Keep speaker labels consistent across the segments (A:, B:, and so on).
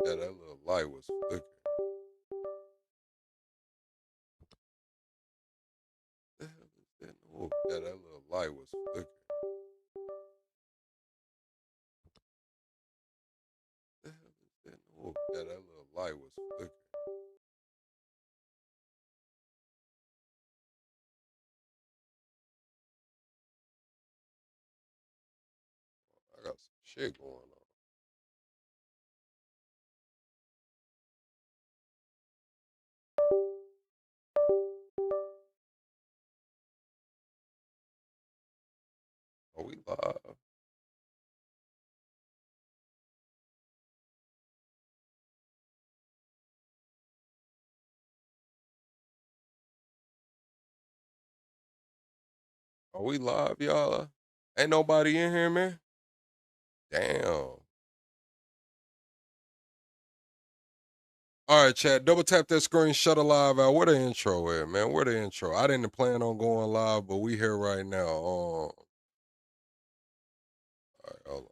A: Yeah, that little light was flickering. The hell is that noise? Yeah, that little light was flickering. The hell is that noise? Yeah, that little light was flickering. I got some shit going on. Are we live? Are we live, y'all? Ain't nobody in here, man. Damn. All right, chat. Double tap that screen, shut a live out. Where the intro at, man? Where the intro? I didn't plan on going live, but we here right now. All right, hold on.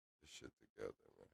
A: Get this shit together, man.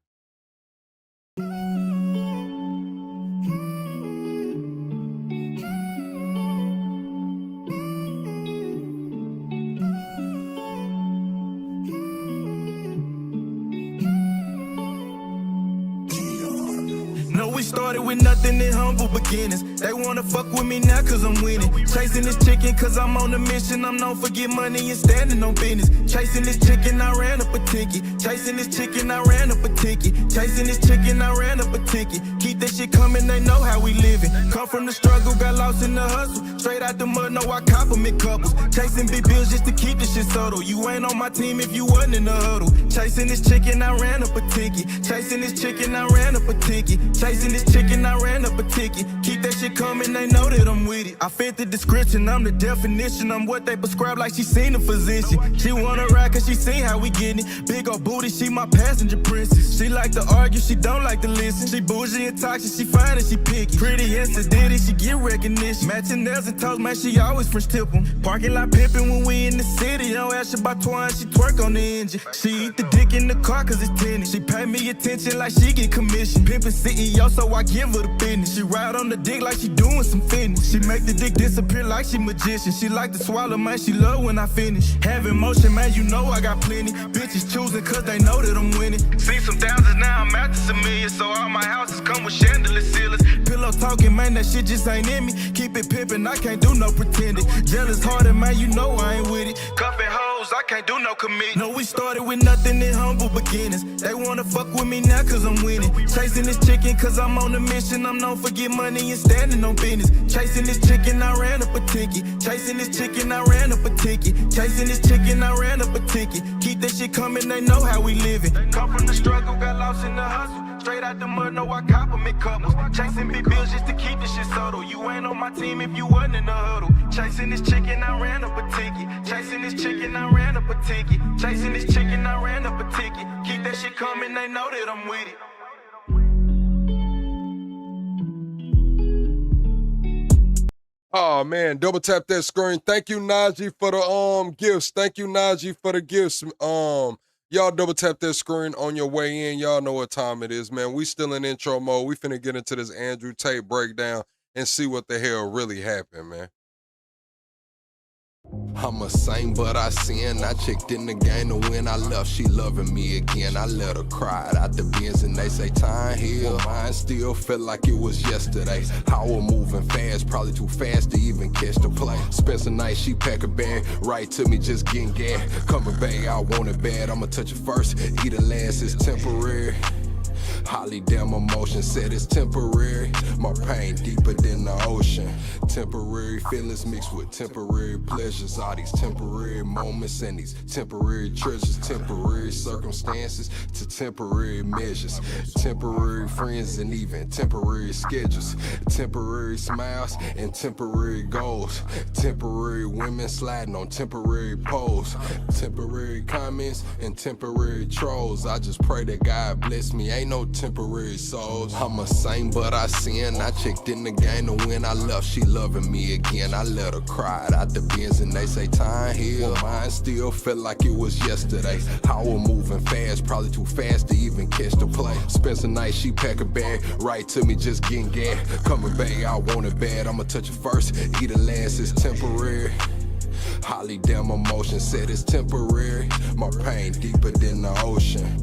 B: No, we started with nothing in humble beginnings. They wanna fuck with me now cause I'm winning. Chasing this chicken cause I'm on a mission. I'm known for get money and standing on business. Chasing this chicken, I ran up a ticket. Chasing this chicken, I ran up a ticket. Chasing this chicken, I ran up a ticket. Keep that shit coming, they know how we living. Come from the struggle, got lost in the hustle. Straight out the mud, no, I compliment couples. Chasing big bills just to keep this shit subtle. You ain't on my team if you wasn't in the huddle. Chasing this chicken, I ran up a ticket. Chasing this chicken, I ran up a ticket. Chasing this chicken, I ran up a ticket. Keep that shit coming, they know that I'm with it. I fit the description, I'm the definition. I'm what they prescribe like she seen a physician. She wanna ride cause she seen how we getting it. Big ol' booty, she my passenger princess. She like to argue, she don't like to listen. She bougie and toxic, she fine and she picky. Pretty and sedity, she get recognition. Matching nails and toes, man, she always French tip 'em. Parking lot pimping when we in the city. Don't ask her about twine, she twerk on the engine. She eat the dick in the car cause it's tinted. She pay me attention like she get commission. Pimpin' CEO, so I give her the business. She ride on the dick like she doing some fitness. She make the dick disappear like she magician. She like to swallow, man, she love when I finish. Having motion, man, you know I got plenty. Bitches choosing cause they know that I'm winning. See some thousands, now I'm after some millions. So all my houses come with chandelier ceilings. Pillow talking, man, that shit just ain't in me. Keep it pimpin', I can't do no pretending. Jealous hearted, man, you know I ain't with it. Cuffin' hoes, I can't do no commit. No, we started with nothing in humble beginnings. They wanna fuck with me now cause I'm winning. Chasing this chicken cause I'm on a mission. I'm known for get money and standing on business. Chasing this chicken, I ran up a ticket. Chasing this chicken, I ran up a ticket. Chasing this chicken, I ran up a ticket. Keep that shit coming, they know how we living. Come from the struggle, got lost in the hustle. Straight out the mud, no, I compliment couples. Chasing big bills just to keep this shit subtle. You ain't on my team if you wasn't in the huddle. Chasing this chicken, I ran up a ticket. Chasing this chicken, I ran up a ticket. Chasing this chicken, I ran up a ticket. Keep that shit coming, they know that I'm with it.
A: Oh man, double tap that screen. Thank you, Najee, for the gifts. Thank you, Najee, for the gifts. Y'all double tap that screen on your way in. Y'all know what time it is, man. We still in intro mode. We finna get into this Andrew Tate breakdown and see what the hell really happened, man.
C: I'm a saint, but I sin. I checked in the game to win. I left, she loving me again. I let her cry out the bins and they say time heal. Mine still felt like it was yesterday. How we're moving fast, probably too fast to even catch the play. Spend a night, she pack a bag, right to me, just getting gas. Coming back, I want it bad. I'ma touch it first, eat it last, it's temporary. Holly damn emotion said it's temporary. My pain deeper than the ocean. Temporary feelings mixed with temporary pleasures. All these temporary moments and these temporary treasures. Temporary circumstances to temporary measures. Temporary friends and even temporary schedules. Temporary smiles and temporary goals. Temporary women sliding on temporary poles. Temporary comments and temporary trolls. I just pray that God bless me. Ain't no temporary temporary souls. I'm a saint, but I sin. I checked in the game to win. I left, she loving me again. I let her cry out the bins and they say time heal. Mine still felt like it was yesterday. How we're moving fast, probably too fast to even catch the play. Spend some night, she pack a bag, right to me, just getting gas. Coming back, I want it bad. I'ma touch it first, eat it last, it's temporary. Holly damn emotion said it's temporary. My pain deeper than the ocean.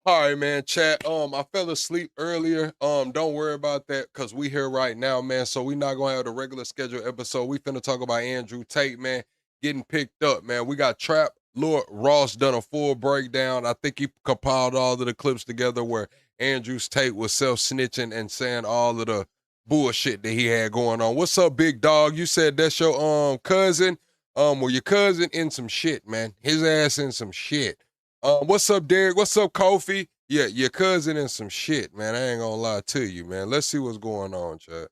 A: All right, man, chat. I fell asleep earlier. Don't worry about that because we here right now, man. So we not gonna have the regular scheduled episode. We finna talk about Andrew Tate, man, getting picked up, man. We got Trap Lord Ross done a full breakdown. I think he compiled all of the clips together where Andrew Tate was self-snitching and saying all of the bullshit that he had going on. What's up, big dog? You said that's your cousin. Well, your cousin in some shit, man. His ass in some shit. What's up, Derek? What's up, Kofi? Yeah, your cousin in some shit, man. I ain't gonna lie to you, man. Let's see what's going on, chat.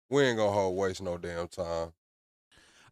A: We ain't gonna waste no damn time.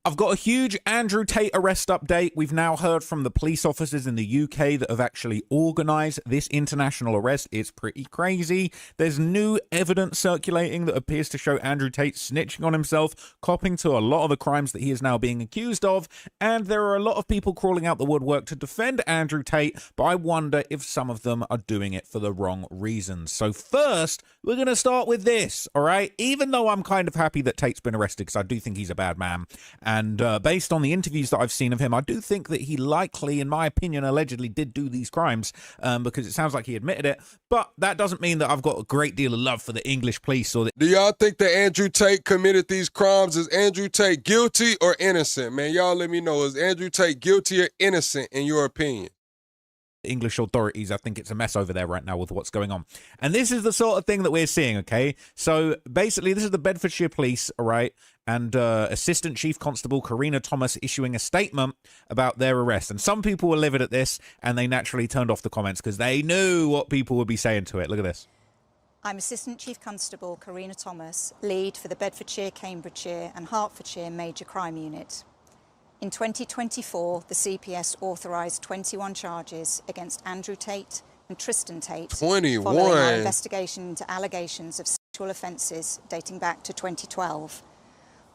D: I've got a huge Andrew Tate arrest update. We've now heard from the police officers in the UK that have actually organised this international arrest. It's pretty crazy. There's new evidence circulating that appears to show Andrew Tate snitching on himself, copping to a lot of the crimes that he is now being accused of, and there are a lot of people crawling out the woodwork to defend Andrew Tate, but I wonder if some of them are doing it for the wrong reasons. So first, we're going to start with this, all right? Even though I'm kind of happy that Tate's been arrested because I do think he's a bad man, and based on the interviews that I've seen of him, I do think that he likely, in my opinion, allegedly did do these crimes because it sounds like he admitted it. But that doesn't mean that I've got a great deal of love for the English police. Or
A: do y'all think that Andrew Tate committed these crimes? Is Andrew Tate guilty or innocent? Man, y'all let me know. Is Andrew Tate guilty or innocent in your opinion?
D: English authorities, I think it's a mess over there right now with what's going on. And this is the sort of thing that we're seeing, okay? So basically, this is the Bedfordshire Police, all right? And Assistant Chief Constable Karina Thomas issuing a statement about their arrest. And some people were livid at this, and they naturally turned off the comments because they knew what people would be saying to it. Look at this.
E: I'm Assistant Chief Constable Karina Thomas, lead for the Bedfordshire, Cambridgeshire and Hertfordshire Major Crime Unit. In 2024, the CPS authorised 21 charges against Andrew Tate and Tristan Tate
A: 21.
E: following our investigation into allegations of sexual offences dating back to 2012.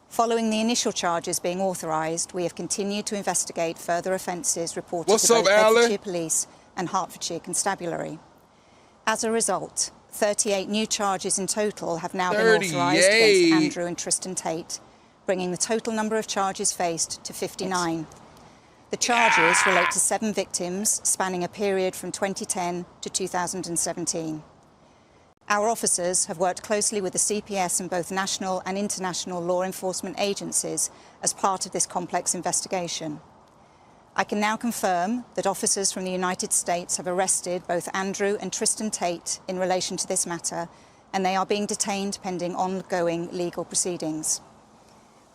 E: Following the initial charges being authorised, we have continued to investigate further offences reported to both Bedfordshire Police and Hertfordshire Constabulary. As a result, 38 new charges in total have now been authorised against Andrew and Tristan Tate, bringing the total number of charges faced to 59. The charges relate to 7 victims spanning a period from 2010 to 2017. Our officers have worked closely with the CPS and both national and international law enforcement agencies as part of this complex investigation. I can now confirm that officers from the United States have arrested both Andrew and Tristan Tate in relation to this matter, and they are being detained pending ongoing legal proceedings.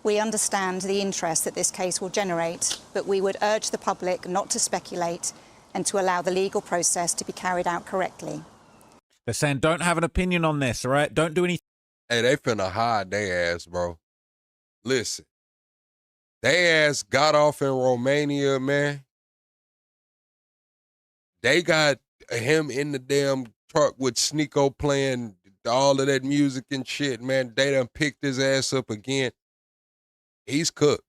E: We understand the interest that this case will generate, but we would urge the public not to speculate and to allow the legal process to be carried out correctly.
D: They're saying don't have an opinion on this, all right? Don't do anything.
A: Hey, they finna hide their ass, bro. Listen, they ass got off in Romania, man. They got him in the damn truck with Sneeko playing all of that music and shit, man. They done picked his ass up again. He's cooked.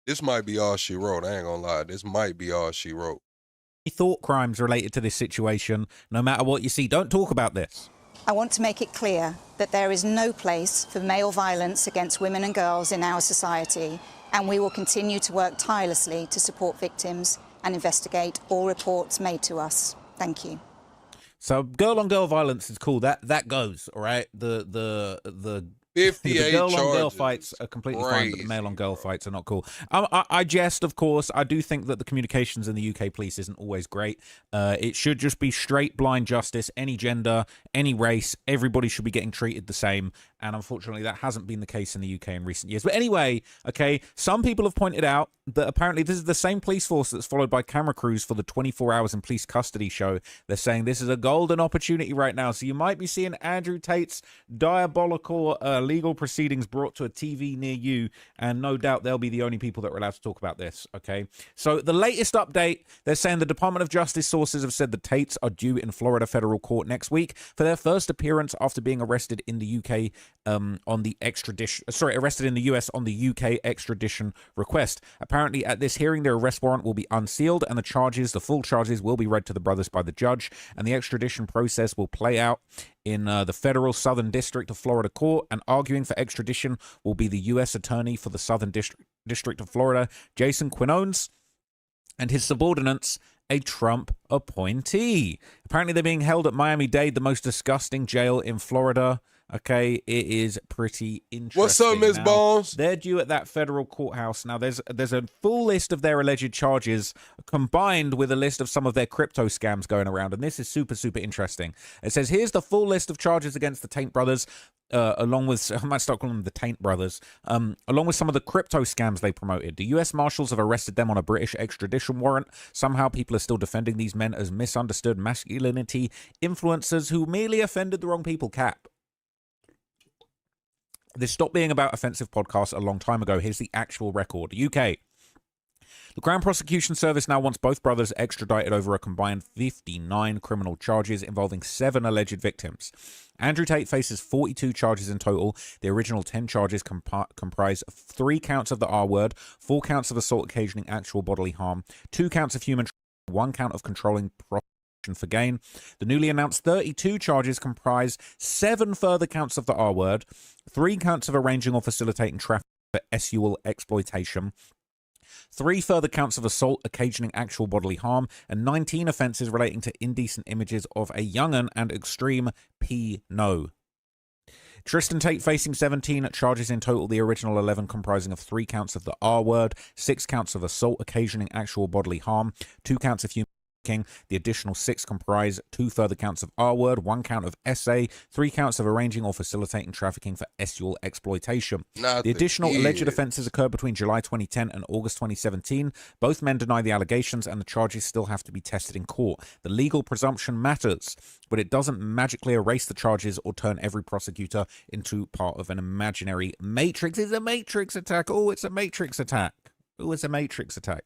A: This might be all she wrote. I ain't gonna lie. This might be all she wrote.
D: Thought crimes related to this situation. No matter what you see, don't talk about this.
E: I want to make it clear that there is no place for male violence against women and girls in our society, and we will continue to work tirelessly to support victims and investigate all reports made to us. Thank you.
D: So girl-on-girl violence is cool. That goes, all right? The
A: 58
D: the girl-on-girl
A: charges.
D: fights are completely fine, but the male-on-girl fights are not cool. I jest, of course. I do think that the communications in the UK police isn't always great. It should just be straight, blind justice. Any gender, any race, everybody should be getting treated the same. And unfortunately, that hasn't been the case in the UK in recent years. But anyway, okay, some people have pointed out that apparently this is the same police force that's followed by camera crews for the 24 Hours in Police Custody show. They're saying this is a golden opportunity right now. So you might be seeing Andrew Tate's diabolical legal proceedings brought to a TV near you, and no doubt they'll be the only people that are allowed to talk about this, okay? So the latest update, they're saying the Department of Justice sources have said the Tates are due in Florida federal court next week for their first appearance after being arrested in the UK on the extradition, arrested in the US on the UK extradition request. Apparently at this hearing, their arrest warrant will be unsealed and the full charges will be read to the brothers by the judge, and the extradition process will play out in the federal Southern District of Florida court, and arguing for extradition will be the U.S. Attorney for the Southern District of Florida, Jason Quinones, and his subordinates, a Trump appointee. Apparently they're being held at Miami-Dade, the most disgusting jail in Florida. Okay, it is pretty interesting.
A: What's up, Ms. Bones?
D: They're due at that federal courthouse. Now, there's a full list of their alleged charges combined with a list of some of their crypto scams going around, and this is super, super interesting. It says, here's the full list of charges against the Taint brothers, along with, I might start calling them the Taint brothers, along with some of the crypto scams they promoted. The U.S. Marshals have arrested them on a British extradition warrant. Somehow people are still defending these men as misunderstood masculinity influencers who merely offended the wrong people. Cap. This stopped being about offensive podcasts a long time ago. Here's the actual record. UK. The Crown Prosecution Service now wants both brothers extradited over a combined 59 criminal charges involving 7 alleged victims. Andrew Tate faces 42 charges in total. The original 10 charges comprise 3 counts of the R word, 4 counts of assault occasioning actual bodily harm, 2 counts of human trafficking, 1 count of controlling for gain. The newly announced 32 charges comprise 7 further counts of the R word, 3 counts of arranging or facilitating traffic for sexual exploitation, 3 further counts of assault occasioning actual bodily harm, and 19 offences relating to indecent images of a young'un and extreme P-no. Tristan Tate facing 17 charges in total, the original 11 comprising of 3 counts of the R word, 6 counts of assault occasioning actual bodily harm, 2 counts of human. The additional 6 comprise 2 further counts of R word, 1 count of SA, 3 counts of arranging or facilitating trafficking for sexual exploitation. The additional alleged offences occurred between July 2010 and August 2017. Both men deny the allegations and the charges still have to be tested in court. The legal presumption matters, but it doesn't magically erase the charges or turn every prosecutor into part of an imaginary matrix. It's a matrix attack. Oh, it's a matrix attack. Oh, it's a matrix attack.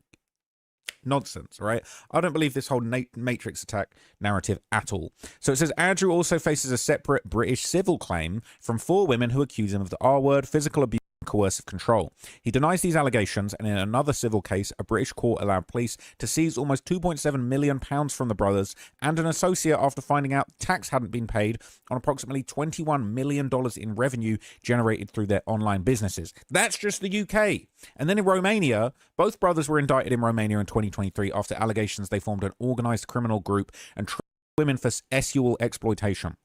D: Nonsense, right? I don't believe this whole Matrix attack narrative at all. So it says Andrew also faces a separate British civil claim from 4 women who accuse him of the R word, physical abuse, and coercive control. He denies these allegations, and in another civil case, a British court allowed police to seize almost £2.7 million from the brothers and an associate after finding out tax hadn't been paid on approximately $21 million in revenue generated through their online businesses. That's just the UK. And then in Romania, both brothers were indicted in Romania in 2023 after allegations they formed an organised criminal group and trained women for sexual exploitation.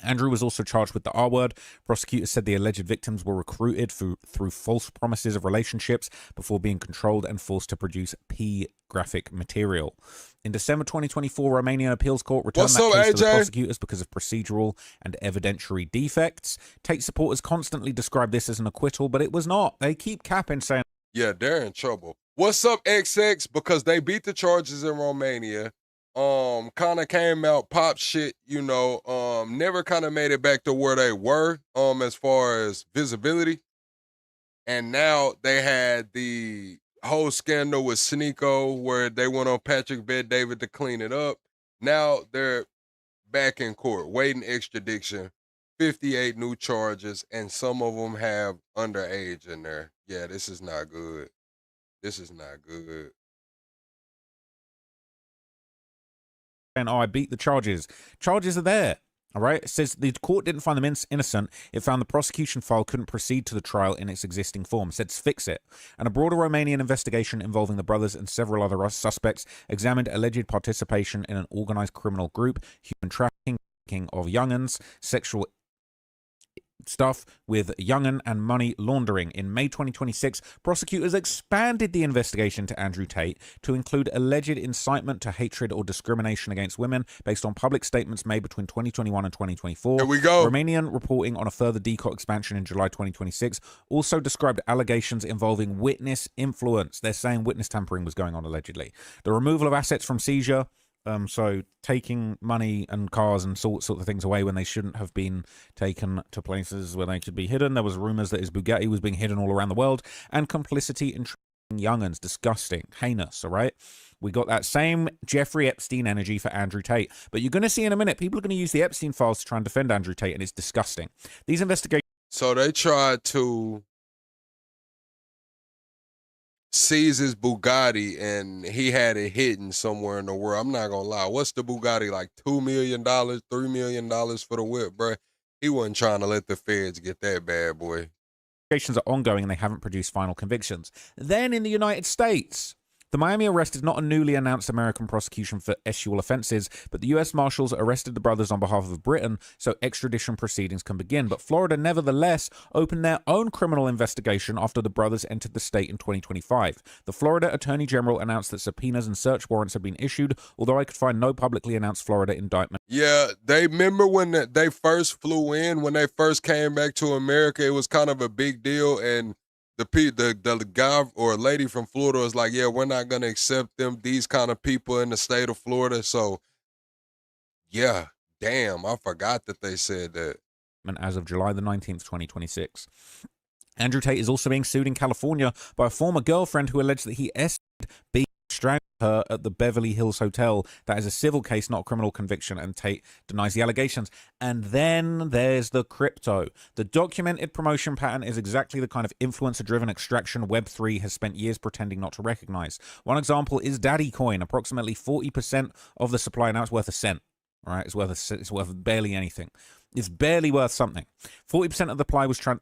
D: Andrew was also charged with the R word. Prosecutors said the alleged victims were recruited through false promises of relationships before being controlled and forced to produce P-graphic material. In December 2024, Romanian appeals court returned that case to the prosecutors because of procedural and evidentiary defects. Tate supporters constantly described this as an acquittal, but it was not. They keep capping saying,
A: yeah, they're in trouble. What's up, XX? Because they beat the charges in Romania. Kind of came out, pop shit, you know, never kind of made it back to where they were, as far as visibility. And now they had the whole scandal with Sneeko where they went on Patrick Bet-David to clean it up. Now they're back in court, waiting extradition, 58 new charges, and some of them have underage in there. Yeah, this is not good. This is not good.
D: oh, I beat the charges. Charges are there. All right. It says the court didn't find them innocent. It found the prosecution file couldn't proceed to the trial in its existing form. It said fix it. And a broader Romanian investigation involving the brothers and several other suspects examined alleged participation in an organized criminal group, human trafficking of young'uns, sexual stuff with young'un and money laundering. In May 2026, prosecutors expanded the investigation to Andrew Tate to include alleged incitement to hatred or discrimination against women based on public statements made between 2021 and 2024.
A: Here we go.
D: Romanian reporting on a further DCOT expansion in July 2026 also described allegations involving witness influence. They're saying witness tampering was going on allegedly. The removal of assets from seizure So taking money and cars and sort of things away when they shouldn't have been taken to places where they could be hidden. There was rumors that his Bugatti was being hidden all around the world, and complicity in young'uns. Disgusting, heinous. All right. We got that same Jeffrey Epstein energy for Andrew Tate. But you're going to see in a minute, people are going to use the Epstein files to try and defend Andrew Tate, and it's disgusting. These investigations.
A: So they tried to seize his Bugatti, and he had it hidden somewhere in the world. I'm not gonna lie. What's the Bugatti, like $2 million, $3 million for the whip, bruh? He wasn't trying to let the feds get that bad boy.
D: Investigations are ongoing and they haven't produced final convictions. Then in the United States, the Miami arrest is not a newly announced American prosecution for sexual offenses, but the U.S. Marshals arrested the brothers on behalf of Britain so extradition proceedings can begin. But Florida nevertheless opened their own criminal investigation after the brothers entered the state in 2025. The Florida Attorney General announced that subpoenas and search warrants have been issued, although I could find no publicly announced Florida indictment.
A: Yeah, they remember when they first flew in, when they first came back to America, it was kind of a big deal, and the guy or lady from Florida was like, yeah, we're not going to accept these kind of people in the state of Florida. So, yeah, damn, I forgot that they said that.
D: As of July the 19th, 2026. Andrew Tate is also being sued in California by a former girlfriend who alleged that he beat strangled her at the Beverly Hills Hotel. That is a civil case, not a criminal conviction, and Tate denies the allegations. And then there's the crypto. The documented promotion pattern is exactly the kind of influencer-driven extraction Web3 has spent years pretending not to recognize. One example is Daddy Coin. Approximately 40% of the supply, now it's worth a cent. All right, it's worth barely anything. It's barely worth something. 40% of the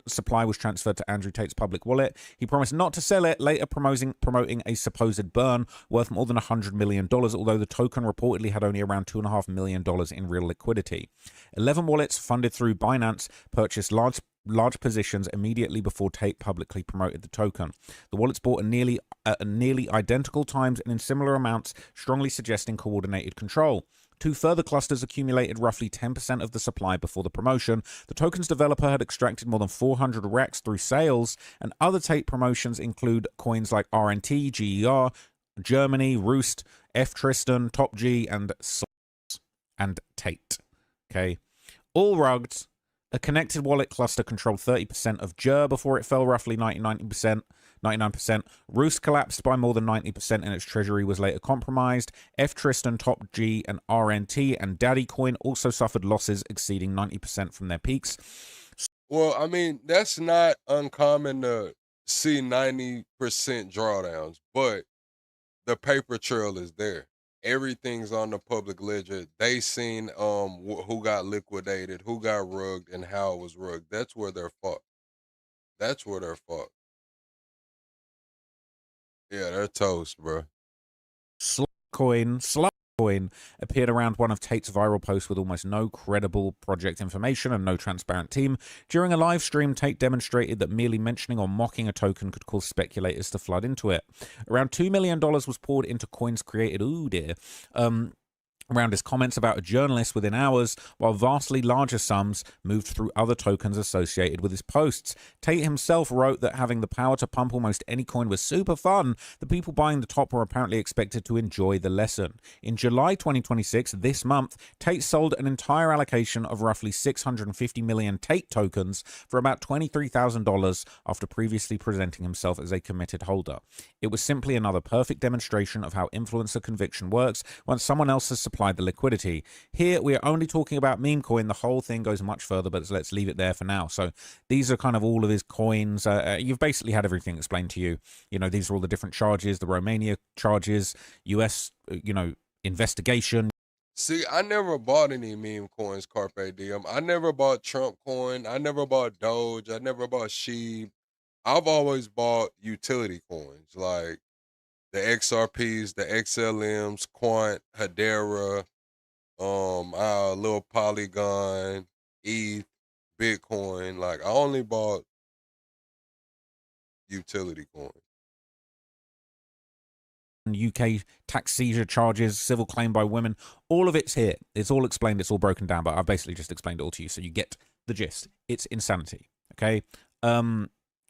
D: supply was transferred to Andrew Tate's public wallet. He promised not to sell it, later promoting a supposed burn worth more than $100 million, although the token reportedly had only around $2.5 million in real liquidity. 11 wallets funded through Binance purchased large positions immediately before Tate publicly promoted the token. The wallets bought at nearly identical times and in similar amounts, strongly suggesting coordinated control. Two further clusters accumulated roughly 10% of the supply before the promotion. The token's developer had extracted more than 400 racks through sales, and other Tate promotions include coins like RNT, GER, Germany, Roost, F Tristan, Top G, and Tate. Okay. All rugged. A connected wallet cluster controlled 30% of GER before it fell roughly 99%. Roost collapsed by more than 90% and its treasury was later compromised. F Tristan, Top G, and RNT and Daddy Coin also suffered losses exceeding 90% from their peaks.
A: Well, I mean, that's not uncommon to see 90% drawdowns, but the paper trail is there. Everything's on the public ledger. They seen who got liquidated, who got rugged, and how it was rugged. That's where they're fucked. That's where they're fucked. Yeah, they're toast, bro.
D: Slugcoin appeared around one of Tate's viral posts with almost no credible project information and no transparent team. During a live stream, Tate demonstrated that merely mentioning or mocking a token could cause speculators to flood into it. Around $2 million was poured into coins created, around his comments about a journalist within hours, while vastly larger sums moved through other tokens associated with his posts. Tate himself wrote that having the power to pump almost any coin was super fun. The people buying the top were apparently expected to enjoy the lesson. In July 2026, this month, Tate sold an entire allocation of roughly 650 million Tate tokens for about $23,000 after previously presenting himself as a committed holder. It was simply another perfect demonstration of how influencer conviction works once someone else has supplied the liquidity. Here we are only talking about meme coin. The whole thing goes much further, but let's leave it there for now. So these are kind of all of his coins. You've basically had everything explained to you. You know, these are all the different charges, the Romania charges, US, investigation.
A: See, I never bought any meme coins, Carpe Diem. I never bought Trump coin. I never bought Doge. I never bought Sheep. I've always bought utility coins like the XRPs, the XLMs, Quant, Hedera, Little Polygon, ETH, Bitcoin. Like I only bought utility coins.
D: UK tax seizure charges, civil claim by women, all of it's here. It's all explained, it's all broken down, but I've basically just explained it all to you so you get the gist. It's insanity, okay?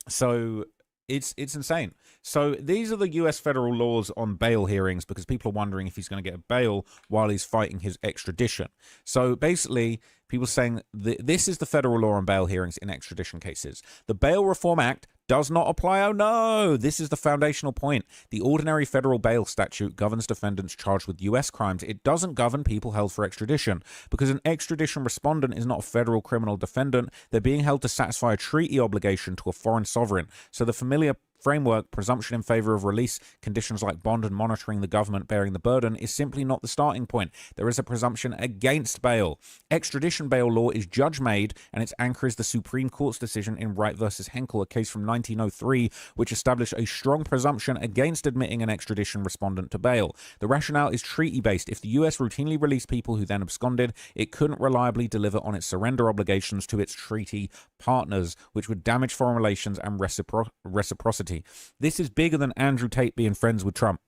D: So It's insane. So these are the US federal laws on bail hearings, because people are wondering if he's going to get a bail while he's fighting his extradition. So basically, people saying this is the federal law on bail hearings in extradition cases. The Bail Reform Act does not apply. Oh no, this is the foundational point. The ordinary federal bail statute governs defendants charged with US crimes. It doesn't govern people held for extradition, because an extradition respondent is not a federal criminal defendant. They're being held to satisfy a treaty obligation to a foreign sovereign. So the familiar framework, presumption in favor of release, conditions like bond and monitoring the government bearing the burden, is simply not the starting point. There is a presumption against bail. Extradition bail law is judge-made, and its anchor is the Supreme Court's decision in Wright versus Henkel, a case from 1903, which established a strong presumption against admitting an extradition respondent to bail. The rationale is treaty-based. If the US routinely released people who then absconded, it couldn't reliably deliver on its surrender obligations to its treaty partners, which would damage foreign relations and reciprocity. This is bigger than Andrew Tate being friends with Trump,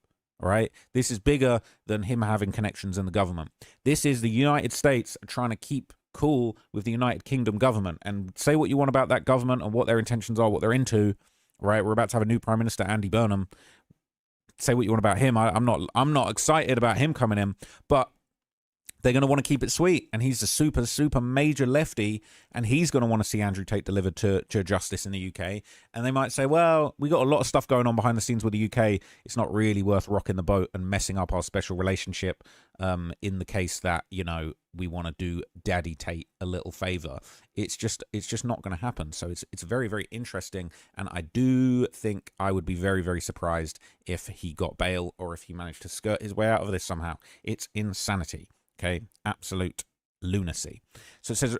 D: all right? This is bigger than him having connections in the government. This is the United States trying to keep cool with the United Kingdom government. And say what you want about that government and what their intentions are, what they're into, right? We're about to have a new Prime Minister, Andy Burnham. Say what you want about him. I'm not excited about him coming in, but they're going to want to keep it sweet, and he's a super, super major lefty, and he's going to want to see Andrew Tate delivered to justice in the UK. And they might say, well, we got a lot of stuff going on behind the scenes with the UK. It's not really worth rocking the boat and messing up our special relationship in the case that, you know, we want to do Daddy Tate a little favor. It's just not going to happen. So it's very, very interesting, and I do think I would be very, very surprised if he got bail or if he managed to skirt his way out of this somehow. It's insanity. Okay, absolute lunacy. So it says,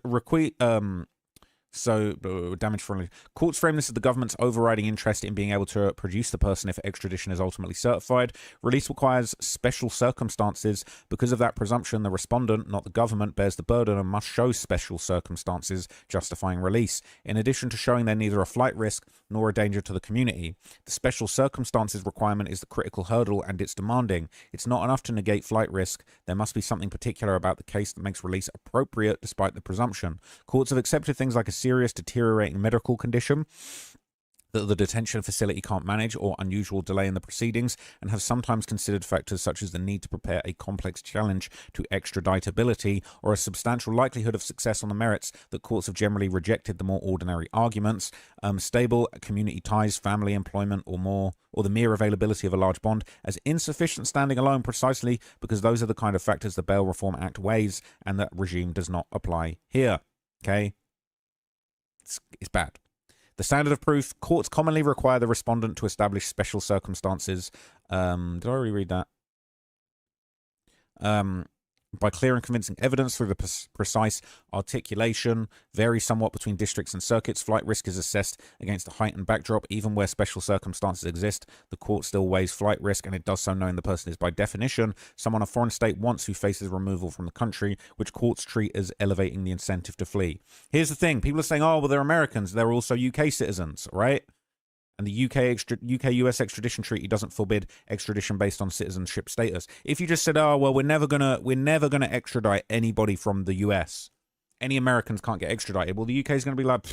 D: damage for courts frame this as the government's overriding interest in being able to produce the person if extradition is ultimately certified. Release requires special circumstances. Because of that presumption, the respondent, not the government, bears the burden and must show special circumstances justifying release, in addition to showing they're neither a flight risk nor a danger to the community. The special circumstances requirement is the critical hurdle, and it's demanding. It's not enough to negate flight risk. There must be something particular about the case that makes release appropriate despite the presumption. Courts have accepted things like a serious deteriorating medical condition that the detention facility can't manage, or unusual delay in the proceedings, and have sometimes considered factors such as the need to prepare a complex challenge to extraditability or a substantial likelihood of success on the merits. That courts have generally rejected the more ordinary arguments. Stable community ties, family employment, or the mere availability of a large bond as insufficient standing alone, precisely because those are the kind of factors the Bail Reform Act weighs, and that regime does not apply here. Okay? It's bad. The standard of proof. Courts commonly require the respondent to establish special circumstances. Did I already read that? By clear and convincing evidence through the precise articulation, varies somewhat between districts and circuits. Flight risk is assessed against a heightened backdrop. Even where special circumstances exist, the court still weighs flight risk, and it does so knowing the person is by definition someone a foreign state wants who faces removal from the country, which courts treat as elevating the incentive to flee. Here's the thing. People are saying, oh, well, they're Americans. They're also UK citizens, right? And the UK-US extradition treaty doesn't forbid extradition based on citizenship status. If you just said, oh, well, we're never gonna extradite anybody from the US. Any Americans can't get extradited. Well, the UK is gonna be like,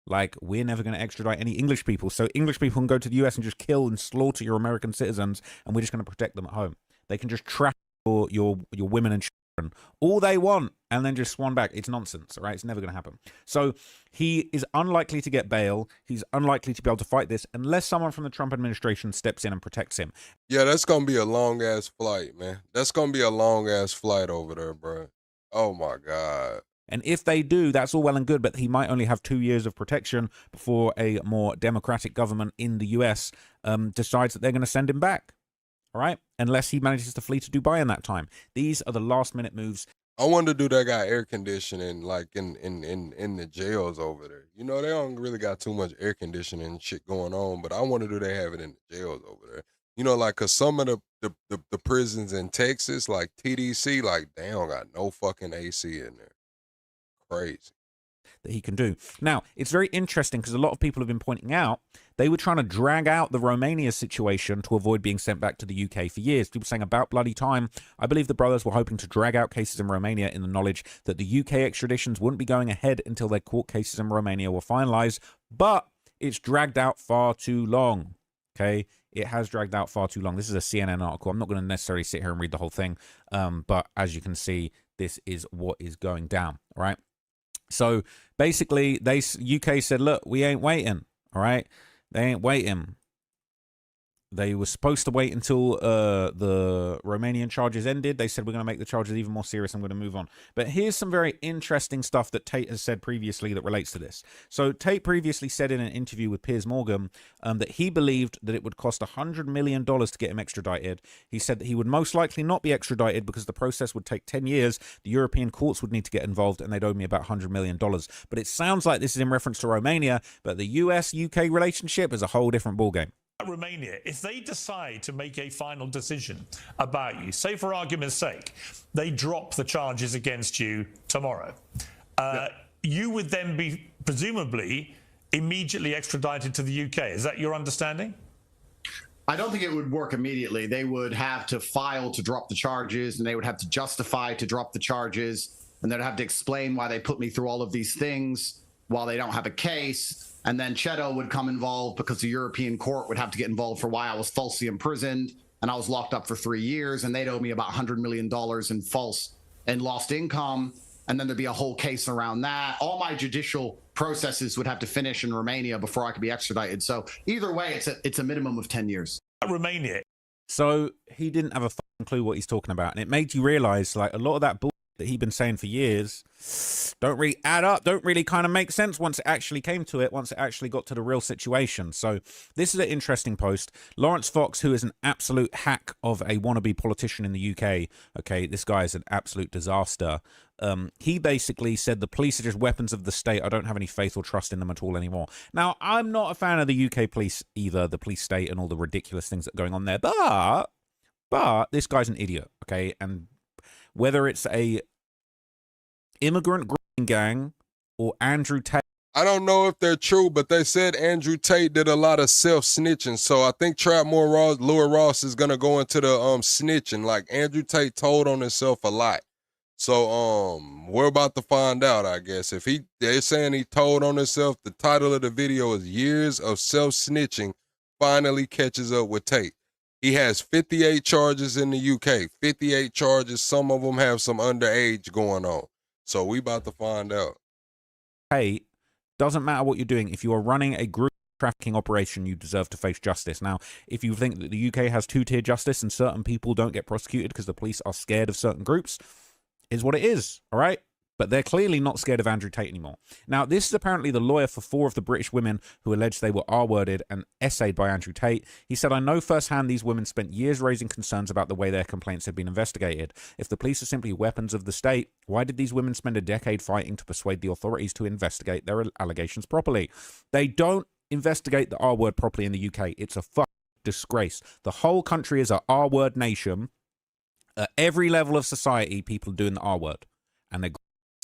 D: like, we're never gonna extradite any English people. So English people can go to the US and just kill and slaughter your American citizens, and we're just gonna protect them at home. They can just trap your women and children all they want and then just swan back. It's nonsense, right? It's never going to happen. So he is unlikely to get bail. He's unlikely to be able to fight this unless someone from the Trump administration steps in and protects him.
A: Yeah, that's going to be a long-ass flight, man. That's going to be a long-ass flight over there, bro. Oh, my God.
D: And if they do, that's all well and good, but he might only have 2 years of protection before a more democratic government in the US decides that they're going to send him back. All right, unless he manages to flee to Dubai in that time. These are the last-minute moves.
A: I wonder, do they got air conditioning like in the jails over there? You know, they don't really got too much air conditioning and shit going on, but I wonder, do they have it in the jails over there? You know, like, cause some of the prisons in Texas, like TDC, like they don't got no fucking AC in there. Crazy.
D: That he can do. Now, it's very interesting because a lot of people have been pointing out They were trying to drag out the Romania situation to avoid being sent back to the UK for years. People saying about bloody time. I believe the brothers were hoping to drag out cases in Romania in the knowledge that the UK extraditions wouldn't be going ahead until their court cases in Romania were finalized. But it's dragged out far too long. Okay, it has dragged out far too long. This is a CNN article. I'm not going to necessarily sit here and read the whole thing, but as you can see, this is what is going down. All right. So basically, UK said, "Look, we ain't waiting." All right, they ain't waiting. They were supposed to wait until the Romanian charges ended. They said, we're going to make the charges even more serious. I'm going to move on. But here's some very interesting stuff that Tate has said previously that relates to this. So Tate previously said in an interview with Piers Morgan that he believed that it would cost $100 million to get him extradited. He said that he would most likely not be extradited because the process would take 10 years. The European courts would need to get involved and they'd owe me about $100 million. But it sounds like this is in reference to Romania, but the US-UK relationship is a whole different ballgame.
F: Romania, if they decide to make a final decision about you, say for argument's sake, they drop the charges against you tomorrow, you would then be presumably immediately extradited to the UK. Is that your understanding?
G: I don't think it would work immediately. They would have to file to drop the charges, and they would have to justify to drop the charges, and they'd have to explain why they put me through all of these things while they don't have a case. And then Cheto would come involved because the European court would have to get involved for why I was falsely imprisoned and I was locked up for 3 years, and they'd owe me about $100 million in false and lost income. And then there'd be a whole case around that. All my judicial processes would have to finish in Romania before I could be extradited. So either way, it's a minimum of 10 years.
F: Romania.
D: So he didn't have a fucking clue what he's talking about. And it made you realize like a lot of that bull that he'd been saying for years don't really add up, don't really kind of make sense once it actually came to it, once it actually got to the real situation. So this is an interesting post. Lawrence Fox, who is an absolute hack of a wannabe politician in the UK, okay, this guy is an absolute disaster. He basically said the police are just weapons of the state. I don't have any faith or trust in them at all anymore. Now, I'm not a fan of the UK police either, the police state and all the ridiculous things that are going on there, but this guy's an idiot, okay? And whether it's a immigrant green gang or Andrew Tate.
A: I don't know if they're true, but they said Andrew Tate did a lot of self-snitching. So I think Trapmore Ross, Louis Ross is going to go into the snitching. Like Andrew Tate told on himself a lot. So we're about to find out, I guess. If they're saying he told on himself, the title of the video is Years of Self-Snitching Finally Catches Up with Tate. He has 58 charges in the UK, 58 charges. Some of them have some underage going on. So we about to find out.
D: Hey, doesn't matter what you're doing. If you are running a group trafficking operation, you deserve to face justice. Now, if you think that the UK has two-tier justice and certain people don't get prosecuted because the police are scared of certain groups, is what it is, all right? But they're clearly not scared of Andrew Tate anymore. Now, this is apparently the lawyer for 4 of the British women who alleged they were R-worded and essayed by Andrew Tate. He said, I know firsthand these women spent years raising concerns about the way their complaints had been investigated. If the police are simply weapons of the state, why did these women spend a decade fighting to persuade the authorities to investigate their allegations properly? They don't investigate the R-word properly in the UK. It's a fucking disgrace. The whole country is a R-word nation. At every level of society, people are doing the R-word. And they're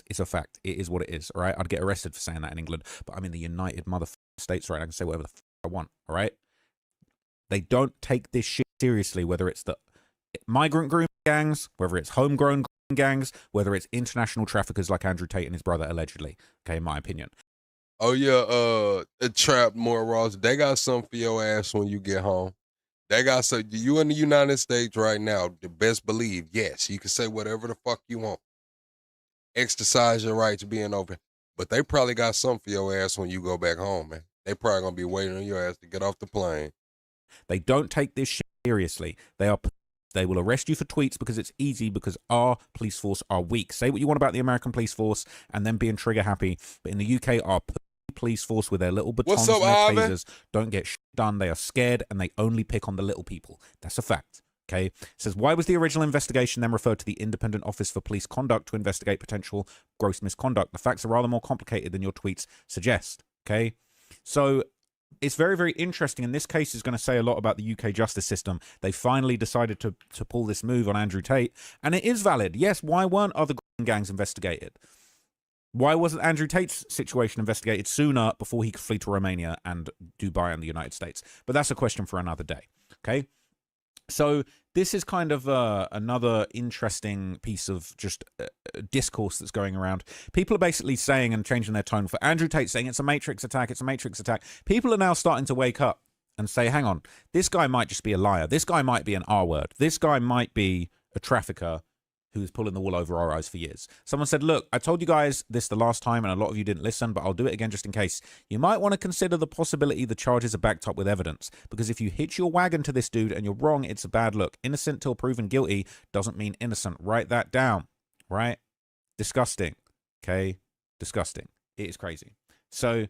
D: it's a fact. It is what it is, all right? I'd get arrested for saying that in England, but I'm in the United Motherfucking States, right? I can say whatever the fuck I want, all right? They don't take this shit seriously, whether it's the migrant grooming gangs, whether it's homegrown gangs, whether it's international traffickers like Andrew Tate and his brother, allegedly, okay, in my opinion.
A: Oh, yeah, Trapmore Ross, they got something for your ass when you get home. They got some, you in the United States right now, the best believe, yes, you can say whatever the fuck you want. Exercise your rights being open. But they probably got something for your ass when you go back home, man. They probably gonna be waiting on your ass to get off the plane.
D: They don't take this shit seriously. They will arrest you for tweets because it's easy, because our police force are weak. Say what you want about the American police force and then being trigger happy. But in the UK, our police force with their little batons and their tasers don't get shit done. They are scared and they only pick on the little people. That's a fact. Okay, it says, why was the original investigation then referred to the Independent Office for Police Conduct to investigate potential gross misconduct? The facts are rather more complicated than your tweets suggest. Okay, so it's very, very interesting. And this case is going to say a lot about the UK justice system. They finally decided to pull this move on Andrew Tate, and it is valid. Yes, why weren't other gangs investigated? Why wasn't Andrew Tate's situation investigated sooner before he could flee to Romania and Dubai and the United States? But that's a question for another day. Okay. So this is kind of another interesting piece of just discourse that's going around. People are basically saying and changing their tone for Andrew Tate, saying it's a Matrix attack, it's a Matrix attack. People are now starting to wake up and say, hang on, this guy might just be a liar. This guy might be an R-word. This guy might be a trafficker who's pulling the wool over our eyes for years. Someone said, look, I told you guys this the last time and a lot of you didn't listen, but I'll do it again just in case. You might want to consider the possibility the charges are backed up with evidence, because if you hitch your wagon to this dude and you're wrong, it's a bad look. Innocent till proven guilty doesn't mean innocent. Write that down, right? Disgusting, okay? Disgusting. It is crazy. So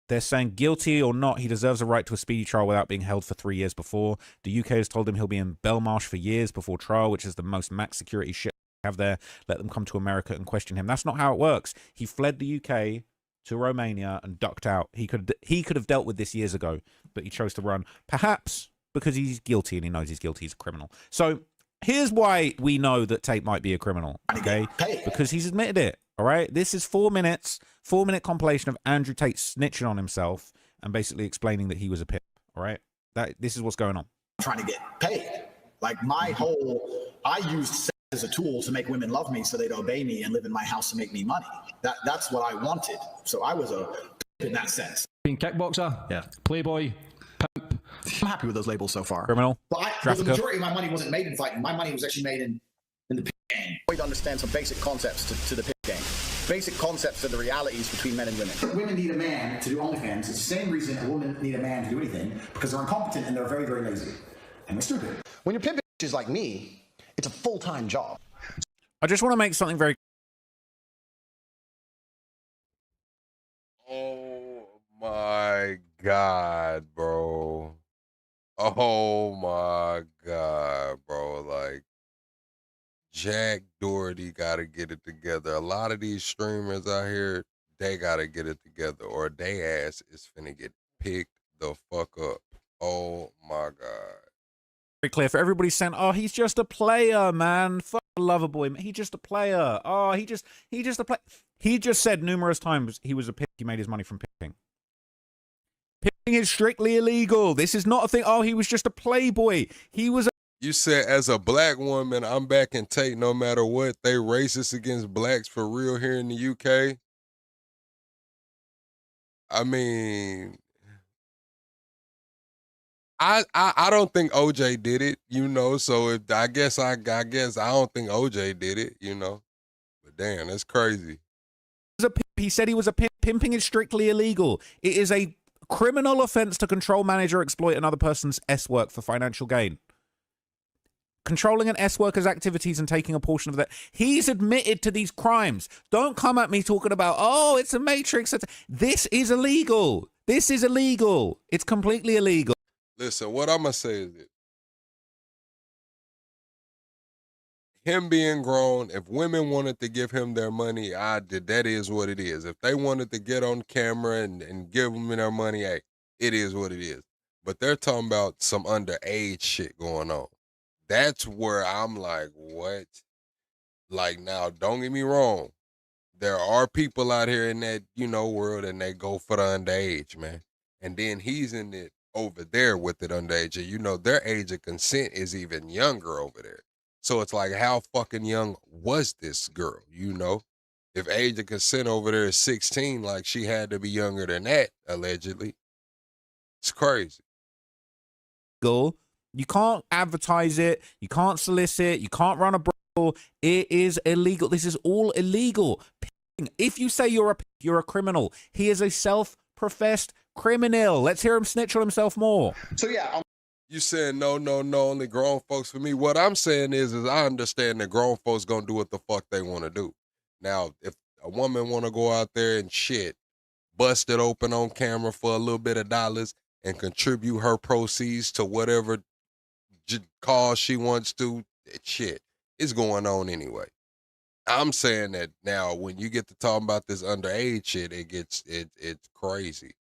D: they're saying guilty or not, he deserves a right to a speedy trial without being held for 3 years before. The UK has told him he'll be in Belmarsh for years before trial, which is the most max security shit they have there. Let them come to America and question him. That's not how it works. He fled the UK to Romania and ducked out. He could have dealt with this years ago, but he chose to run. Perhaps because he's guilty and he knows he's guilty. He's a criminal. So here's why we know that Tate might be a criminal, okay? Because he's admitted it. All right, this is 4 minutes, 4-minute compilation of Andrew Tate snitching on himself and basically explaining that he was a pimp. All right, this is what's going on.
H: Trying to get paid. Like I used sex as a tool to make women love me so they'd obey me and live in my house to make me money. That's what I wanted. So I was a pimp in that sense.
I: Being kickboxer, yeah, playboy, pimp.
H: I'm happy with those labels so far.
D: Criminal,
H: the majority of my money wasn't made in fighting. My money was actually made in the pimp game. We understand some basic concepts to the pimp game. Basic concepts of the realities between men and women. Women need a man to do OnlyFans. It's the same reason a woman need a man to do anything, because they're incompetent and they're very, very lazy. And they're stupid. When you're pimping bitches like me, it's a full-time job.
D: I just want to make something very...
A: Oh my God, bro. Oh my God, bro. Like, Jack Doherty got to get it together. A lot of these streamers out here, they got to get it together or they ass is finna get picked the fuck up. Oh my God.
D: Very clear for everybody saying, oh, he's just a player, man. Fuck Loverboy. He's just a player. Oh, he just a player. He just said numerous times he was a pimp. He made his money from pimping. Pimping is strictly illegal. This is not a thing. Oh, he was just a playboy. He was a...
A: You said, as a black woman, I'm backing Tate no matter what. They racist against blacks for real here in the UK. I mean, I don't think OJ did it, you know. So if I guess I don't think OJ did it, you know. But damn, that's crazy.
D: He said he was a pimp. Pimping is strictly illegal. It is a criminal offense to control, manage, or exploit another person's S-work for financial gain. Controlling an S-worker's activities and taking a portion of that. He's admitted to these crimes. Don't come at me talking about, oh, it's a Matrix. This is illegal. This is illegal. It's completely illegal.
A: Listen, what I'm going to say is this. Him being grown, if women wanted to give him their money, that is what it is. If they wanted to get on camera and give them their money, hey, it is what it is. But they're talking about some underage shit going on. That's where I'm like, what? Like, now, don't get me wrong. There are people out here in that, world, and they go for the underage, man. And then he's in it over there with it underage. And, their age of consent is even younger over there. So it's like, how fucking young was this girl, If age of consent over there is 16, like, she had to be younger than that, allegedly. It's crazy.
D: Go. You can't advertise it. You can't solicit. You can't run a brothel. It is illegal. This is all illegal. If you say you're a criminal, he is a self-professed criminal. Let's hear him snitch on himself more.
H: So yeah.
A: You saying no, only grown folks for me. What I'm saying is I understand that grown folks gonna do what the fuck they want to do. Now, if a woman want to go out there and bust it open on camera for a little bit of dollars and contribute her proceeds to whatever cause she wants to, it's going on anyway. I'm saying that now when you get to talking about this underage shit, it's crazy.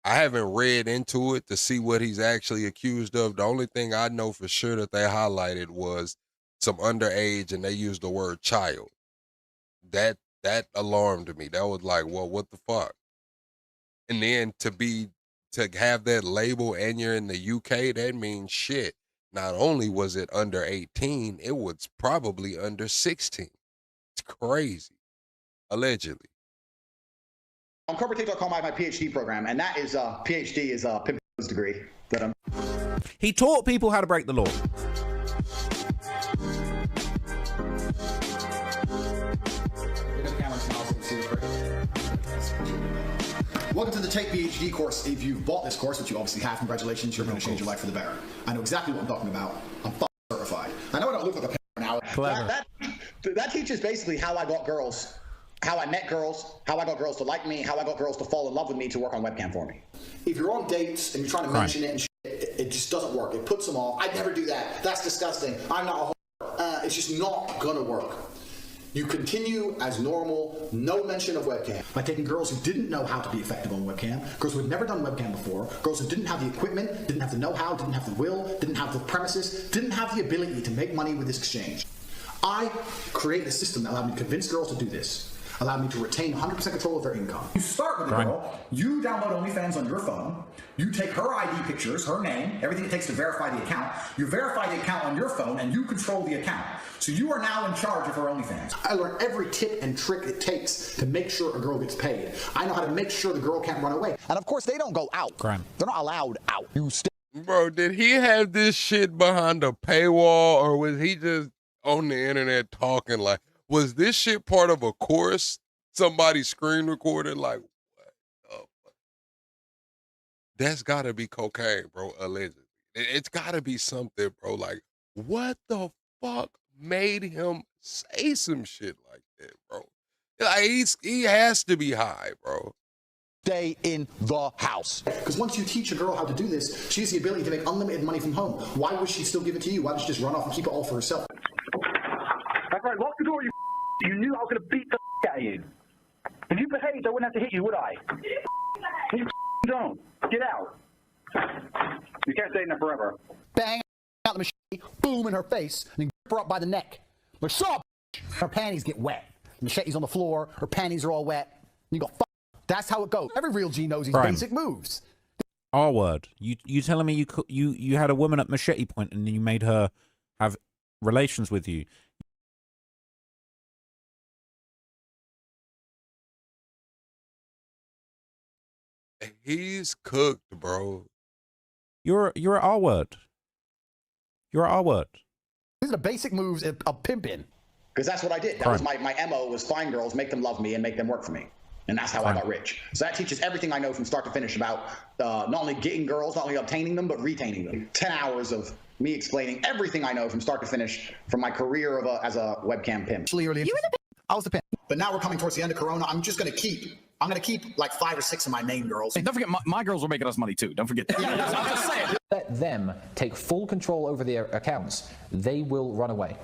A: I haven't read into it to see what he's actually accused of. The only thing I know for sure that they highlighted was some underage, and they used the word child. That That alarmed me. That was like, well, what the fuck? And then to have that label and you're in the UK, that means shit. Not only was it under 18, it was probably under 16. It's crazy. Allegedly.
H: On corporatetape.com, I have my PhD program, and that is PhD is a pimp's degree that I'm.
D: He taught people how to break the law.
H: Welcome to the Tape PhD course. If you've bought this course, which you obviously have, congratulations, you're going to change your life for the better. I know exactly what I'm talking about. I'm certified. I know I don't look like a now. That teaches basically how I got girls, how I met girls, how I got girls to like me, how I got girls to fall in love with me to work on webcam for me. If you're on dates and you're trying to mention it and shit, it just doesn't work. It puts them off. I'd never do that. That's disgusting. I'm not a whore. It's just not going to work. You continue as normal, no mention of webcam. By taking girls who didn't know how to be effective on webcam, girls who had never done webcam before, girls who didn't have the equipment, didn't have the know-how, didn't have the will, didn't have the premises, didn't have the ability to make money with this exchange. I created a system that allowed me to convince girls to do this. Allowed me to retain 100% control of their income. You start with a girl, you download OnlyFans on your phone, you take her ID pictures, her name, everything it takes to verify the account, you verify the account on your phone, and you control the account. So you are now in charge of her OnlyFans. I learned every tip and trick it takes to make sure a girl gets paid. I know how to make sure the girl can't run away. And of course, they don't go out.
D: Crime.
H: They're not allowed out.
A: Bro, did he have this shit behind a paywall, or was he just on the internet talking? Like, was this shit part of a course? Somebody screen recorded? Like, what the fuck? That's gotta be cocaine, bro, allegedly. It's gotta be something, bro. Like, what the fuck made him say some shit like that, bro? Like, he has to be high, bro.
H: Stay in the house. Because once you teach a girl how to do this, she has the ability to make unlimited money from home. Why would she still give it to you? Why would she just run off and keep it all for herself?
J: That's right, lock the door, you knew I was going to beat the out of you. If you behaved, I wouldn't have to hit you, would I? You don't. Get out. You can't stay in there forever.
H: Bang out the machete, boom in her face, and then grip her up by the neck. What's up? Her panties get wet. The machete's on the floor, her panties are all wet. And you go, fuck. That's how it goes. Every real G knows these basic moves.
D: R word. You telling me you had a woman at machete point and you made her have relations with you?
A: He's cooked, bro.
D: You're an R word. You're an R word.
H: These are the basic moves of pimping. Because that's what I did. That was my MO, was find girls, make them love me, and make them work for me. And that's how I got rich. So that teaches everything I know from start to finish about not only getting girls, not only obtaining them, but retaining them. 10 hours of me explaining everything I know from start to finish from my career as a webcam pimp. You were the pimp. I was the pimp. But now we're coming towards the end of Corona. I'm going to keep like 5 or 6 of my main girls.
I: Hey, don't forget, my girls were making us money too. Don't forget that. I'm just saying.
K: Let them take full control over their accounts. They will run away.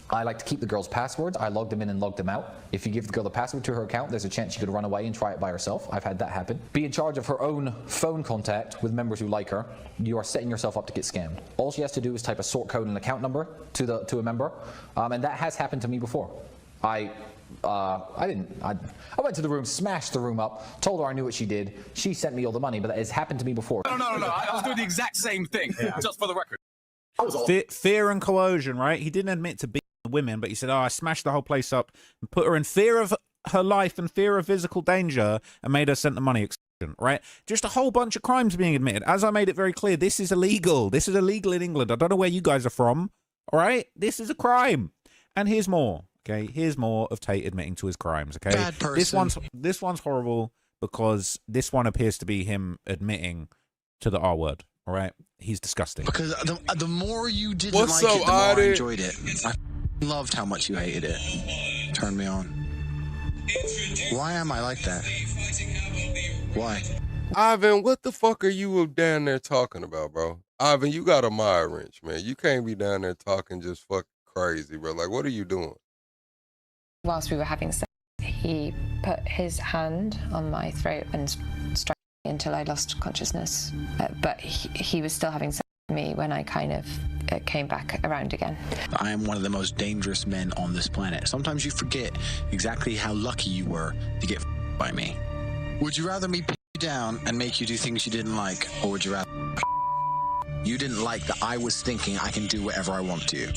K: I like to keep the girl's passwords. I log them in and log them out. If you give the girl the password to her account, there's a chance she could run away and try it by herself. I've had that happen. Be in charge of her own phone contact with members who like her. You are setting yourself up to get scammed. All she has to do is type a sort code and account number to a member, and that has happened to me before. I went to the room, smashed the room up, told her I knew what she did. She sent me all the money, but that has happened to me before.
I: No. I was doing the exact same thing, just for the record.
D: Fear and coercion, right? He didn't admit to beating the women, but he said, I smashed the whole place up and put her in fear of her life and fear of physical danger and made her send the money, right? Just a whole bunch of crimes being admitted. As I made it very clear, this is illegal. This is illegal in England. I don't know where you guys are from, all right? This is a crime. And here's more, okay? Here's more of Tate admitting to his crimes, okay?
L: Bad person.
D: This one's horrible because this one appears to be him admitting to the R word. All right, he's disgusting.
L: Because the more you didn't like it, the more I enjoyed it. I loved how much you hated it. Turned me on. Why am I like that? Why?
A: Ivan, what the fuck are you down there talking about, bro? Ivan, you got a mind wrench, man. You can't be down there talking just fucking crazy, bro. Like, what are you doing?
M: Whilst we were having sex, he put his hand on my throat and strangled me until I lost consciousness. But he was still having sex with me when I kind of it came back around again.
L: I am one of the most dangerous men on this planet. Sometimes you forget exactly how lucky you were to get by me. Would you rather me put you down and make you do things you didn't like, or would you rather you didn't like that I was thinking I can do whatever I want to?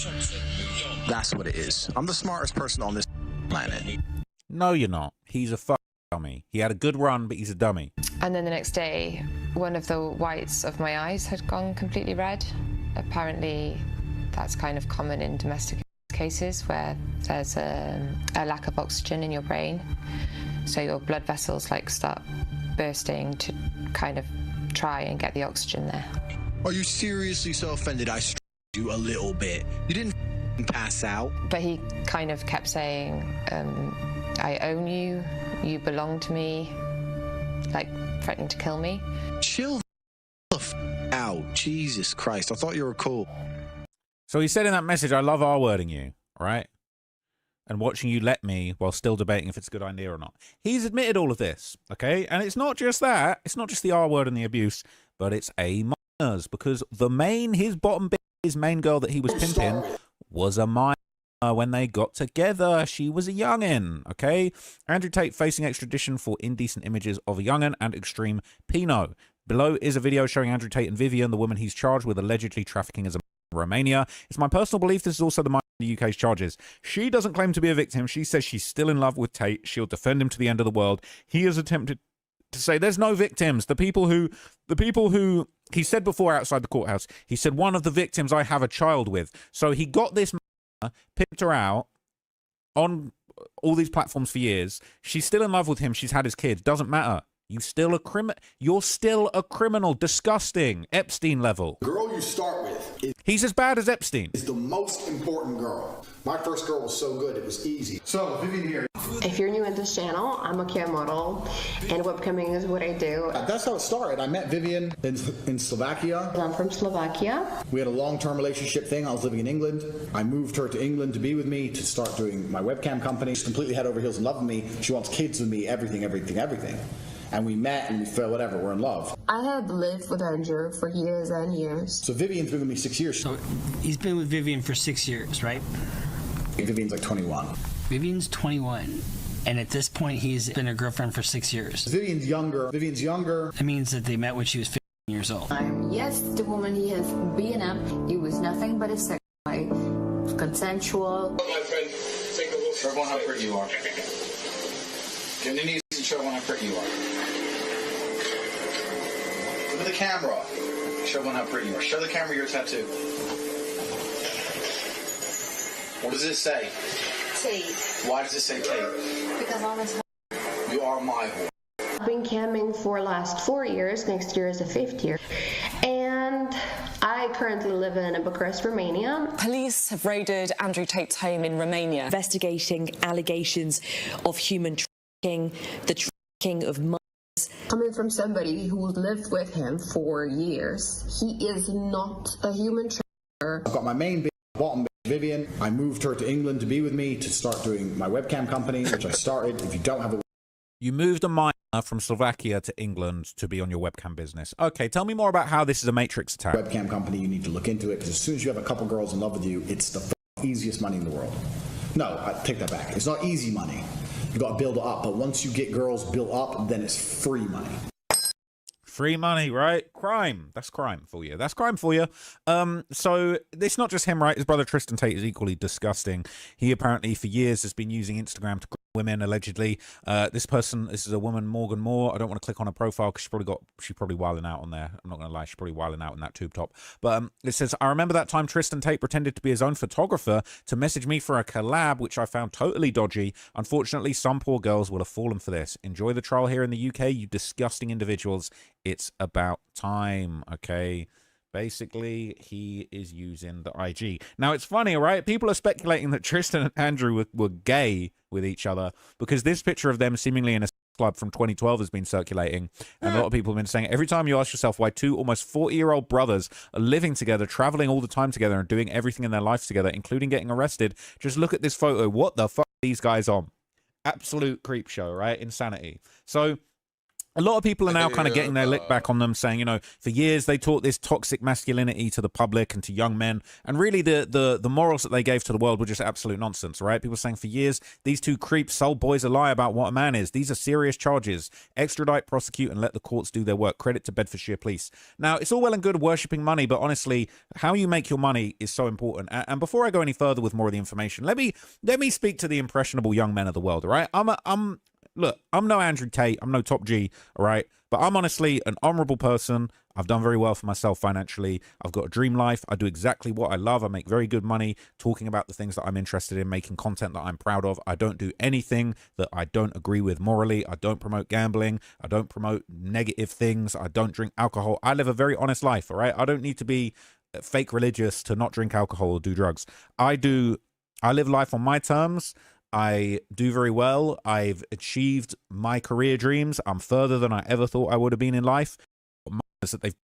L: That's what it is. I'm the smartest person on this planet.
D: No, you're not. He's a dummy. He had a good run, but he's a dummy.
M: And then the next day, one of the whites of my eyes had gone completely red. Apparently, that's kind of common in domestic cases where there's a lack of oxygen in your brain. So your blood vessels like start bursting to kind of try and get the oxygen there.
L: Are you seriously so offended I struck you a little bit? You didn't pass out.
M: But he kind of kept saying, I own you, you belong to me, like threatening to kill me.
L: Chill the out. Jesus Christ, I thought you were cool.
D: So he said in that message, I love R-wording you, right? And watching you let me while still debating if it's a good idea or not. He's admitted all of this, okay? And it's not just that. It's not just the R-word and the abuse, but it's a because his main girl that he was pimping was a minor when they got together. She was a youngin', okay? Andrew Tate facing extradition for indecent images of a youngin' and extreme peno. Below is a video showing Andrew Tate and Vivian, the woman he's charged with allegedly trafficking as a in Romania. It's my personal belief this is also the minor in the UK's charges. She doesn't claim to be a victim. She says she's still in love with Tate. She'll defend him to the end of the world. He has attempted to say there's no victims. The people who he said before outside the courthouse, he said one of the victims I have a child with. So he got this pimped her out on all these platforms for years. She's still in love with him. She's had his kids. Doesn't matter. You're still a criminal. Disgusting. Epstein level.
N: The girl you start with
D: he's as bad as Epstein.
N: Is the most important girl. My first girl was so good, it was easy. So, Vivian here.
O: If you're new in this channel, I'm a cam model, and webcamming is what I do.
N: That's how it started. I met Vivian in Slovakia.
O: I'm from Slovakia.
N: We had a long-term relationship thing. I was living in England. I moved her to England to be with me, to start doing my webcam company. She's completely head over heels in love with me. She wants kids with me, everything. And we met and we felt whatever, we're in love.
O: I had lived with Andrew for years and years.
N: So Vivian's been with me 6 years.
P: So he's been with Vivian for 6 years, right?
N: Vivian's like 21.
P: Vivian's 21. And at this point, he's been a girlfriend for 6 years.
N: Vivian's younger.
P: That means that they met when she was 15 years old.
O: Yes, the woman he has been up, it was nothing but a sex life, consensual.
Q: My friend, take a look.
R: Show everyone how pretty you are. Get on your knees and show everyone how pretty you are. Look at the camera. Show everyone how pretty you are. Show the camera your tattoo. What does it say?
O: Tate.
R: Why does it say Tate?
O: Because I'm his whore.
R: You are my whore.
O: I've been camming for the last 4 years. Next year is the 5th year. And I currently live in Bucharest, Romania.
S: Police have raided Andrew Tate's home in Romania, investigating allegations of human trafficking, the trafficking of minors.
O: Coming from somebody who lived with him for years, he is not a human trafficker.
N: I've got my main bitch, bottom bitch, Vivian. I moved her to England to be with me to start doing my webcam company, which I started. If you don't have a...
D: You moved a minor from Slovakia to England to be on your webcam business. Okay, tell me more about how this is a matrix attack.
N: Webcam company, you need to look into it, because as soon as you have a couple girls in love with you, it's the easiest money in the world. No, I take that back. It's not easy money. You got to build it up, but once you get girls built up, then it's free money.
D: Free money, right? Crime. That's crime for you. That's crime for you. So it's not just him, right? His brother Tristan Tate is equally disgusting. He apparently for years has been using Instagram to women, allegedly. This is a woman, Morgan Moore. I don't want to click on her profile because she's probably wilding out on there. I'm not going to lie, she's probably wilding out in that tube top. But it says, I remember that time Tristan Tate pretended to be his own photographer to message me for a collab, which I found totally dodgy. Unfortunately, some poor girls will have fallen for this. Enjoy the trial here in the UK, you disgusting individuals. It's about time, okay? Basically, he is using the IG. Now, it's funny, right? People are speculating that Tristan and Andrew were gay with each other because this picture of them seemingly in a club from 2012 has been circulating. And a lot of people have been saying, every time you ask yourself why two almost 40-year-old brothers are living together, traveling all the time together, and doing everything in their life together, including getting arrested, just look at this photo. What the fuck are these guys on? Absolute creep show, right? Insanity. So A lot of people are now kind of getting their lick back on them, saying, you know, for years they taught this toxic masculinity to the public and to young men, and really the morals that they gave to the world were just absolute nonsense, right? People saying for years, these two creeps sold boys a lie about what a man is. These are serious charges. Extradite, prosecute, and let the courts do their work. Credit to Bedfordshire Police. Now, it's all well and good worshipping money, but honestly, how you make your money is so important. And before I go any further with more of the information, let me speak to the impressionable young men of the world, all right? Look, I'm no Andrew Tate. I'm no Top G, all right? But I'm honestly an honorable person. I've done very well for myself financially. I've got a dream life. I do exactly what I love. I make very good money talking about the things that I'm interested in, making content that I'm proud of. I don't do anything that I don't agree with morally. I don't promote gambling. I don't promote negative things. I don't drink alcohol. I live a very honest life, all right? I don't need to be fake religious to not drink alcohol or do drugs. I live life on my terms. I do very well. I've achieved my career dreams. I'm further than I ever thought I would have been in life.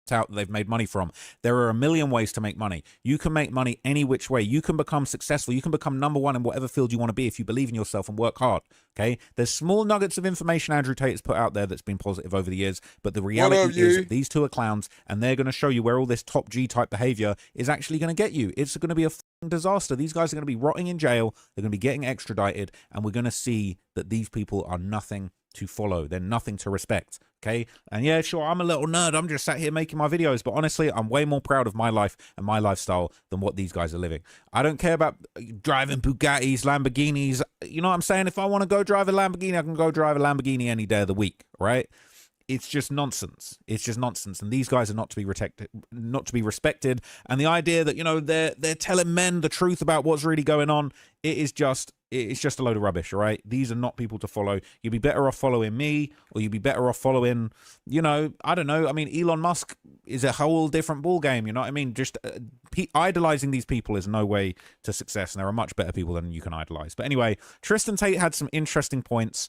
D: That they've made money from. There are a million ways to make money. You can make money any which way. You can become successful. You can become #1 in whatever field you want to be if you believe in yourself and work hard. Okay, there's small nuggets of information Andrew Tate has put out there that's been positive over the years, but the reality is these two are clowns, and they're going to show you where all this Top G type behavior is actually going to get you. It's going to be a disaster. These guys are going to be rotting in jail. They're going to be getting extradited, and we're going to see that these people are nothing to follow. They're nothing to respect. Okay, and yeah, sure, I'm a little nerd. I'm just sat here making my videos, but honestly, I'm way more proud of my life and my lifestyle than what these guys are living. I don't care about driving Bugattis, Lamborghinis. You know what I'm saying? If I want to go drive a Lamborghini, I can go drive a Lamborghini any day of the week, right? It's just nonsense. It's just nonsense, and these guys are not to be respected. And the idea that, you know, they're telling men the truth about what's really going on, it's just a load of rubbish, all right? These are not people to follow. You'd be better off following me, or you'd be better off following, you know, I don't know. I mean, Elon Musk is a whole different ball game, you know what I mean? Just idolizing these people is no way to success, and there are much better people than you can idolize. But anyway, Tristan Tate had some interesting points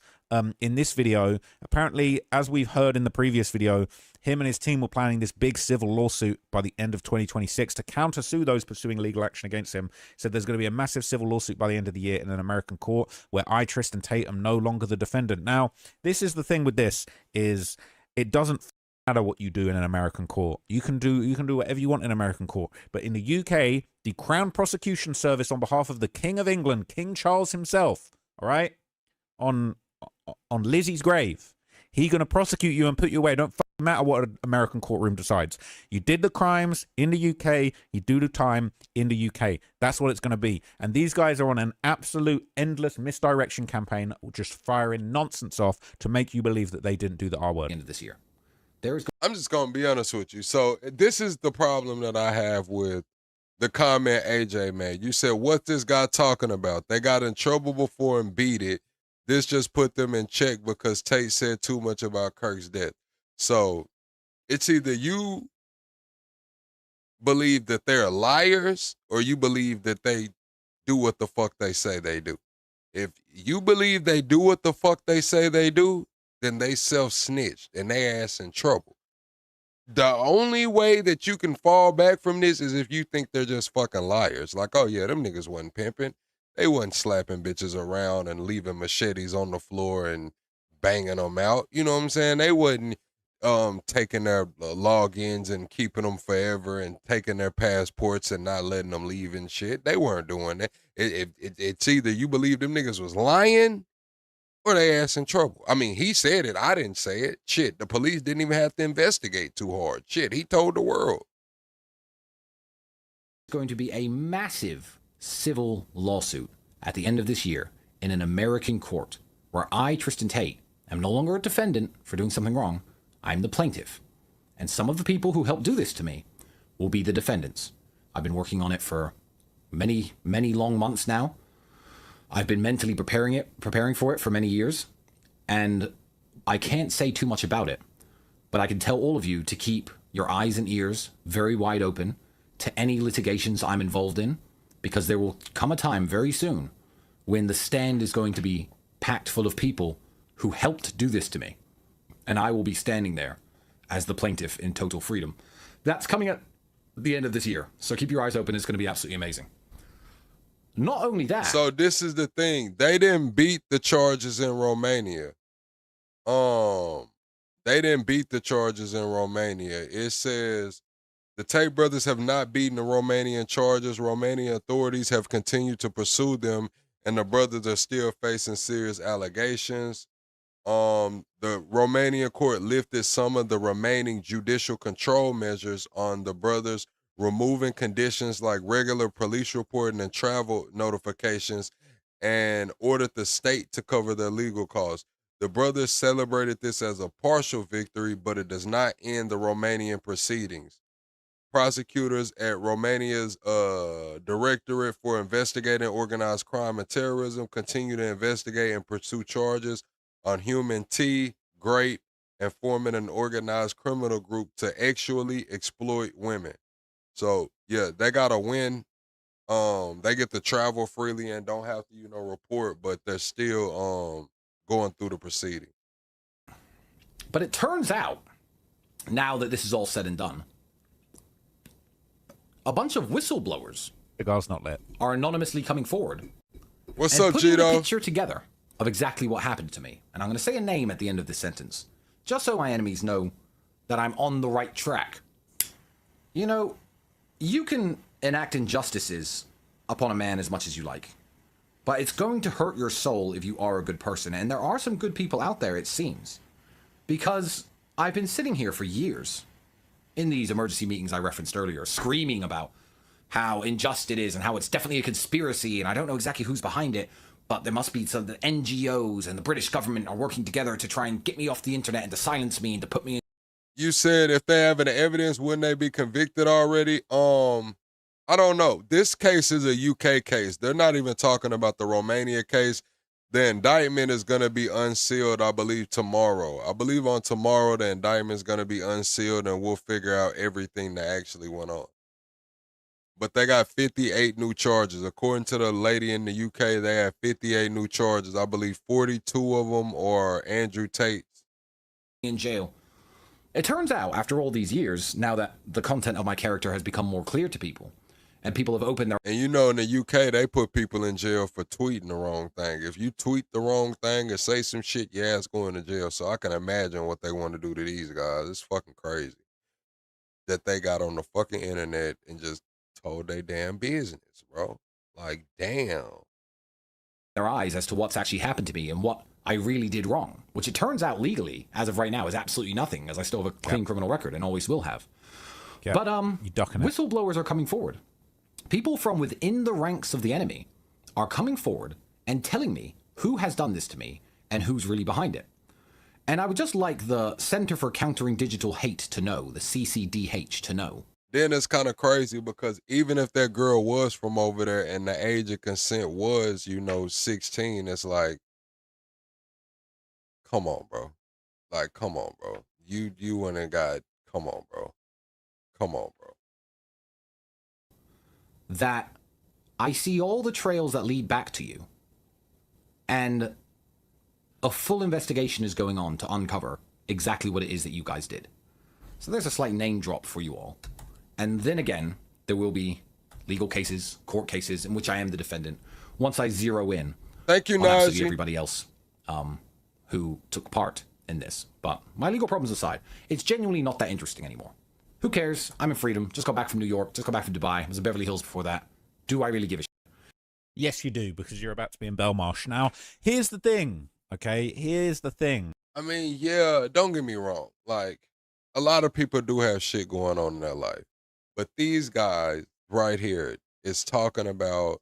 D: in this video. Apparently, as we've heard in the previous video, him and his team were planning this big civil lawsuit by the end of 2026 to countersue those pursuing legal action against him. He said there's going to be a massive civil lawsuit by the end of the year in an American court where I, Tristan Tate, am no longer the defendant. Now, this is the thing with this, is it doesn't matter what you do in an American court. You can do whatever you want in an American court. But in the UK, the Crown Prosecution Service, on behalf of the King of England, King Charles himself, all right, on Lizzie's grave, he's going to prosecute you and put you away. Don't matter what an American courtroom decides. You did the crimes in the UK, you do the time in the UK. That's what it's going to be. And these guys are on an absolute endless misdirection campaign, just firing nonsense off to make you believe that they didn't do the R word.
K: End of this year.
A: I'm just going to be honest with you. So this is the problem that I have with the comment AJ made. You said, what's this guy talking about? They got in trouble before and beat it. This just put them in check because Tate said too much about Kirk's death. So it's either you believe that they're liars or you believe that they do what the fuck they say they do. If you believe they do what the fuck they say they do, then they self-snitched and they ass in trouble. The only way that you can fall back from this is if you think they're just fucking liars. Like, oh yeah, them niggas wasn't pimping. They wasn't slapping bitches around and leaving machetes on the floor and banging them out. You know what I'm saying? They wasn't taking their logins and keeping them forever and taking their passports and not letting them leave and shit. They weren't doing that. It's either you believe them niggas was lying or they ass in trouble. I mean, he said it. I didn't say it. Shit, the police didn't even have to investigate too hard. Shit, he told the world.
K: It's going to be a massive civil lawsuit at the end of this year in an American court where I, Tristan Tate, am no longer a defendant for doing something wrong. I'm the plaintiff. And some of the people who helped do this to me will be the defendants. I've been working on it for many, many long months now. I've been mentally preparing for it for many years. And I can't say too much about it, but I can tell all of you to keep your eyes and ears very wide open to any litigations I'm involved in, because there will come a time very soon when the stand is going to be packed full of people who helped do this to me. And I will be standing there as the plaintiff in total freedom. That's coming at the end of this year. So keep your eyes open. It's going to be absolutely amazing. Not only that.
A: So this is the thing. They didn't beat the charges in Romania. They didn't beat the charges in Romania. It says the Tate brothers have not beaten the Romanian charges. Romanian authorities have continued to pursue them, and the brothers are still facing serious allegations. The Romanian court lifted some of the remaining judicial control measures on the brothers, removing conditions like regular police reporting and travel notifications, and ordered the state to cover their legal costs. The brothers celebrated this as a partial victory, but it does not end the Romanian proceedings. Prosecutors at Romania's Directorate for Investigating Organized Crime and Terrorism continue to investigate and pursue charges on human tea, grape, and forming an organized criminal group to actually exploit women. So yeah, they gotta win. They get to travel freely and don't have to, report, but they're still going through the proceeding.
K: But it turns out, now that this is all said and done, a bunch of whistleblowers,
D: the guy's not lit,
K: are anonymously coming forward.
A: What's
K: and
A: up,
K: putting
A: Gito?
K: a picture together of exactly what happened to me. And I'm going to say a name at the end of this sentence, just so my enemies know that I'm on the right track. You know, you can enact injustices upon a man as much as you like, but it's going to hurt your soul if you are a good person. And there are some good people out there, it seems, because I've been sitting here for years in these emergency meetings I referenced earlier, screaming about how unjust it is and how it's definitely a conspiracy and I don't know exactly who's behind it, but there must be some the NGOs and the British government are working together to try and get me off the internet and to silence me and to put me in.
A: You said if they have any evidence, wouldn't they be convicted already? I don't know. This case is a UK case. They're not even talking about the Romania case. The indictment is going to be unsealed, I believe, tomorrow. I believe on tomorrow the indictment is going to be unsealed and we'll figure out everything that actually went on. But they got 58 new charges. According to the lady in the UK, they have 58 new charges. I believe 42 of them are Andrew Tate's.
K: In jail. It turns out, after all these years, now that the content of my character has become more clear to people, and people have opened their...
A: And you know, in the UK, they put people in jail for tweeting the wrong thing. If you tweet the wrong thing or say some shit, your ass going to jail. So I can imagine what they want to do to these guys. It's fucking crazy that they got on the fucking internet and just told their damn business, bro. Like, damn.
K: Their eyes as to what's actually happened to me and what I really did wrong, which it turns out legally, as of right now, is absolutely nothing, as I still have a clean criminal record and always will have.
D: Yep.
K: But whistleblowers are coming forward. People from within the ranks of the enemy are coming forward and telling me who has done this to me and who's really behind it. And I would just like the Center for Countering Digital Hate to know, the CCDH to know.
A: Then it's kind of crazy because even if that girl was from over there and the age of consent was, 16, it's like, come on, bro. Like, come on, bro. You went and got, come on, bro. Come on, bro.
K: That I see all the trails that lead back to you, and a full investigation is going on to uncover exactly what it is that you guys did. So there's a slight name drop for you all. And then again, there will be legal cases, court cases, in which I am the defendant. Once I zero in,
A: thank you,
K: on absolutely
A: Najee.
K: everybody else who took part in this. But my legal problems aside, it's genuinely not that interesting anymore. Who cares? I'm in freedom. Just got back from New York. Just got back from Dubai. I was in Beverly Hills before that. Do I really give a shit?
D: Yes, you do, because you're about to be in Belmarsh. Now, here's the thing, okay? Here's the thing.
A: I mean, yeah, don't get me wrong. Like, a lot of people do have shit going on in their life. But these guys right here is talking about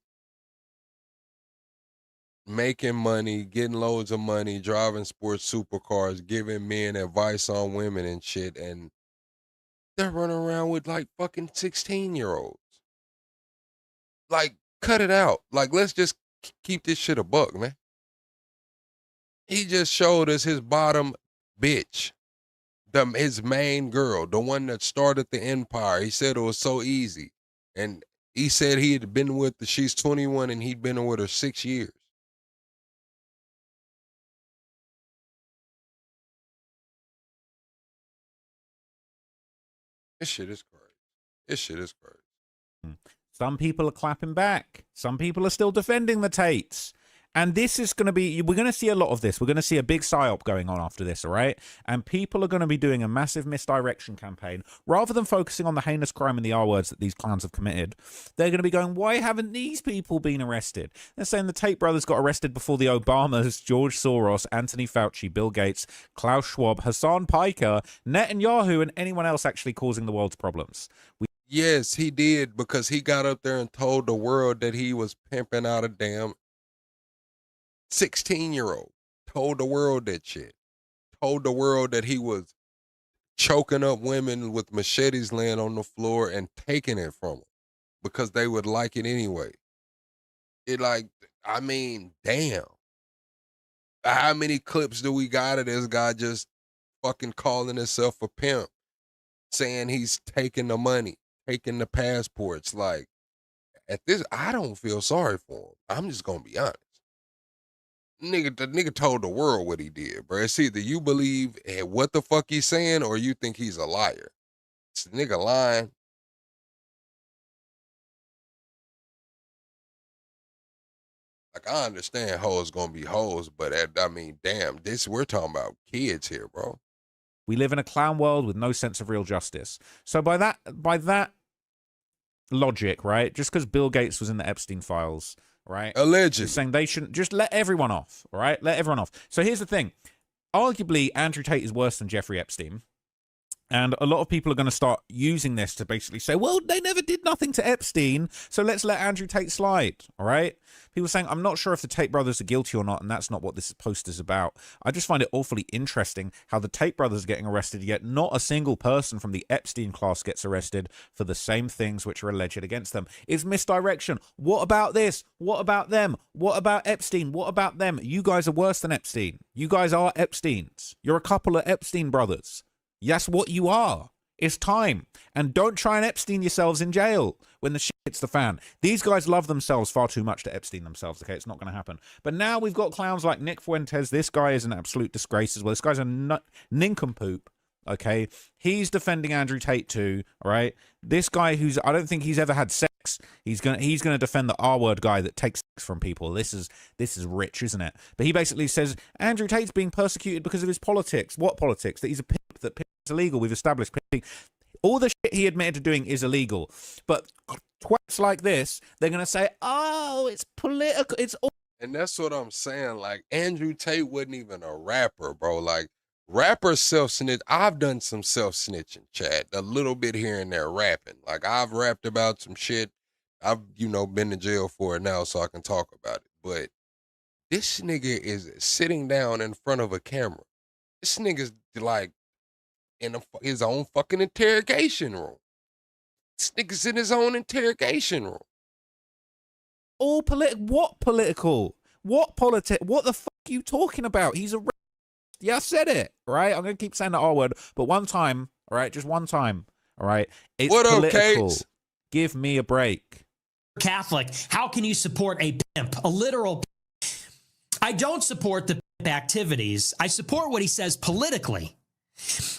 A: making money, getting loads of money, driving sports supercars, giving men advice on women and shit, and they're running around with like fucking 16-year-olds. Like, cut it out. Like, let's just keep this shit a buck, man. He just showed us his bottom bitch, his main girl, the one that started the empire. He said it was so easy. And he said he had been with her, she's 21 and he'd been with her 6 years. This shit is crazy. This shit is crazy.
D: Some people are clapping back. Some people are still defending the Tates. And this is going to be, we're going to see a lot of this. We're going to see a big psyop going on after this, all right? And people are going to be doing a massive misdirection campaign. Rather than focusing on the heinous crime and the R words that these clowns have committed, they're going to be going, why haven't these people been arrested? They're saying the Tate brothers got arrested before the Obamas, George Soros, Anthony Fauci, Bill Gates, Klaus Schwab, Hassan Piker, Netanyahu, and anyone else actually causing the world's problems.
A: Yes, he did, because he got up there and told the world that he was pimping out a damn 16-year-old. Told the world that shit. Told the world that he was choking up women with machetes laying on the floor and taking it from them because they would like it anyway. I mean, damn. How many clips do we got of this guy just fucking calling himself a pimp, saying he's taking the money, taking the passports? Like, at this, I don't feel sorry for him. I'm just gonna be honest. The nigga told the world what he did, bro. It's either you believe what the fuck he's saying or you think he's a liar. It's the nigga lying. Like, I understand hoes gonna be hoes, but I mean, damn, we're talking about kids here, bro.
D: We live in a clown world with no sense of real justice. So by that logic, right? Just because Bill Gates was in the Epstein files, right?
A: Allegedly.
D: Saying they shouldn't, just let everyone off, all right? Let everyone off. So here's the thing. Arguably, Andrew Tate is worse than Jeffrey Epstein. And a lot of people are going to start using this to basically say, well, they never did nothing to Epstein, so let's let Andrew Tate slide, all right? People saying, I'm not sure if the Tate brothers are guilty or not, and that's not what this post is about. I just find it awfully interesting how the Tate brothers are getting arrested, yet not a single person from the Epstein class gets arrested for the same things which are alleged against them. It's misdirection. What about this? What about them? What about Epstein? What about them? You guys are worse than Epstein. You guys are Epsteins. You're a couple of Epstein brothers. That's what you are. It's time. And don't try and Epstein yourselves in jail when the shit hits the fan. These guys love themselves far too much to Epstein themselves, okay? It's not going to happen. But now we've got clowns like Nick Fuentes. This guy is an absolute disgrace as well. This guy's a nincompoop, okay? He's defending Andrew Tate too, all right? This guy I don't think he's ever had sex. He's gonna defend the R-word guy that takes sex from people. This is rich, isn't it? But he basically says Andrew Tate's being persecuted because of his politics. What politics? That he's a pimp, that pimp is illegal. We've established pimping. All the shit he admitted to doing is illegal. But twats like this, they're gonna say, oh, it's political. It's all.
A: And that's what I'm saying. Like, Andrew Tate wasn't even a rapper, bro. Like, rappers self-snitch. I've done some self-snitching, Chad. A little bit here and there rapping. Like, I've rapped about some shit. I've, been to jail for it now, so I can talk about it. But this nigga is sitting down in front of a camera. This nigga's like in his own fucking interrogation room. This nigga's in his own interrogation room.
D: All what political? What What the fuck are you talking about? He's a yeah, I said it, right? I'm going to keep saying the R word, but one time, all right? Just one time, all right? It's
A: what up,
D: political.
A: Kate?
D: Give me a break.
T: Catholic, how can you support a pimp, a literal pimp? I don't support the pimp activities. I support what he says politically.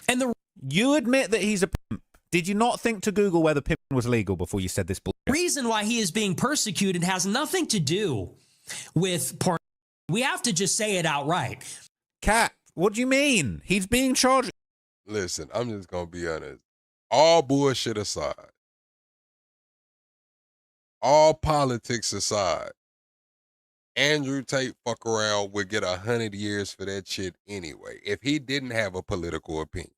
T: And
D: you admit that he's a pimp. Did you not think to Google whether pimp was legal before you said this bullshit?
T: The reason why he is being persecuted has nothing to do with porn. We have to just say it outright.
D: Cat, what do you mean? He's being charged.
A: Listen, I'm just going to be honest. All bullshit aside, all politics aside, Andrew Tate fuck around would get 100 years for that shit anyway. If he didn't have a political opinion,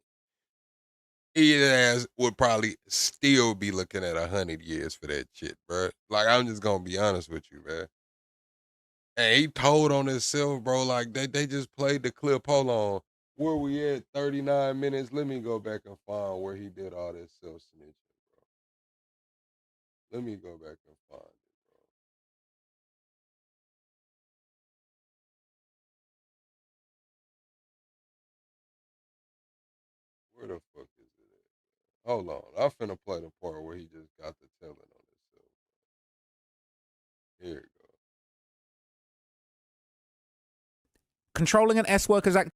A: his ass would probably still be looking at 100 years for that shit, bro. Like, I'm just gonna be honest with you, man. And he told on himself, bro, like they just played the clip. Hold on. Where we at? 39 minutes. Let me go back and find where he did all this self-snitching, bro. Let me go back and find it. Where the fuck is it at? Hold on. I'm finna play the part where he just got the telling on himself. Here it goes.
D: Controlling an S-Workers Act.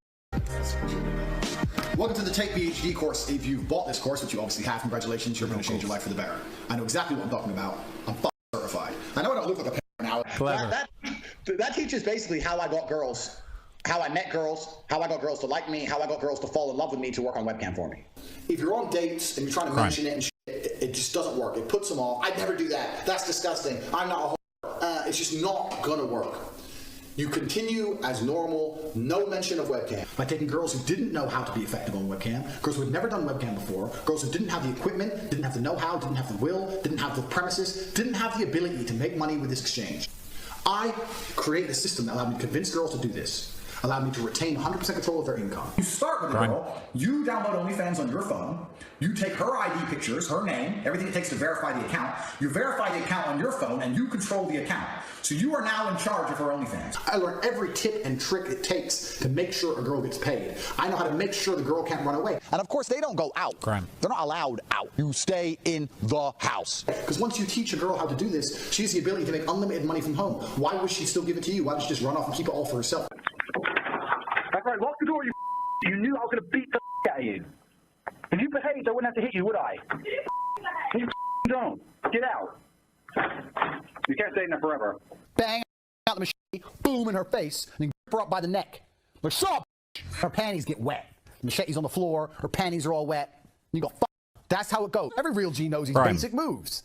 H: Welcome to the Tate PhD course. If you've bought this course, which you obviously have, congratulations, you're going to change your life for the better. I know exactly what I'm talking about. I'm certified. I know I don't look like a parent now.
D: Clever.
H: That teaches basically how I got girls, how I met girls, how I got girls to like me, how I got girls to fall in love with me to work on webcam for me. If you're on dates and you're trying to mention it and shit, it just doesn't work. It puts them off. I'd never do that. That's disgusting. I'm not a whore. It's just not gonna work. You continue as normal, no mention of webcam. By taking girls who didn't know how to be effective on webcam, girls who had never done webcam before, girls who didn't have the equipment, didn't have the know-how, didn't have the will, didn't have the premises, didn't have the ability to make money with this exchange. I created a system that allowed me to convince girls to do this. Allowed me to retain 100% control of their income. You start with a girl, you download OnlyFans on your phone, you take her ID pictures, her name, everything it takes to verify the account, you verify the account on your phone, and you control the account. So you are now in charge of her OnlyFans. I learned every tip and trick it takes to make sure a girl gets paid. I know how to make sure the girl can't run away.
U: And of course, they don't go out. They're not allowed out. You stay in the house.
H: Because once you teach a girl how to do this, she has the ability to make unlimited money from home. Why would she still give it to you? Why would she just run off and keep it all for herself?
J: That's right, lock the door, you. You knew I was going to beat the out of you. If you behaved, I wouldn't have to hit you, would I? You don't. Get out. You can't stay in there forever.
U: Bang out the machete, boom in her face, and then grip her up by the neck. But shut up, her panties get wet. The machete's on the floor, her panties are all wet. And you go, fuck. That's how it goes. Every real G knows these basic moves.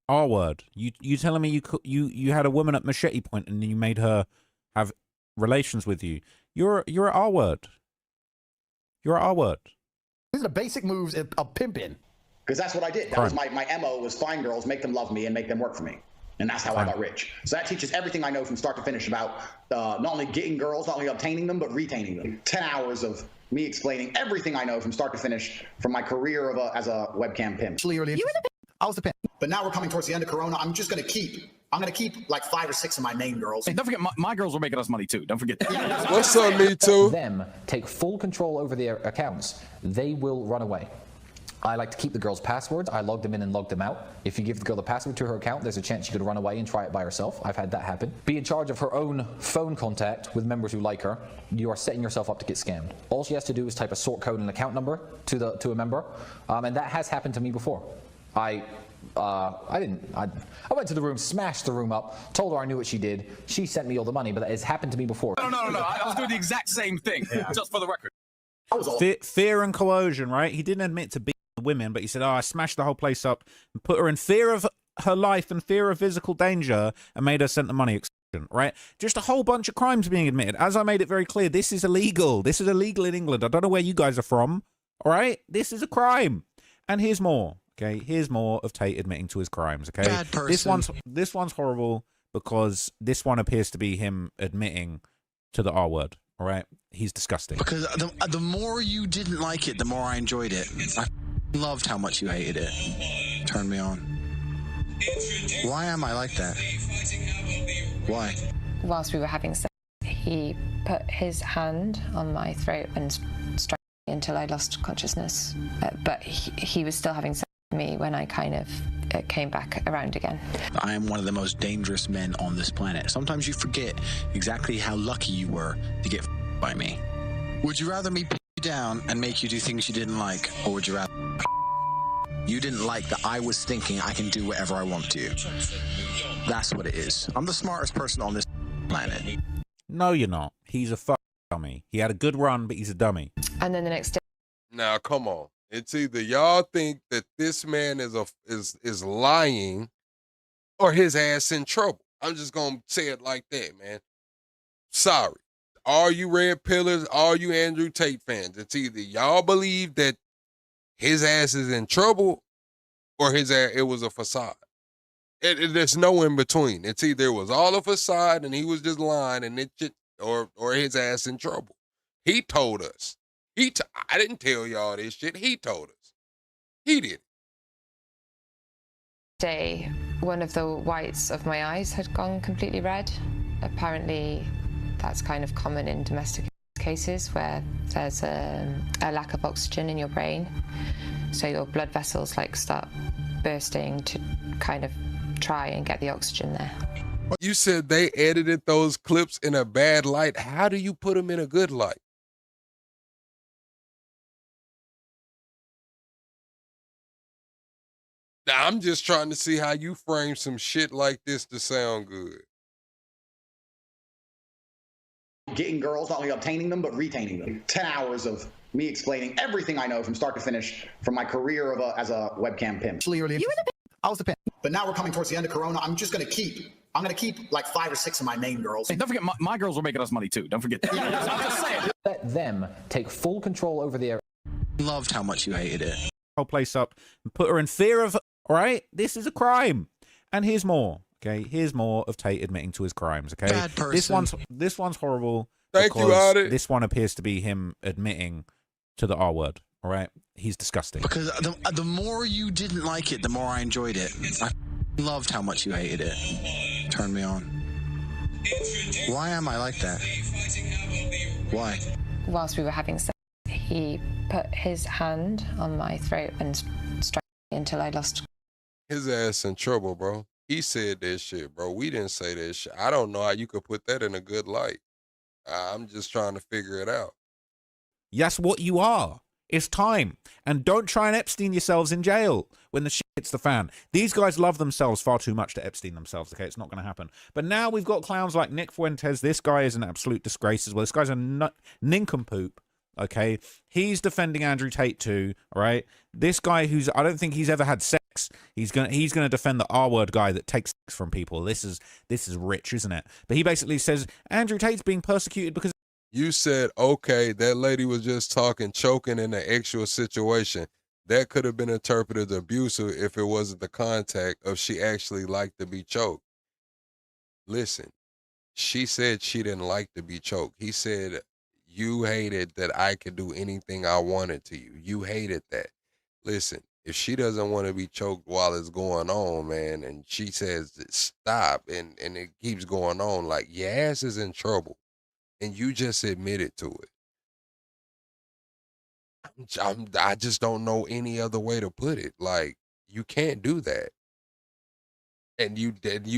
D: R word. You telling me you had a woman at machete point and you made her have relations with you? You're an R word. You're an R word.
U: These are the basic moves of pimping.
H: Because that's what I did. That was my MO, was find girls, make them love me, and make them work for me. And that's how I got rich. So that teaches everything I know from start to finish about not only getting girls, not only obtaining them, but retaining them. 10 hours of me explaining everything I know from start to finish from my career as a webcam pimp.
U: You were the pimp. I was the pimp.
H: But now we're coming towards the end of Corona. I'm going to keep like 5 or 6 of my main girls.
I: Hey, don't forget, my girls were making us money too. Don't forget that.
A: What's up, me too?
K: Them take full control over their accounts. They will run away. I like to keep the girl's passwords. I log them in and log them out. If you give the girl the password to her account, there's a chance she could run away and try it by herself. I've had that happen. Be in charge of her own phone contact with members who like her. You are setting yourself up to get scammed. All she has to do is type a sort code and account number to a member, and that has happened to me before. I went to the room, smashed the room up, told her I knew what she did. She sent me all the money, but that has happened to me before.
I: No. I was doing the exact same thing, just for the record.
D: Fear and coercion, right? He didn't admit to beating the women, but he said, I smashed the whole place up and put her in fear of her life and fear of physical danger and made her send the money extortion, right? Just a whole bunch of crimes being admitted. As I made it very clear, this is illegal. This is illegal in England. I don't know where you guys are from, all right? This is a crime. And here's more. Okay, here's more of Tate admitting to his crimes. Okay,
L: Bad person.
D: This one's horrible because this one appears to be him admitting to the R word. All right, he's disgusting.
L: Because the more you didn't like it, the more I enjoyed it. I loved how much you hated it. Turned me on. Why am I like that? Why?
M: Whilst we were having sex, he put his hand on my throat and struck me until I lost consciousness. But he was still having sex with me when I kind of came back around again.
L: I am one of the most dangerous men on this planet. Sometimes you forget exactly how lucky you were to get by me. Would you rather me put you down and make you do things you didn't like, or would you rather you didn't like that I was thinking I can do whatever I want to you? That's what it is. I'm the smartest person on this planet.
D: No, you're not. He's a fucking dummy. He had a good run, but he's a dummy.
M: And then the next day.
A: Now, come on. It's either y'all think that this man is lying or his ass in trouble. I'm just going to say it like that, man. Sorry. All you red pillars, all you Andrew Tate fans, it's either y'all believe that his ass is in trouble or his ass, it was a facade. There's no in between. It's either it was all a facade and he was just lying and or his ass in trouble. He told us. I didn't tell y'all this shit. He told us. He did.
M: Day, one of the whites of my eyes had gone completely red. Apparently, that's kind of common in domestic cases where there's a lack of oxygen in your brain. So your blood vessels start bursting to kind of try and get the oxygen there.
A: You said they edited those clips in a bad light. How do you put them in a good light? Now, I'm just trying to see how you frame some shit like this to sound good.
H: getting girls, not only obtaining them, but retaining them. 10 hours of me explaining everything I know from start to finish from my career as a webcam pimp.
U: You were the pimp. I was the pimp. But now we're coming towards the end of Corona. I'm going to keep like 5 or 6 of my main girls.
I: Hey, don't forget, my girls were making us money too. Don't forget that.
K: I'm just saying. Let them take full control over the area.
L: Loved how much you hated it.
D: Whole place up and put her in fear of, all right, this is a crime. And here's more, okay? Here's more of Tate admitting to his crimes, okay?
L: Bad person.
D: This one's horrible.
A: Thank you,
D: because
A: Audit.
D: this one appears to be him admitting to the R word, all right? He's disgusting.
L: Because the more you didn't like it, the more I enjoyed it. I loved how much you hated it. Turned me on. Why am I like that? Why?
M: Whilst we were having sex, he put his hand on my throat and stroked me until I lost.
A: His ass in trouble, bro. He said that shit, bro. We didn't say that shit. I don't know how you could put that in a good light. I'm just trying to figure it out.
D: That's what you are. It's time. And don't try and Epstein yourselves in jail when the shit hits the fan. These guys love themselves far too much to Epstein themselves, okay? It's not going to happen. But now we've got clowns like Nick Fuentes. This guy is an absolute disgrace as well. This guy's a nincompoop, okay? He's defending Andrew Tate too, all right? This guy I don't think he's ever had sex. He's gonna defend the R-word guy that takes sex from people. This is rich, isn't it? But he basically says Andrew Tate's being persecuted because
A: You said, okay, that lady was just talking, choking in an actual situation. That could have been interpreted abusive if it wasn't the contact of she actually liked to be choked. Listen, she said she didn't like to be choked. He said, you hated that I could do anything I wanted to you. You hated that. Listen, if she doesn't want to be choked while it's going on, man, and she says stop and it keeps going on, like your ass is in trouble. And you just admitted to it. I just don't know any other way to put it. Like, you can't do that. And you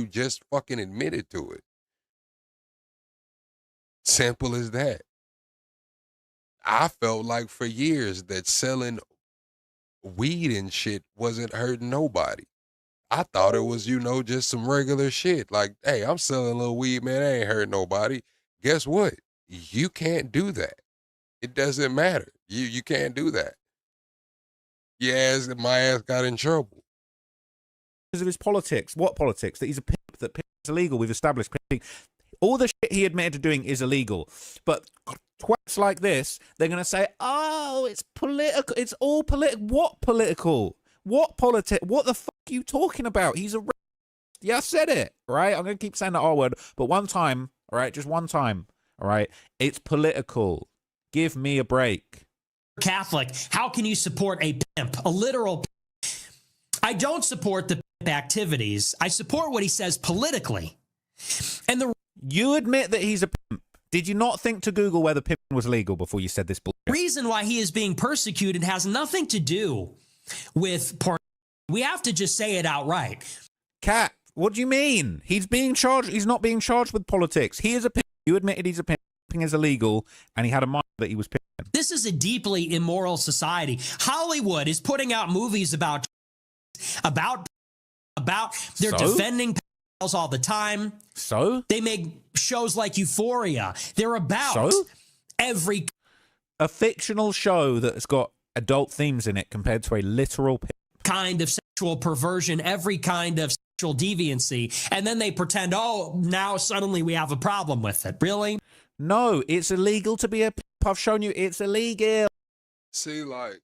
A: just fucking admitted to it. Simple as that. I felt like for years that selling weed and shit wasn't hurting nobody. I thought it was, just some regular shit. Like, hey, I'm selling a little weed, man. I ain't hurting nobody. Guess what? You can't do that. It doesn't matter. You can't do that. My ass got in trouble.
D: Because of his politics. What politics? That he's a pimp, that pimp is illegal. We've established pimping. All the shit he admitted to doing is illegal. But twats like this, they're going to say, oh, it's political. It's all political. What political? What politic? What the fuck are you talking about? He's a... Yeah, I said it, right? I'm going to keep saying the R word, but one time, all right, just one time, all right? It's political. Give me a break.
T: Catholic, how can you support a pimp, a literal pimp? I don't support the pimp activities. I support what he says politically. And
D: you admit that he's a pimp. Did you not think to Google whether pimping was legal before you said this bullshit?
T: The reason why he is being persecuted has nothing to do with porn. We have to just say it outright.
D: Cat, what do you mean? He's being charged. He's not being charged with politics. He is a pimp. You admitted he's a pimp. Pimping is illegal, and he had a mind that he was pimping.
T: This is a deeply immoral society. Hollywood is putting out movies about they're defending pedophiles all the time.
D: So?
T: They make shows like Euphoria. They're about every...
D: A fictional show that's got adult themes in it compared to a literal pimp.
T: Kind of sexual perversion, every kind of sexual deviancy, and then they pretend, oh, now suddenly we have a problem with it. Really?
D: No, it's illegal to be a pimp. I've shown you it's illegal.
A: See, like,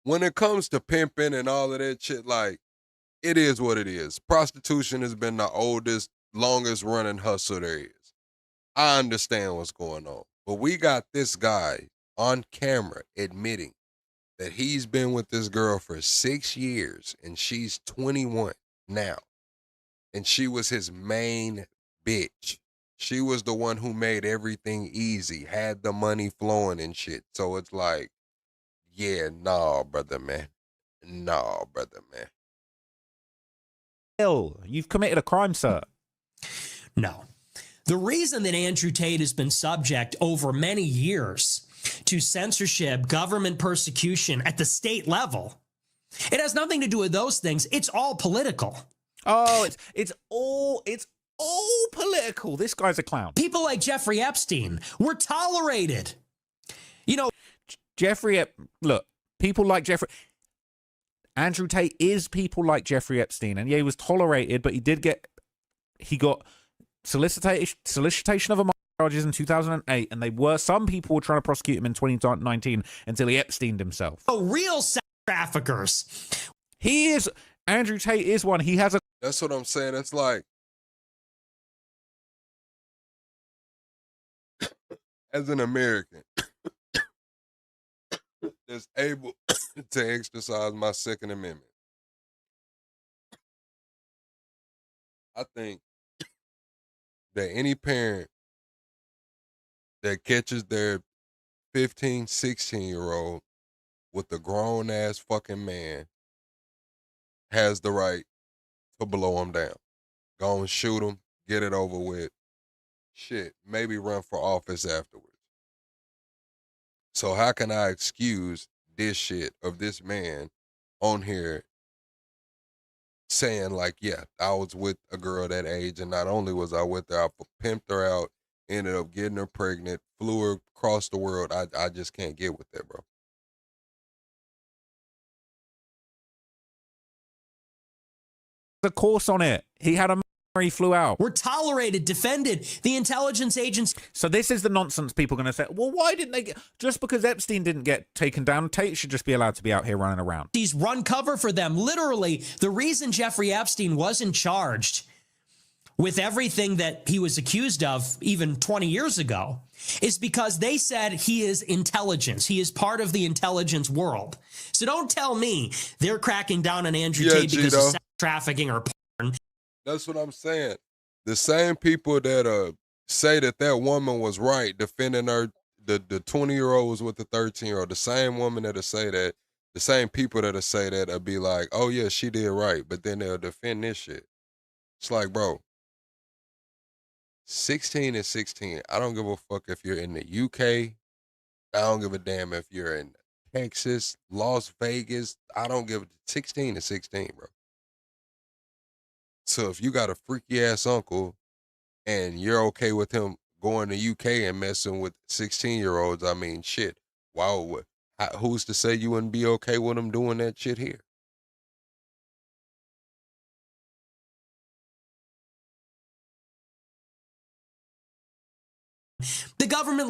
A: when it comes to pimping and all of that shit, like, it is what it is. Prostitution has been the oldest, longest running hustle there is. I understand what's going on. But we got this guy on camera admitting that he's been with this girl for 6 years and she's 21 now. And she was his main bitch. She was the one who made everything easy, had the money flowing and shit. So it's like, yeah, nah, brother, man. Nah, brother, man.
D: Hell, you've committed a crime, sir.
T: No. The reason that Andrew Tate has been subject over many years to censorship, government persecution at the state level, it has nothing to do with those things. It's all political.
D: Oh, it's all political. This guy's a clown.
T: People like Jeffrey Epstein were tolerated. You know,
D: Look, people like Jeffrey. Andrew Tate is people like Jeffrey Epstein, and yeah, he was tolerated, but he got solicitation of a charges in 2008, and some people were trying to prosecute him in 2019 until he Epsteined himself.
T: Oh, real sex traffickers.
D: Andrew Tate is one. He has a.
A: That's what I'm saying. It's like, as an American that's able to exercise my Second Amendment, I think that any parent that catches their 15, 16-year-old with a grown-ass fucking man has the right to blow him down. Go and shoot him, get it over with. Shit, maybe run for office afterwards. So how can I excuse this shit of this man on here saying like, yeah, I was with a girl that age, and not only was I with her, I pimped her out, ended up getting her pregnant, flew her across the world. I just can't get with that, bro.
D: A course on it. He had a he flew out.
T: Were tolerated, defended, the intelligence agency.
D: So this is the nonsense people are going to say, well, why didn't they get, just because Epstein didn't get taken down, Tate should just be allowed to be out here running around.
T: These run cover for them. Literally, the reason Jeffrey Epstein wasn't charged with everything that he was accused of even 20 years ago is because they said he is intelligence. He is part of the intelligence world. So don't tell me they're cracking down on Andrew Tate because of sex trafficking or porn.
A: That's what I'm saying. The same people that say that woman was right defending her, the 20-year-old was with the 13-year-old, the same woman that'll say that, the same people that'll say that will be like, oh yeah, she did right, but then they'll defend this shit. It's like, bro, 16 is 16. I don't give a fuck if you're in the UK. I don't give a damn if you're in Texas, Las Vegas. I don't give a 16 is 16, bro. So if you got a freaky ass uncle and you're okay with him going to UK and messing with 16-year-olds, I mean, shit. Wow, who's to say you wouldn't be okay with him doing that shit here?
T: The government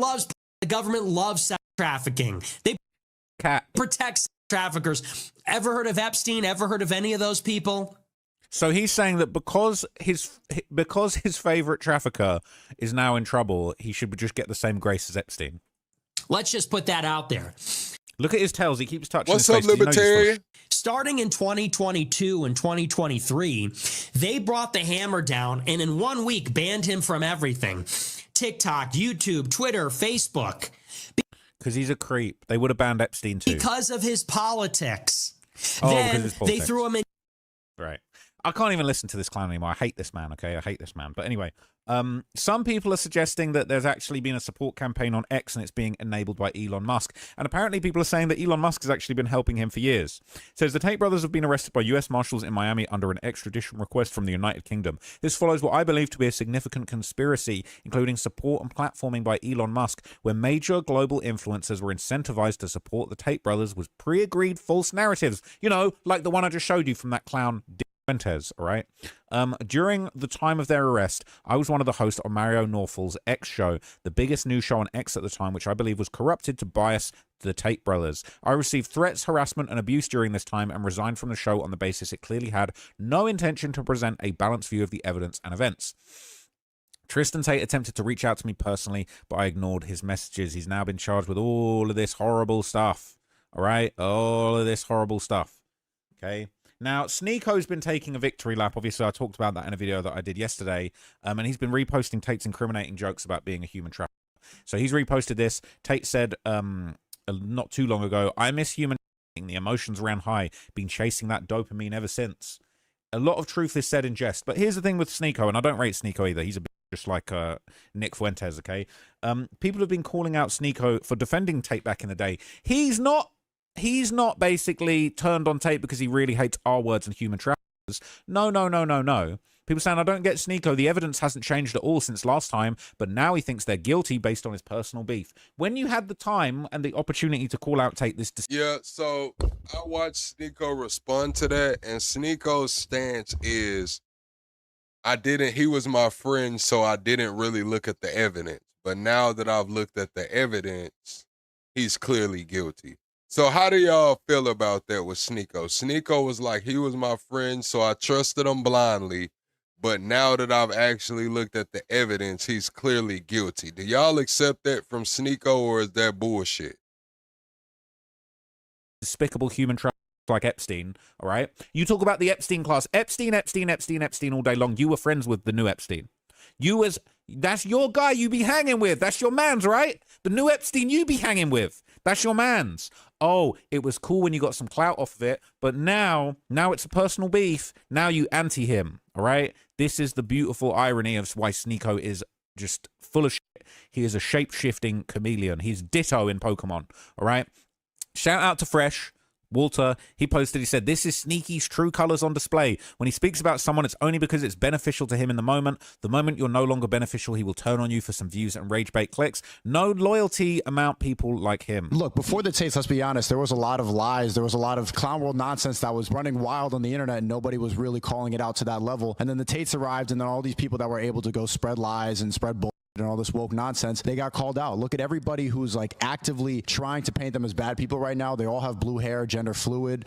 T: loves sex trafficking. They protect sex traffickers. Ever heard of Epstein? Ever heard of any of those people?
D: So he's saying that because his favorite trafficker is now in trouble, he should just get the same grace as Epstein.
T: Let's just put that out there.
D: Look at his tails. He keeps touching
A: What's
D: his
A: up,
D: face.
A: libertarian?
T: Starting in 2022 and 2023, they brought the hammer down and in 1 week banned him from everything. TikTok, YouTube, Twitter, Facebook.
D: Because he's a creep. They would have banned Epstein too.
T: Because of his politics.
D: Oh,
T: then
D: because of his politics.
T: they threw him in.
D: Right. I can't even listen to this clown anymore. I hate this man, okay? I hate this man. But anyway, some people are suggesting that there's actually been a support campaign on X and it's being enabled by Elon Musk. And apparently people are saying that Elon Musk has actually been helping him for years. It says the Tate brothers have been arrested by US Marshals in Miami under an extradition request from the United Kingdom. This follows what I believe to be a significant conspiracy, including support and platforming by Elon Musk, where major global influencers were incentivized to support the Tate brothers with pre-agreed false narratives. You know, like the one I just showed you from that clown Fuentes, all right? During the time of their arrest, I was one of the hosts on Mario Norfal's X show, the biggest news show on X at the time, which I believe was corrupted to bias the Tate brothers. I received threats, harassment, and abuse during this time and resigned from the show on the basis it clearly had no intention to present a balanced view of the evidence and events. Tristan Tate attempted to reach out to me personally, but I ignored his messages. He's now been charged with all of this horrible stuff, all right? All of this horrible stuff, okay? Now, Sneako's been taking a victory lap. Obviously, I talked about that in a video that I did yesterday. And he's been reposting Tate's incriminating jokes about being a human trafficker. So he's reposted this. Tate said not too long ago, I miss human trafficking. The emotions ran high. Been chasing that dopamine ever since. A lot of truth is said in jest. But here's the thing with Sneako, and I don't rate Sneako either. He's a bit just like Nick Fuentes, okay? People have been calling out Sneako for defending Tate back in the day. He's not basically turned on Tate because he really hates R words and human trafficking. No, no, no, no, no. People saying, I don't get Sneeko. The evidence hasn't changed at all since last time, but now he thinks they're guilty based on his personal beef. When you had the time and the opportunity to call out Tate this...
A: Yeah, so I watched Sneeko respond to that, and Sneeko's stance is, he was my friend, so I didn't really look at the evidence. But now that I've looked at the evidence, he's clearly guilty. So how do y'all feel about that with Sneeko? Sneeko was like, he was my friend, so I trusted him blindly. But now that I've actually looked at the evidence, he's clearly guilty. Do y'all accept that from Sneeko, or is that bullshit?
D: Despicable human trafficking like Epstein, all right? You talk about the Epstein class. Epstein all day long. You were friends with the new Epstein. That's your guy you be hanging with. That's your man's, right? The new Epstein you be hanging with. That's your man's. Oh, it was cool when you got some clout off of it, but now it's a personal beef. Now you anti him, all right? This is the beautiful irony of why Sneeko is just full of shit. He is a shape-shifting chameleon. He's Ditto in Pokemon, all right? Shout out to Fresh. Walter, he posted, he said, this is Sneaky's true colors on display. When he speaks about someone, it's only because it's beneficial to him in the moment. The moment you're no longer beneficial, he will turn on you for some views and rage bait clicks. No loyalty amount people like him.
N: Look, before the Tates, let's be honest, there was a lot of lies. There was a lot of clown world nonsense that was running wild on the internet, and nobody was really calling it out to that level. And then the Tates arrived, and then all these people that were able to go spread lies and spread bull and all this woke nonsense, they got called out. Look at everybody who's like actively trying to paint them as bad people right now. They all have blue hair, gender fluid.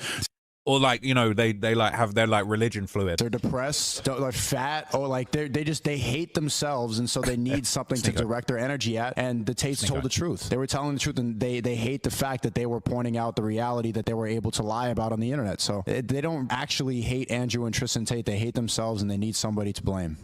D: Or like, you know, they like have their like religion fluid.
N: They're depressed, they're fat, or like they hate themselves, and so they need something to direct their energy at. And the Tates told the truth. They were telling the truth, and they hate the fact that they were pointing out the reality that they were able to lie about on the internet. So they don't actually hate Andrew and Tristan Tate. They hate themselves, and they need somebody to blame.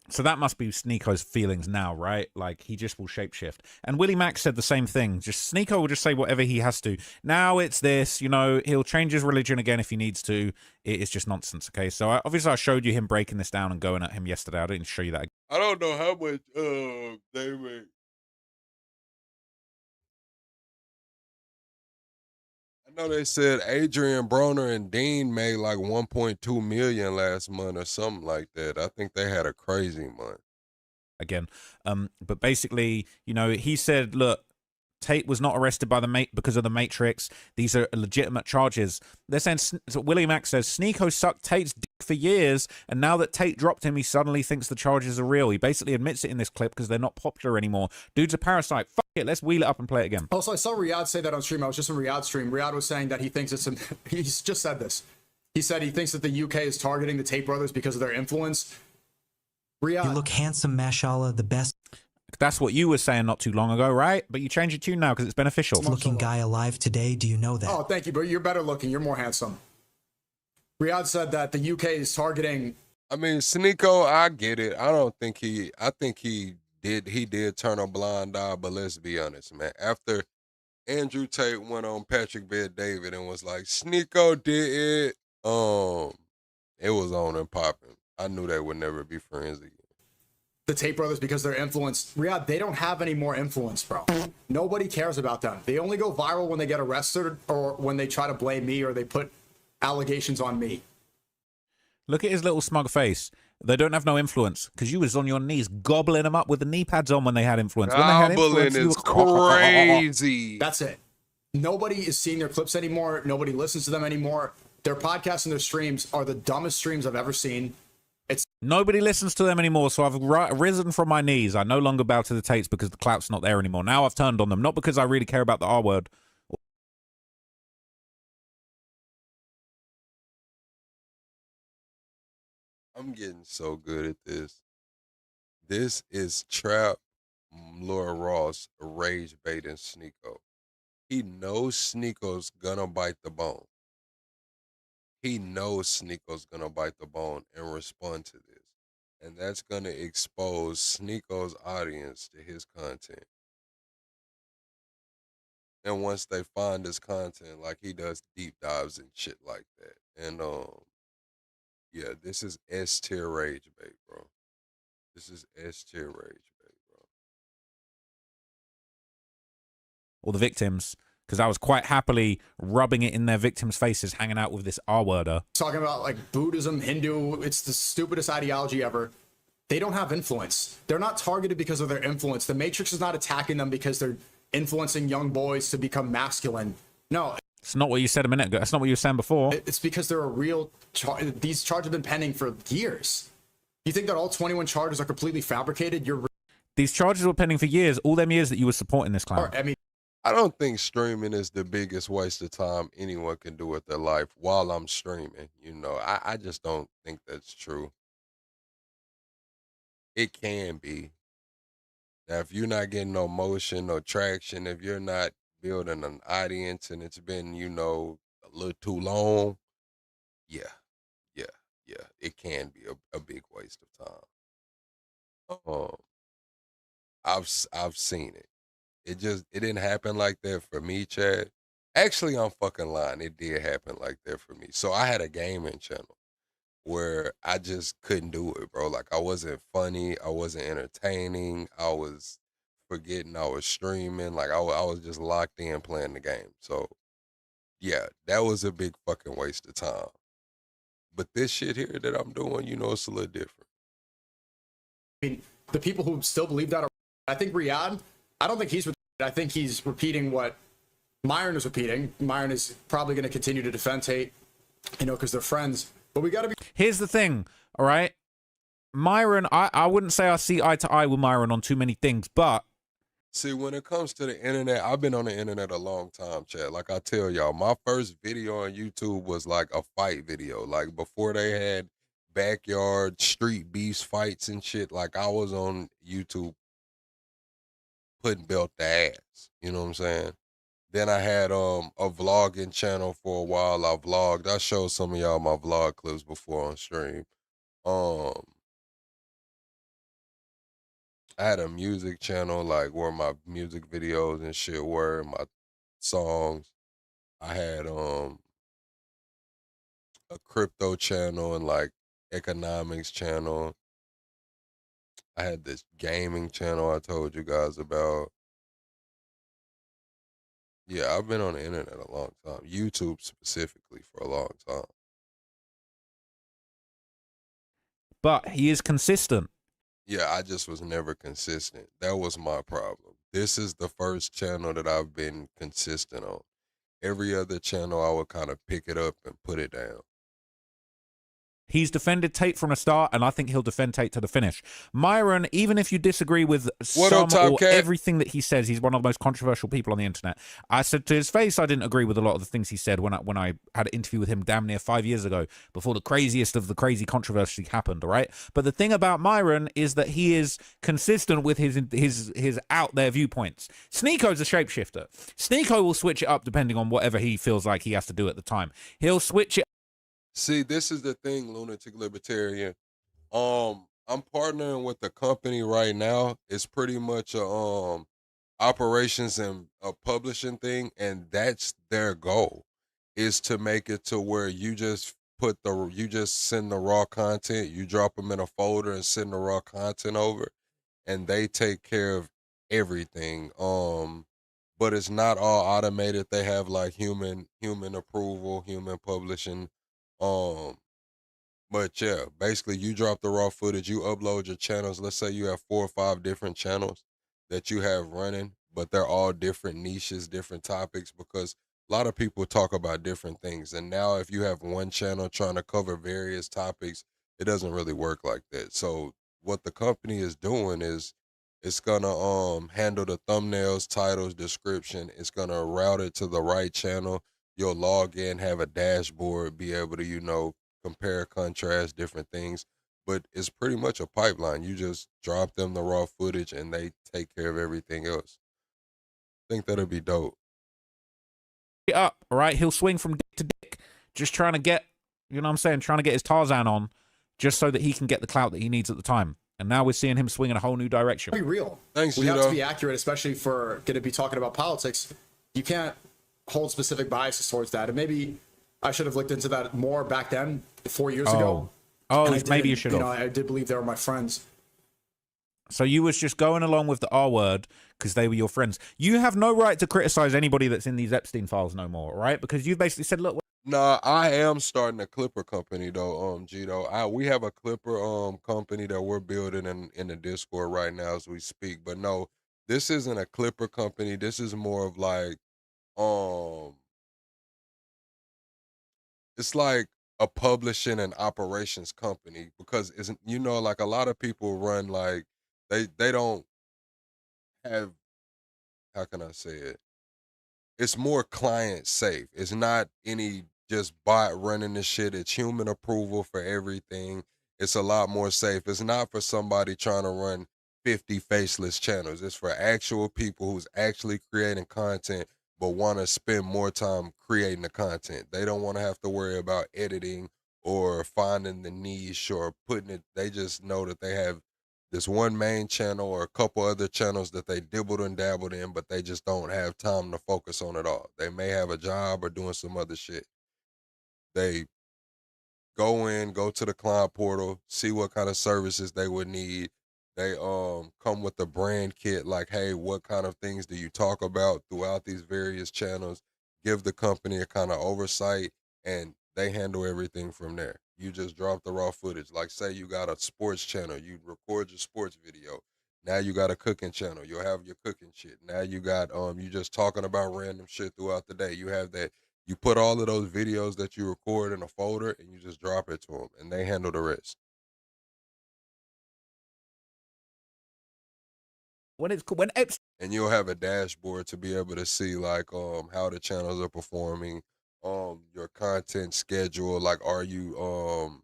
D: So that must be Sneeko's feelings now, right? Like, he just will shapeshift. And Willie Mack said the same thing. Just Sneeko will just say whatever he has to. Now it's this, you know, he'll change his religion again if he needs to. It is just nonsense, okay? So obviously I showed you him breaking this down and going at him yesterday. I didn't show you that again.
A: I don't know how much they make. I know they said Adrian Broner and Dean made like 1.2 million last month or something like that. I think they had a crazy month.
D: Again. But basically, you know, he said, look, Tate was not arrested by because of the Matrix. These are legitimate charges. They're saying, so Willie Mack says, Sneeko sucked Tate's dick for years, and now that Tate dropped him, he suddenly thinks the charges are real. He basically admits it in this clip because they're not popular anymore. Dude's a parasite. Fuck it, let's wheel it up and play it again.
U: Also, I saw Riyadh say that on stream. I was just on Riyadh's stream. Riyadh was saying that he thinks he's just said this. He said he thinks that the UK is targeting the Tate brothers because of their influence. Riyadh.
B: You look handsome, mashallah, the best.
D: That's what you were saying not too long ago, right? But you change your tune now because it's beneficial.
B: Looking guy alive today, do you know that?
U: Oh, thank you, bro. You're better looking. You're more handsome. Riyadh said that the UK is targeting.
A: I mean, Sneeko, I get it. I think he did turn a blind eye, but let's be honest, man. After Andrew Tate went on Patrick Bet-David and was like, Sneeko did it, it was on and popping. I knew they would never be friends again.
U: The Tate brothers because they're influenced. Riyadh, they don't have any more influence, bro. Nobody cares about them. They only go viral when they get arrested or when they try to blame me or they put allegations on me.
D: Look at his little smug face. They don't have no influence because you was on your knees gobbling them up with the knee pads on when they had influence. When they had influence,
A: is crazy.
U: That's it. Nobody is seeing their clips anymore. Nobody listens to them anymore. Their podcasts and their streams are the dumbest streams I've ever seen.
D: Nobody listens to them anymore, so I've risen from my knees. I no longer bow to the Tates because the clout's not there anymore. Now I've turned on them, not because I really care about the R word.
A: I'm getting so good at this. This is Trap Laura Ross rage baiting Sneeko. He knows Sneeko's gonna bite the bone. He knows Sneeko's gonna bite the bone and respond to this. And that's gonna expose Sneeko's audience to his content. And once they find his content, like he does deep dives and shit like that. And yeah, this is S tier rage bait, bro. This is S tier rage bait, bro.
D: Or the victims because I was quite happily rubbing it in their victims' faces, hanging out with this R-worder.
C: Talking about like Buddhism, Hindu, it's the stupidest ideology ever. They don't have influence. They're not targeted because of their influence. The Matrix is not attacking them because they're influencing young boys to become masculine. No.
D: It's not what you said a minute ago. That's not what you were saying before.
C: It's because they're a real these charges have been pending for years. You think that all 21 charges are completely fabricated?
D: These charges were pending for years, all them years that you were supporting this clown.
C: I mean,
A: I don't think streaming is the biggest waste of time anyone can do with their life while I'm streaming. You know, I just don't think that's true. It can be. Now, if you're not getting no motion, no traction, if you're not building an audience and it's been, you know, a little too long, yeah, it can be a big waste of time. I've seen it. It didn't happen like that for me, Chad. Actually, I'm fucking lying. It did happen like that for me. So I had a gaming channel where I just couldn't do it, bro. Like, I wasn't funny. I wasn't entertaining. I was forgetting I was streaming. Like, I was just locked in playing the game. So, yeah, that was a big fucking waste of time. But this shit here that I'm doing, you know, it's a little different.
C: I mean, the people who still believe that are, I think Riyadh, I don't think he's, I think he's repeating what Myron is repeating. Myron is probably going to continue to defend Tate, you know, because they're friends. But we got to be.
D: Here's the thing, all right? Myron, I wouldn't say I see eye to eye with Myron on too many things, but.
A: See, when it comes to the internet, I've been on the internet a long time, Chad. Like I tell y'all, my first video on YouTube was like a fight video. Like before they had backyard street beefs fights and shit, like I was on YouTube putting belt to ass. You know what I'm saying? Then I had a vlogging channel for a while. I vlogged. I showed some of y'all my vlog clips before on stream. I had a music channel, like where my music videos and shit were, my songs. I had a crypto channel and like economics channel. I had this gaming channel I told you guys about. Yeah, I've been on the internet a long time. YouTube specifically for a long time.
D: But he is consistent.
A: Yeah, I just was never consistent. That was my problem. This is the first channel that I've been consistent on. Every other channel, I would kind of pick it up and put it down.
D: He's defended Tate from the start, and I think he'll defend Tate to the finish. Myron, even if you disagree with some or everything that he says, he's one of the most controversial people on the internet. I said to his face, I didn't agree with a lot of the things he said when I had an interview with him damn near 5 years ago, before the craziest of the crazy controversy happened, all right? But the thing about Myron is that he is consistent with his out there viewpoints. Sneeko's a shapeshifter. Sneeko will switch it up depending on whatever he feels like he has to do at the time. He'll switch it.
A: See, this is the thing, Lunatic Libertarian. I'm partnering with the company right now. It's pretty much a operations and a publishing thing, and that's their goal, is to make it to where you just send the raw content, you drop them in a folder and send the raw content over, and they take care of everything. But it's not all automated. They have like human approval, human publishing. But yeah, basically you drop the raw footage, you upload your channels. Let's say you have 4 or 5 different channels that you have running, but they're all different niches, different topics, because a lot of people talk about different things. And now if you have one channel trying to cover various topics, it doesn't really work like that. So what the company is doing is it's gonna handle the thumbnails, titles, description. It's gonna route it to the right channel. You'll log in, have a dashboard, be able to, you know, compare, contrast different things. But it's pretty much a pipeline. You just drop them the raw footage and they take care of everything else. I think that'll be dope.
D: Up, all right? He'll swing from dick to dick, just trying to get, you know what I'm saying, trying to get his Tarzan on, just so that he can get the clout that he needs at the time. And now we're seeing him swing in a whole new direction.
C: Be real.
A: Thanks,
C: we have to be accurate, especially if we're going to be talking about politics. You can't hold specific biases towards that. And maybe I should have looked into that more back then, 4 years ago.
D: Oh, maybe you should have.
C: You know, I did believe they were my friends.
D: So you was just going along with the R word because they were your friends. You have no right to criticize anybody that's in these Epstein files no more, right? Because you basically said, look.
A: Nah, I am starting a clipper company though, Gito. We have a clipper company that we're building in the Discord right now as we speak. But no, this isn't a clipper company. This is more of like it's like a publishing and operations company because isn't like a lot of people run like they don't have, how can I say it? It's more client safe. It's not any just bot running the shit. It's human approval for everything. It's a lot more safe. It's not for somebody trying to run 50 faceless channels. It's for actual people who's actually creating content but want to spend more time creating the content. They don't want to have to worry about editing or finding the niche or putting it. They just know that they have this one main channel or a couple other channels that they dibbled and dabbled in, but they just don't have time to focus on it all. They may have a job or doing some other shit. They go to the client portal, see what kind of services they would need. They come with a brand kit like, hey, what kind of things do you talk about throughout these various channels? Give the company a kind of oversight, and they handle everything from there. You just drop the raw footage. Like, say you got a sports channel, you record your sports video. Now you got a cooking channel, you'll have your cooking shit. Now you got you just talking about random shit throughout the day. You have that. You put all of those videos that you record in a folder and you just drop it to them, and they handle the rest. And you'll have a dashboard to be able to see like how the channels are performing, your content schedule. Like, are you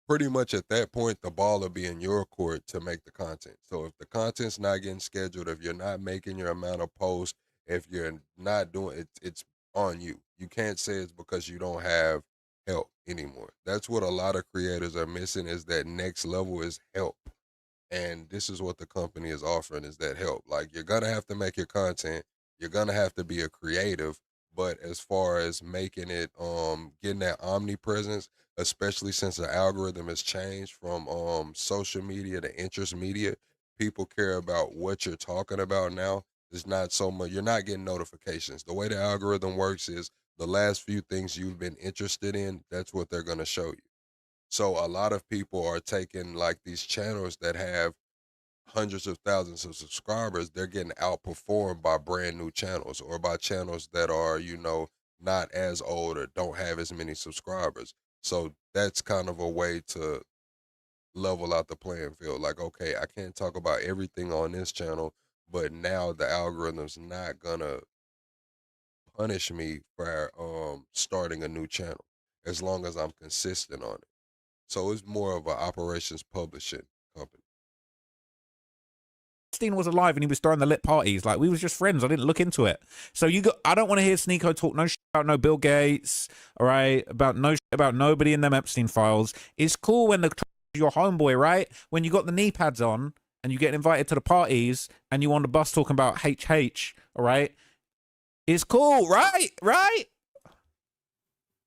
A: pretty much at that point the ball will be in your court to make the content. So if the content's not getting scheduled, if you're not making your amount of posts, if you're not doing it, it's on you. You can't say it's because you don't have help anymore. That's what a lot of creators are missing, is that next level is help. And this is what the company is offering, is that help. Like, you're gonna have to make your content, you're gonna have to be a creative, but as far as making it getting that omnipresence, especially since the algorithm has changed from social media to interest media, people care about what you're talking about now. It's not so much, you're not getting notifications. The way the algorithm works is the last few things you've been interested in, that's what they're gonna show you. So a lot of people are taking like these channels that have hundreds of thousands of subscribers, they're getting outperformed by brand new channels or by channels that are, not as old or don't have as many subscribers. So that's kind of a way to level out the playing field. Like, okay, I can't talk about everything on this channel, but now the algorithm's not gonna punish me for starting a new channel as long as I'm consistent on it. So it's more of an operations publishing company.
D: Epstein was alive and he was throwing the lit parties. Like, we was just friends. I didn't look into it. So I don't want to hear Sneeko talk no shit about no Bill Gates, all right? About no shit about nobody in them Epstein files. It's cool when your homeboy, right? When you got the knee pads on and you get invited to the parties and you on the bus talking about HH, all right? It's cool, right? Right?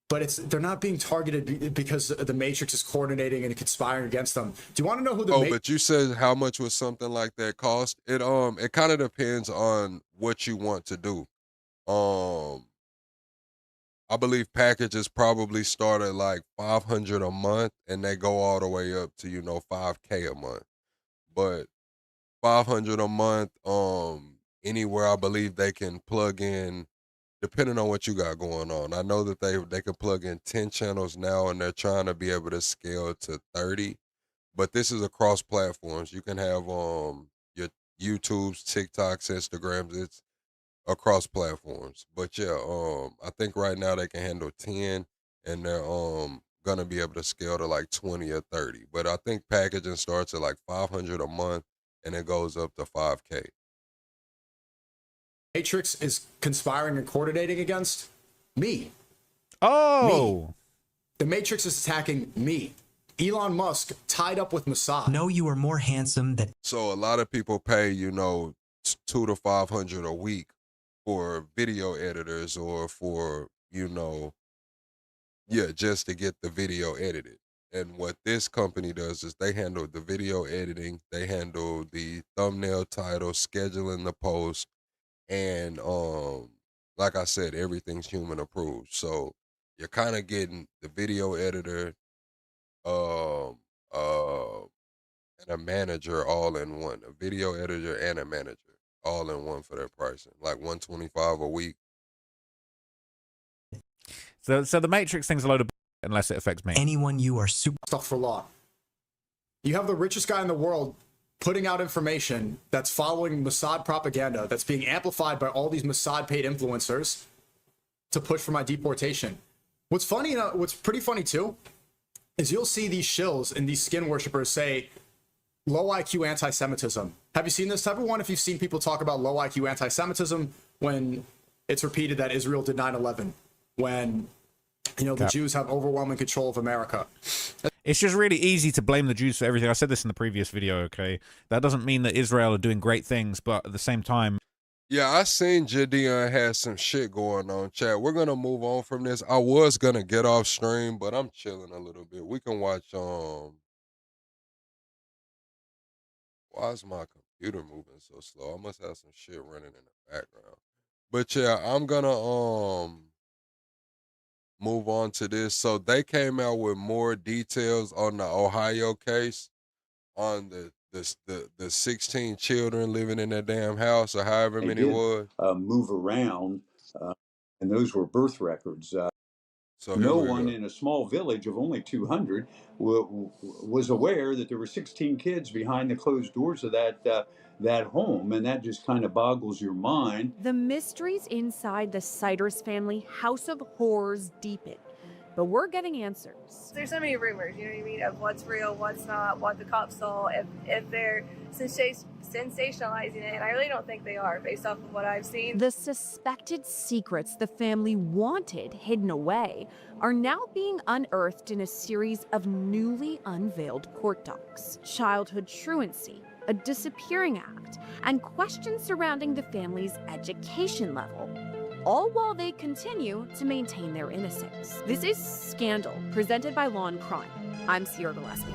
C: But they're not being targeted because the Matrix is coordinating and conspiring against them. Do you want to know who the
A: but you said how much would something like that cost? It kind of depends on what you want to do. I believe packages probably start at like $500 a month and they go all the way up to, $5K a month. But $500 a month, anywhere I believe they can plug in, depending on what you got going on. I know that they can plug in 10 channels now and they're trying to be able to scale to 30. But this is across platforms. You can have your YouTubes, TikToks, Instagrams. It's across platforms. But yeah, I think right now they can handle 10 and they're gonna be able to scale to like 20 or 30. But I think packaging starts at like $500 a month and it goes up to 5K.
C: Matrix is conspiring and coordinating against? Me.
D: Oh.
C: Me. The Matrix is attacking me. Elon Musk tied up with Mossad.
B: No, you are more handsome than.
A: So a lot of people pay, $200 to $500 a week for video editors or for, just to get the video edited. And what this company does is they handle the video editing, they handle the thumbnail title, scheduling the post, and like I said, everything's human approved. So you're kind of getting the video editor, um, and a manager all in one. A video editor and a manager all in one for their pricing, like $125 a week.
D: So the Matrix thing's a load of unless it affects me.
B: Anyone you are super
C: stuff for law. You have the richest guy in the world putting out information that's following Mossad propaganda that's being amplified by all these Mossad paid influencers to push for my deportation. What's funny, what's pretty funny too, is you'll see these shills and these skin worshippers say low IQ anti-Semitism. Have you seen this type of one? If you've seen people talk about low IQ anti-Semitism when it's repeated that Israel did 9/11, when the Jews have overwhelming control of America.
D: It's just really easy to blame the Jews for everything. I said this in the previous video, okay? That doesn't mean that Israel are doing great things, but at the same time...
A: Yeah, I seen Jadion had some shit going on, chat. We're going to move on from this. I was going to get off stream, but I'm chilling a little bit. We can watch... Why is my computer moving so slow? I must have some shit running in the background. But yeah, I'm going to... move on to this. So they came out with more details on the Ohio case on the 16 children living in that damn house or however many it was.
E: Move around, and those were birth records.
A: So
E: no one in a small village of only 200 was aware that there were 16 kids behind the closed doors of that home, and that just kind of boggles your mind.
V: The mysteries inside the Siders family house of horrors deepen, but we're getting answers.
W: There's so many rumors, you know what I mean, of what's real, what's not, what the cops saw, if they're sensationalizing it, and I really don't think they are, based off of what I've seen.
V: The suspected secrets the family wanted hidden away are now being unearthed in a series of newly unveiled court docs. Childhood truancy, a disappearing act, and questions surrounding the family's education level, all while they continue to maintain their innocence. This is Scandal, presented by Law and Crime. I'm Sierra Gillespie.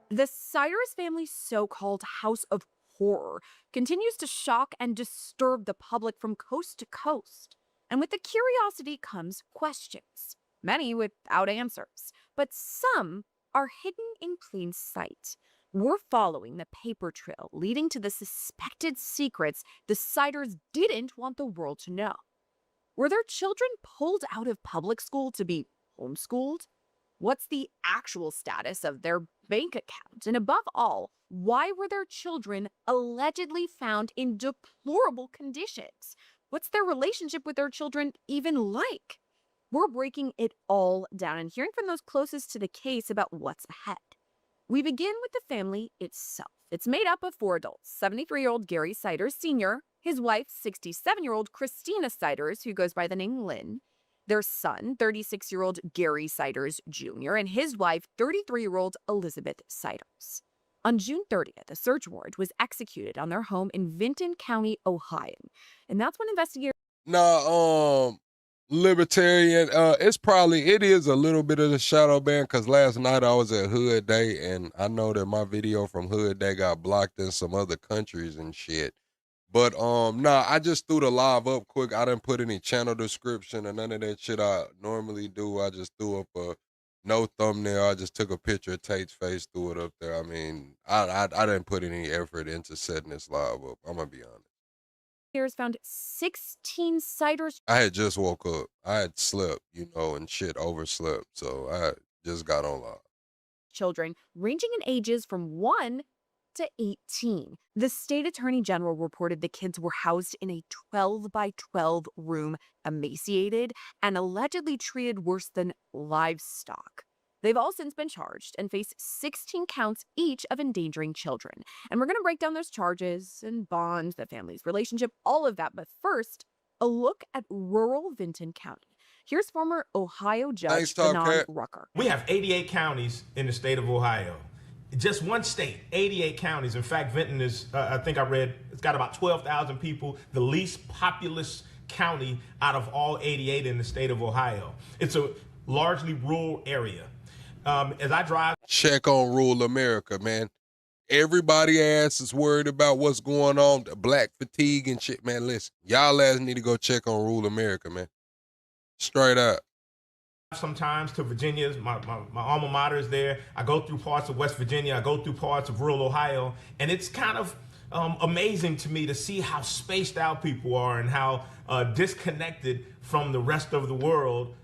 V: The Siders family's so-called House of Horror continues to shock and disturb the public from coast to coast. And with the curiosity comes questions, many without answers, but some are hidden in plain sight. We're following the paper trail leading to the suspected secrets the Siders didn't want the world to know. Were their children pulled out of public school to be homeschooled? What's the actual status of their bank account? And above all, why were their children allegedly found in deplorable conditions? What's their relationship with their children even like? We're breaking it all down and hearing from those closest to the case about what's ahead. We begin with the family itself. It's made up of 4 adults, 73-year-old Gary Siders Sr., his wife, 67-year-old Christina Siders, who goes by the name Lynn, their son, 36-year-old Gary Siders Jr., and his wife, 33-year-old Elizabeth Siders. On June 30th, a search warrant was executed on their home in Vinton County, Ohio. And that's when investigators...
A: Libertarian, it is a little bit of a shadow ban because last night I was at Hood Day and I know that my video from Hood Day got blocked in some other countries and shit. But I just threw the live up quick. I didn't put any channel description or none of that shit I normally do. I just threw up a no thumbnail. I just took a picture of Tate's face, threw it up there. I mean, I didn't put any effort into setting this live up. I'm gonna be honest.
V: Found 16 Siders.
A: I had just woke up. I had slept, and shit overslept. So I just got on live.
V: Children ranging in ages from 1 to 18. The state attorney general reported the kids were housed in a 12 by 12 room, emaciated, and allegedly treated worse than livestock. They've all since been charged and face 16 counts each of endangering children. And we're going to break down those charges and bonds, the family's relationship, all of that. But first, a look at rural Vinton County. Here's former Ohio Judge Benon Rucker.
X: We have 88 counties in the state of Ohio. Just one state, 88 counties. In fact, Vinton is, I think I read, it's got about 12,000 people, the least populous county out of all 88 in the state of Ohio. It's a largely rural area. As I drive,
A: check on rural America, man. Everybody ass is worried about what's going on, the black fatigue and shit, man. Listen, y'all ass need to go check on rural America, man. Straight up.
X: sometimes to Virginia. My alma mater is there. I go through parts of West Virginia. I go through parts of rural Ohio. And it's kind of amazing to me to see how spaced out people are and how disconnected from the rest of the world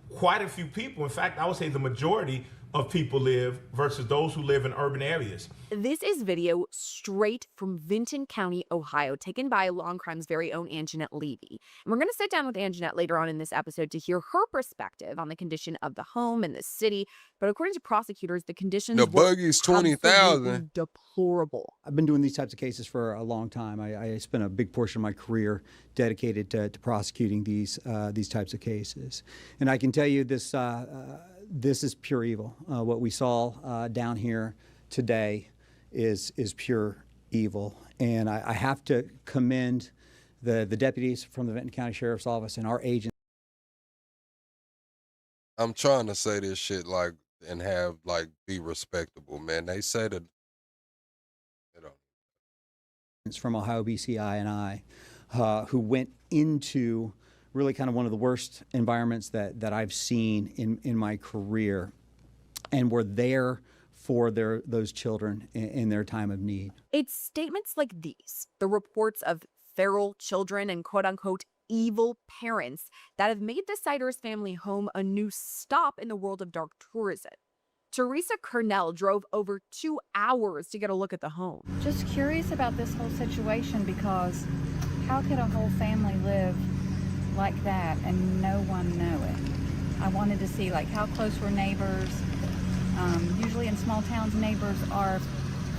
X: quite a few people, in fact, I would say the majority of people live versus those who live in urban areas.
V: This is video straight from Vinton County, Ohio, taken by Law & Crime's very own Anjanette Levy. And we're going to sit down with Anjanette later on in this episode to hear her perspective on the condition of the home and the city. But according to prosecutors, the conditions
A: the buggy's
V: were
A: 20,000.
V: deplorable.
F: I've been doing these types of cases for a long time. I spent a big portion of my career dedicated to prosecuting these types of cases. And I can tell you this, this is pure evil. What we saw down here today is pure evil. And I have to commend the deputies from the Vinton County Sheriff's Office and our agents.
A: I'm trying to say this shit like and have like be respectable, man. They say that
F: It's from Ohio BCI and I, who went into really kind of one of the worst environments that I've seen in my career, and were there for those children in their time of need.
V: It's statements like these, the reports of feral children and quote-unquote evil parents, that have made the Siders family home a new stop in the world of dark tourism. Teresa Kernell drove over 2 hours to get a look at the home.
G: Just curious about this whole situation, because how could a whole family live like that and no one know it? I wanted to see like how close were neighbors. Usually in small towns, neighbors are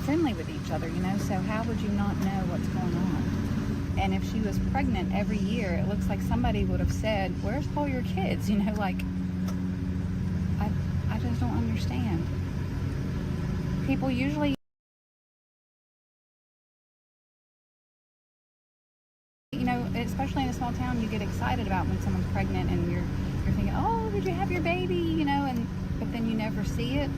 G: friendly with each other, you know, so how would you not know what's going on? And if she was pregnant every year, it looks like somebody would have said, where's all your kids? You know, like, I just don't understand. People usually, you know, especially in a small town, you get excited about when someone's pregnant and you're thinking, oh, did you have your baby? You know, but then you never see it.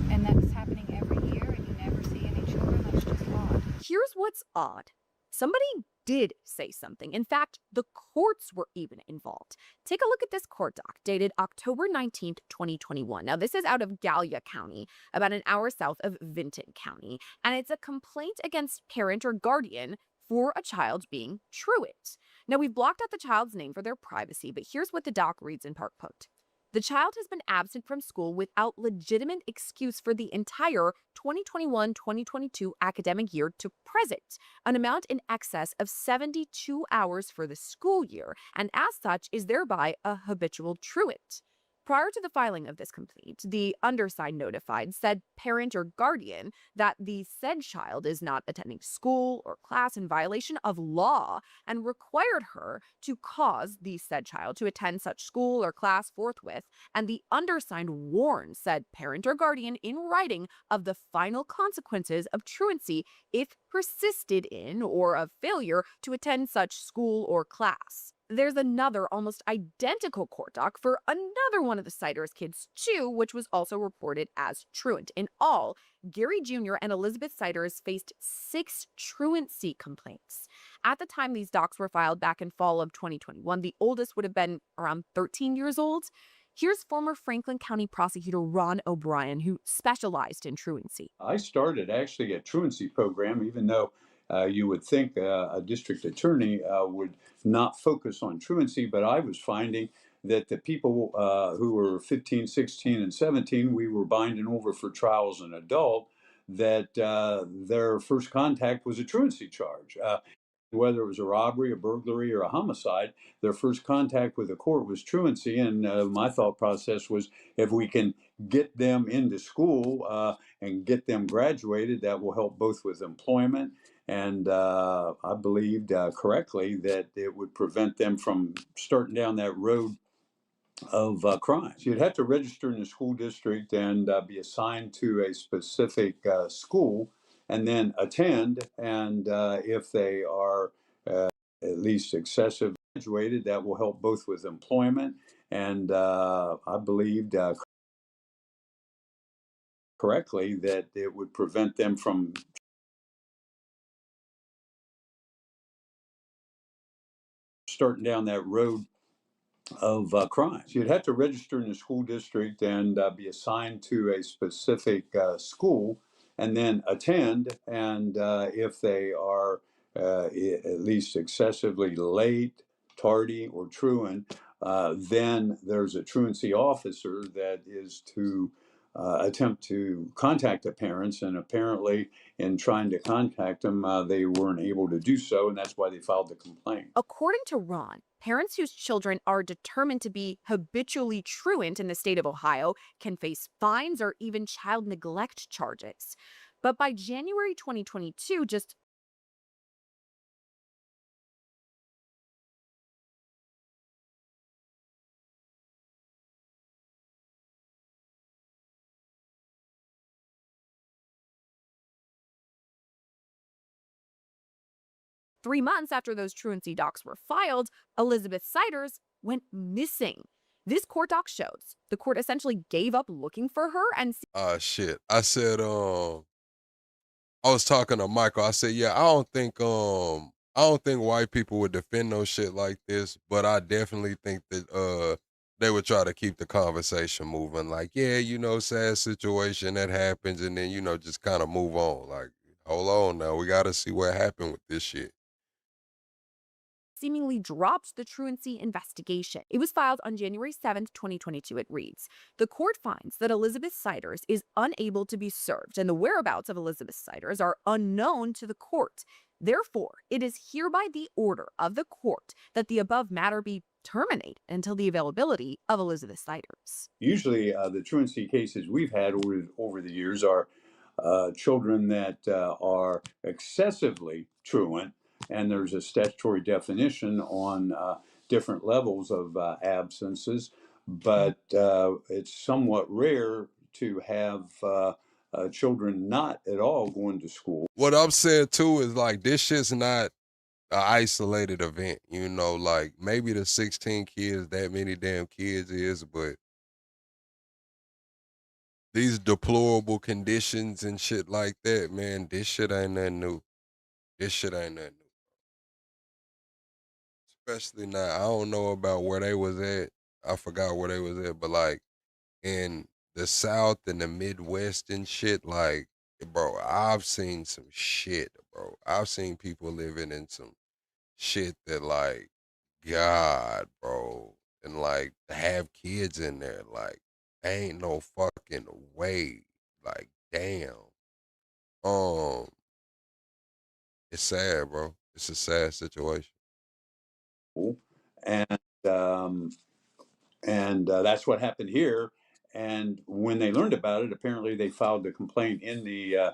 G: And that's happening every year and you never see any children. That's just odd.
V: Here's what's odd. Somebody did say something. In fact, the courts were even involved. Take a look at this court doc dated October 19th, 2021. Now, this is out of Gallia County, about an hour south of Vinton County, and it's a complaint against parent or guardian for a child being truant. Now, we've blocked out the child's name for their privacy, but here's what the doc reads in part quote. The child has been absent from school without legitimate excuse for the entire 2021-2022 academic year to present, an amount in excess of 72 hours for the school year, and as such is thereby a habitual truant. Prior to the filing of this complaint, the undersigned notified said parent or guardian that the said child is not attending school or class in violation of law and required her to cause the said child to attend such school or class forthwith, and the undersigned warned said parent or guardian in writing of the final consequences of truancy if persisted in or of failure to attend such school or class. There's another almost identical court doc for another one of the Siders kids too, which was also reported as truant. In all, Gary Jr. and Elizabeth Siders faced 6 truancy complaints. At the time these docs were filed back in fall of 2021, the oldest would have been around 13 years old. Here's former Franklin County prosecutor Ron O'Brien, who specialized in truancy.
E: I started actually a truancy program, even though you would think a district attorney would not focus on truancy, but I was finding that the people who were 15, 16, and 17, we were binding over for trial as an adult, that their first contact was a truancy charge. Whether it was a robbery, a burglary, or a homicide, their first contact with the court was truancy. And my thought process was, if we can get them into school and get them graduated, that will help both with employment. And I believed correctly that it would prevent them from starting down that road of crime. So you'd have to register in the school district and be assigned to a specific school, and then attend. And if they are at least excessive graduated, that will help both with employment and I believed correctly that it would prevent them from starting down that road of crimes. You'd have to register in the school district and be assigned to a specific school and then attend. And if they are at least excessively late, tardy, or truant, then there's a truancy officer that is to attempt to contact the parents. And apparently, in trying to contact them, they weren't able to do so, and that's why they filed the complaint.
V: According to Ron, parents whose children are determined to be habitually truant in the state of Ohio can face fines or even child neglect charges. But by January 2022, just 3 months after those truancy docs were filed, Elizabeth Siders went missing. This court doc shows the court essentially gave up looking for her and
A: Shit. I said, I was talking to Michael. I said, yeah, I don't think white people would defend no shit like this, but I definitely think that they would try to keep the conversation moving. Like, yeah, sad situation that happens, and then, just kind of move on. Like, hold on now, we gotta see what happened with this shit.
V: seemingly dropped the truancy investigation. It was filed on January 7th, 2022. It reads, the court finds that Elizabeth Siders is unable to be served and the whereabouts of Elizabeth Siders are unknown to the court. Therefore, it is hereby the order of the court that the above matter be terminated until the availability of Elizabeth Siders.
E: Usually, the truancy cases we've had over the years are children that are excessively truant, and there's a statutory definition on different levels of absences, but it's somewhat rare to have children not at all going to school.
A: What I'm saying too is like this shit's not an isolated event, like maybe the 16 kids, that many damn kids is, but these deplorable conditions and shit like that, man, this shit ain't nothing new. This shit ain't nothing new. Especially now, I don't know about where they was at. I forgot where they was at, but like in the South and the Midwest and shit, like, bro, I've seen some shit, bro. I've seen people living in some shit that like, God, bro, and like to have kids in there, like, ain't no fucking way. Like, damn. Um, it's sad, bro. It's a sad situation.
E: And that's what happened here. And when they learned about it, apparently they filed the complaint in the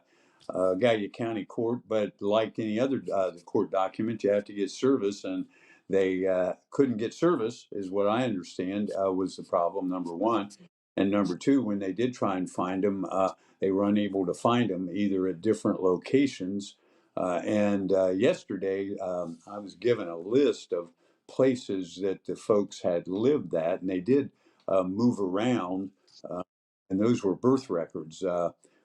E: Gallia County Court. But like any other court document, you have to get service, and they couldn't get service, is what I understand was the problem, number one. And number two, when they did try and find them, they were unable to find them either at different locations. And yesterday, I was given a list of places that the folks had lived at, and they did move around, and those were birth records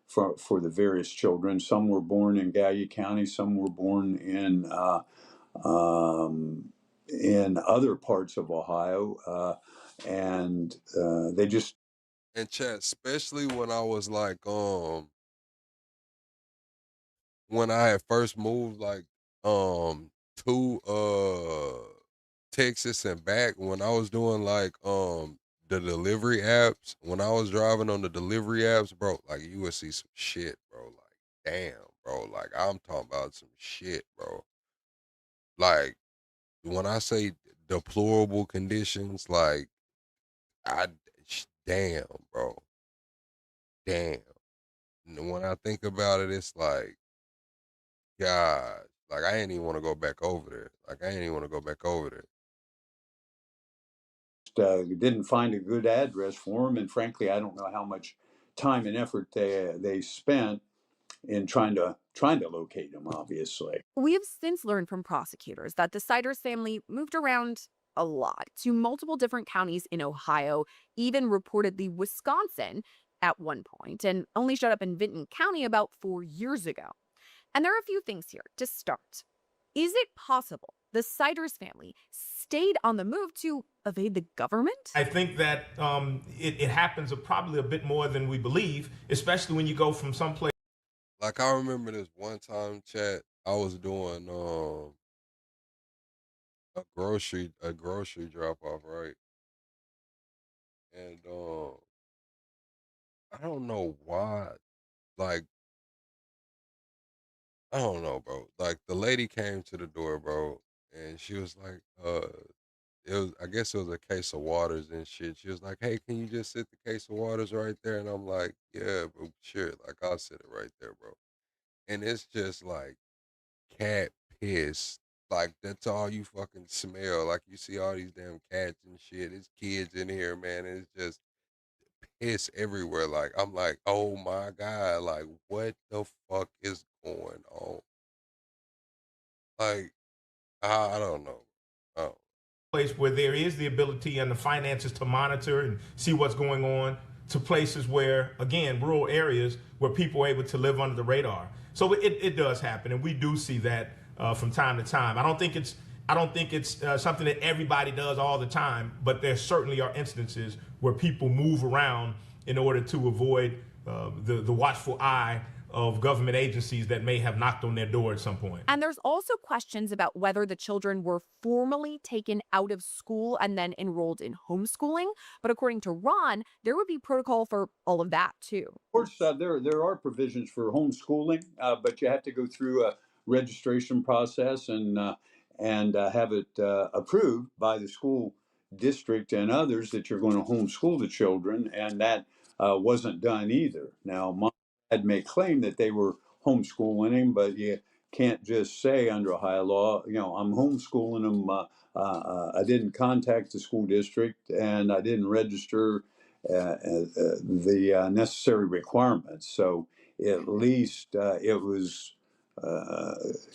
E: for the various children. Some were born in Gallia County, some were born in other parts of Ohio, and they just.
A: And chat, especially when I was like, when I had first moved like to Texas and back, when I was doing like the delivery apps, when I was driving on the delivery apps, bro, like you would see some shit, bro. Like, damn, bro. Like, I'm talking about some shit, bro. Like, when I say deplorable conditions, like, damn, bro. Damn. And when I think about it, it's like, God, like I ain't even want to go back over there. Like I ain't even want to go back over there.
E: Didn't find a good address for them, and frankly, I don't know how much time and effort they spent in trying to trying to locate him, obviously.
V: We have since learned from prosecutors that the Siders family moved around a lot to multiple different counties in Ohio, even reportedly Wisconsin at one point, and only showed up in Vinton County about 4 years ago. And there are a few things here to start. Is it possible the Siders family stayed on the move to evade the government?
X: I think that it happens probably a bit more than we believe, especially when you go from someplace.
A: Like I remember this one time, chat. I was doing a grocery drop off, right? And I don't know why, like I don't know, bro. Like the lady came to the door, bro, and she was like, it was I guess it was a case of waters and shit. She was like, "Hey, can you just sit the case of waters right there?" And I'm like, "Yeah, bro, sure. Like I'll sit it right there, bro." And it's just like cat piss. Like that's all you fucking smell. Like you see all these damn cats and shit. It's kids in here, man. And it's just piss everywhere. Like I'm like, oh my god, like what the fuck is going on? Like I don't know. Oh.
X: Place where there is the ability and the finances to monitor and see what's going on, to places where, again, rural areas where people are able to live under the radar. So it does happen, and we do see that from time to time. I don't think it's something that everybody does all the time, but there certainly are instances where people move around in order to avoid the watchful eye of government agencies that may have knocked on their door at some point.
V: And there's also questions about whether the children were formally taken out of school and then enrolled in homeschooling. But according to Ron, there would be protocol for all of that too.
E: Of course, there are provisions for homeschooling, but you have to go through a registration process and have it approved by the school district and others that you're going to homeschool the children, and that wasn't done either. Now, mom and dad may claim that they were homeschooling him, but you can't just say under Ohio law, I'm homeschooling them. I didn't contact the school district and I didn't register the necessary requirements. So at least it was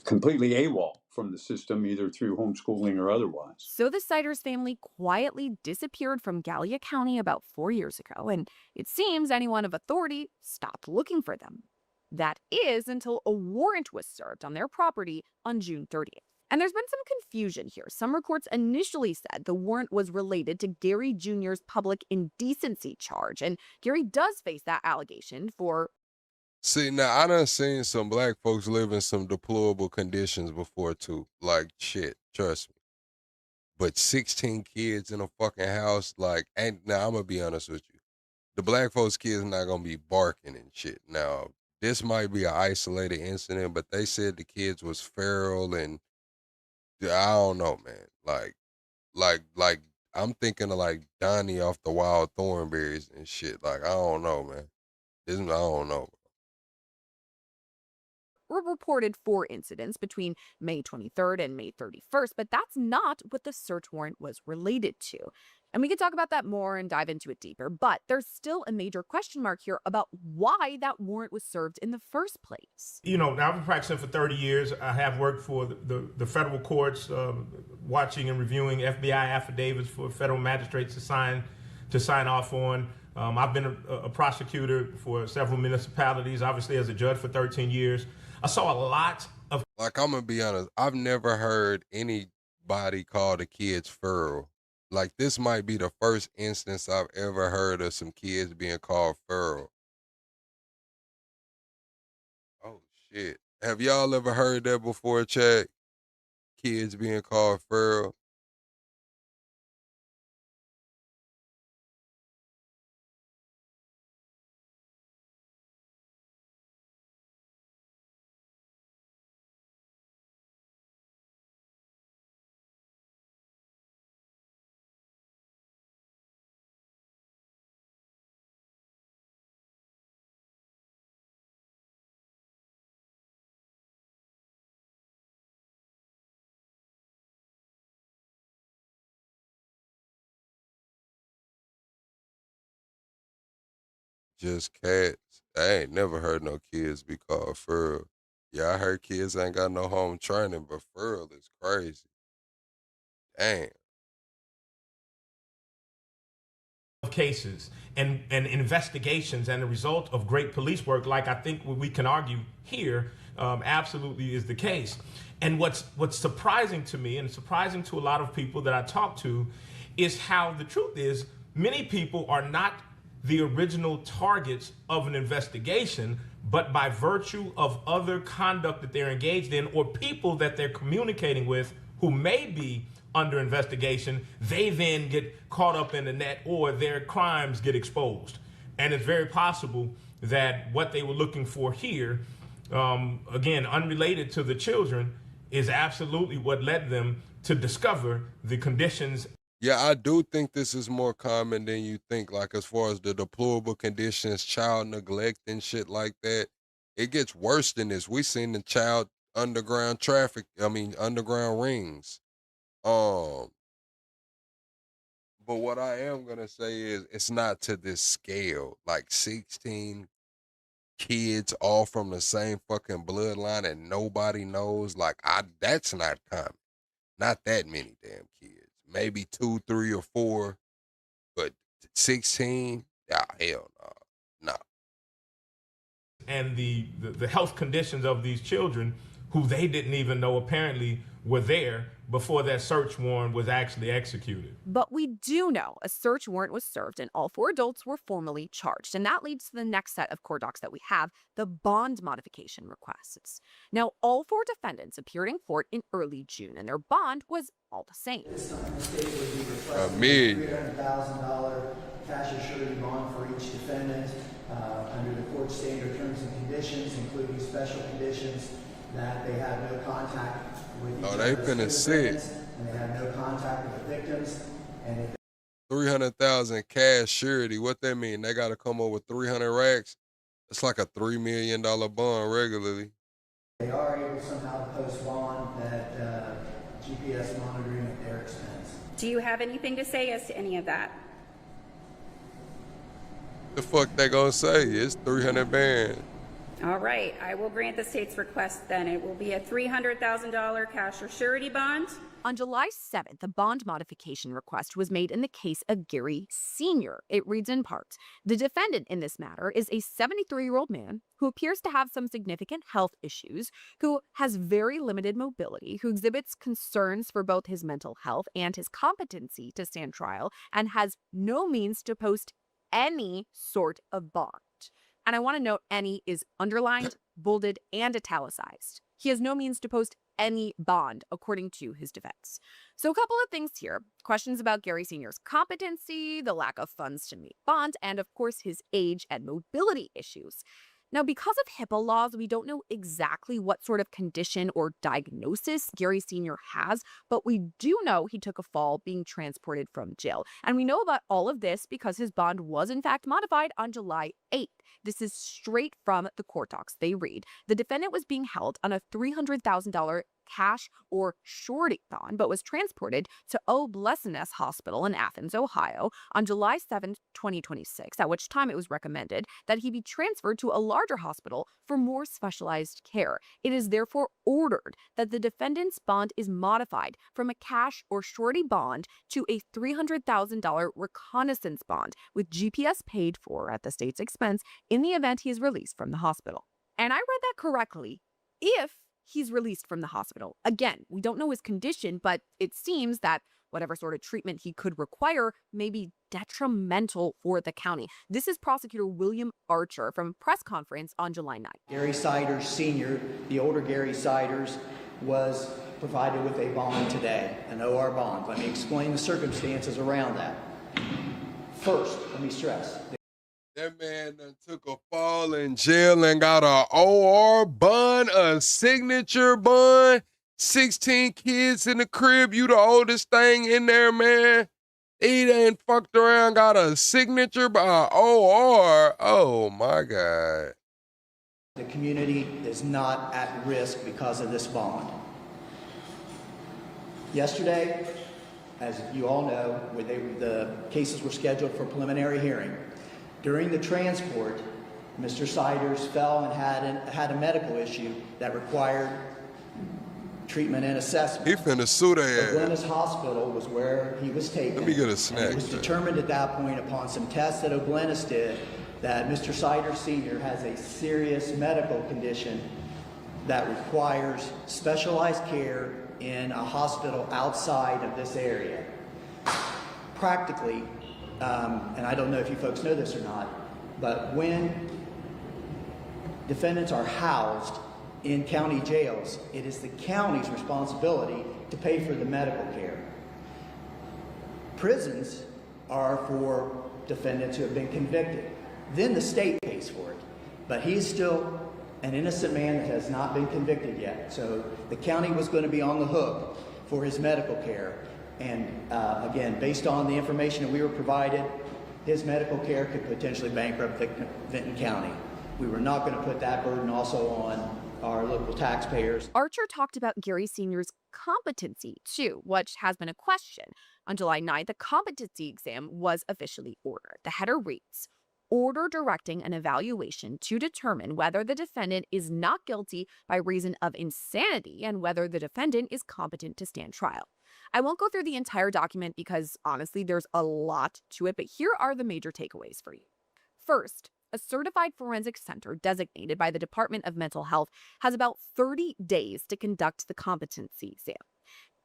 E: completely AWOL from the system, either through homeschooling or otherwise.
V: So the Siders family quietly disappeared from Gallia County about 4 years ago, and it seems anyone of authority stopped looking for them. That is until a warrant was served on their property on June 30th. And there's been some confusion here. Some reports initially said the warrant was related to Gary Jr.'s public indecency charge, and Gary does face that allegation for.
A: See, now I done seen some black folks live in some deplorable conditions before too. Like shit, trust me. But 16 kids in a fucking house, like, and now I'm gonna be honest with you. The black folks kids not gonna be barking and shit. Now, this might be an isolated incident, but they said the kids was feral and I don't know, man. Like I'm thinking of like Donnie off the Wild Thornberries and shit. Like, I don't know, man. I don't know.
V: Were reported 4 incidents between May 23rd and May 31st, but that's not what the search warrant was related to. And we could talk about that more and dive into it deeper, but there's still a major question mark here about why that warrant was served in the first place.
X: Now I've been practicing for 30 years. I have worked for the federal courts, watching and reviewing FBI affidavits for federal magistrates to sign off on. I've been a prosecutor for several municipalities, obviously as a judge for 13 years. I saw a lot of.
A: Like, I'm gonna be honest, I've never heard anybody call the kids feral. Like, this might be the first instance I've ever heard of some kids being called feral. Oh shit. Have y'all ever heard that before, Chad? Kids being called feral? Just cats. I ain't never heard no kids be called feral. Yeah, I heard kids ain't got no home training, but for real, it's crazy. Damn.
X: Of cases and investigations and the result of great police work, like I think we can argue here, absolutely is the case. And what's surprising to me and surprising to a lot of people that I talk to is how the truth is many people are not the original targets of an investigation, but by virtue of other conduct that they're engaged in or people that they're communicating with who may be under investigation, they then get caught up in the net or their crimes get exposed. And it's very possible that what they were looking for here, again, unrelated to the children, is absolutely what led them to discover the conditions.
A: Yeah, I do think this is more common than you think, like as far as the deplorable conditions, child neglect and shit like that. It gets worse than this. We seen the child underground rings. Um, but what I am gonna say is it's not to this scale. Like 16 kids all from the same fucking bloodline and nobody knows. Like that's not common. Not that many damn kids. Maybe 2, 3, or 4, but 16? Ah, hell no. No.
X: And the health conditions of these children who they didn't even know apparently were there before that search warrant was actually executed.
V: But we do know a search warrant was served and all 4 adults were formally charged. And that leads to the next set of court docs that we have, the bond modification requests. Now, all 4 defendants appeared in court in early June and their bond was all the same.
A: $1 million.
P: $300,000 cash or surety bond for each defendant under the court standard terms and conditions, including special conditions that they have no contact with each other's defendants, and they have no contact with the victims. And if
A: $300,000 cash surety. What that mean? They got to come up with 300 racks. It's like a $3 million bond regularly.
P: they are able somehow to post bond that GPS monitoring at their expense.
Q: Do you have anything to say as to any of that?
A: The fuck they gonna say? It's 300 bands.
Q: All right, I will grant the state's request then. It will be a $300,000 cash or surety bond.
V: On July 7th, the bond modification request was made in the case of Gary Sr. It reads in part, the defendant in this matter is a 73-year-old man who appears to have some significant health issues, who has very limited mobility, who exhibits concerns for both his mental health and his competency to stand trial, and has no means to post any sort of bond. And I want to note any is underlined, bolded, and italicized. He has no means to post any bond, according to his defense. So a couple of things here. Questions about Gary Sr.'s competency, the lack of funds to meet bond, and of course his age and mobility issues. Now, because of HIPAA laws, we don't know exactly what sort of condition or diagnosis Gary Sr. has, but we do know he took a fall being transported from jail. And we know about all of this because his bond was in fact modified on July 8th. This is straight from the court docs. They read, the defendant was being held on a $300,000 cash or surety bond, but was transported to O Blessedness Hospital in Athens, Ohio on July 7, 2026, at which time it was recommended that he be transferred to a larger hospital for more specialized care. It is therefore ordered that the defendant's bond is modified from a cash or surety bond to a $300,000 reconnaissance bond with GPS paid for at the state's expense in the event he is released from the hospital. And I read that correctly. If he's released from the hospital. Again, we don't know his condition, but it seems that whatever sort of treatment he could require may be detrimental for the county. This is Prosecutor William Archer from a press conference on July 9th.
P: Gary Siders Sr., the older Gary Siders, was provided with a bond today, an OR bond. Let me explain the circumstances around that. First, let me stress.
A: That man done took a fall in jail and got a OR bond, a signature bond. 16 kids in the crib. You the oldest thing in there, man. He done fucked around, got a signature by OR. Oh, my God.
P: The community is not at risk because of this bond. Yesterday, as you all know, the cases were scheduled for preliminary hearing. During the transport, Mr. Siders fell and had a medical issue that required treatment and assessment.
A: He finna sue their ass.
P: Glennis Hospital was where he was taken.
A: Let me get a snack.
P: It was determined at that point upon some tests that O'Glennis did that Mr. Siders Sr. has a serious medical condition that requires specialized care in a hospital outside of this area. Practically, and I don't know if you folks know this or not, but when defendants are housed in county jails, it is the county's responsibility to pay for the medical care. Prisons are for defendants who have been convicted. Then the state pays for it. But he's still an innocent man that has not been convicted yet. So the county was going to be on the hook for his medical care. And again, based on the information that we were provided, his medical care could potentially bankrupt Vinton County. We were not going to put that burden also on our local taxpayers.
V: Archer talked about Gary Sr.'s competency, too, which has been a question. On July 9th, the competency exam was officially ordered. The header reads, "Order directing an evaluation to determine whether the defendant is not guilty by reason of insanity and whether the defendant is competent to stand trial." I won't go through the entire document because, honestly, there's a lot to it, but here are the major takeaways for you. First, a certified forensic center designated by the Department of Mental Health has about 30 days to conduct the competency exam.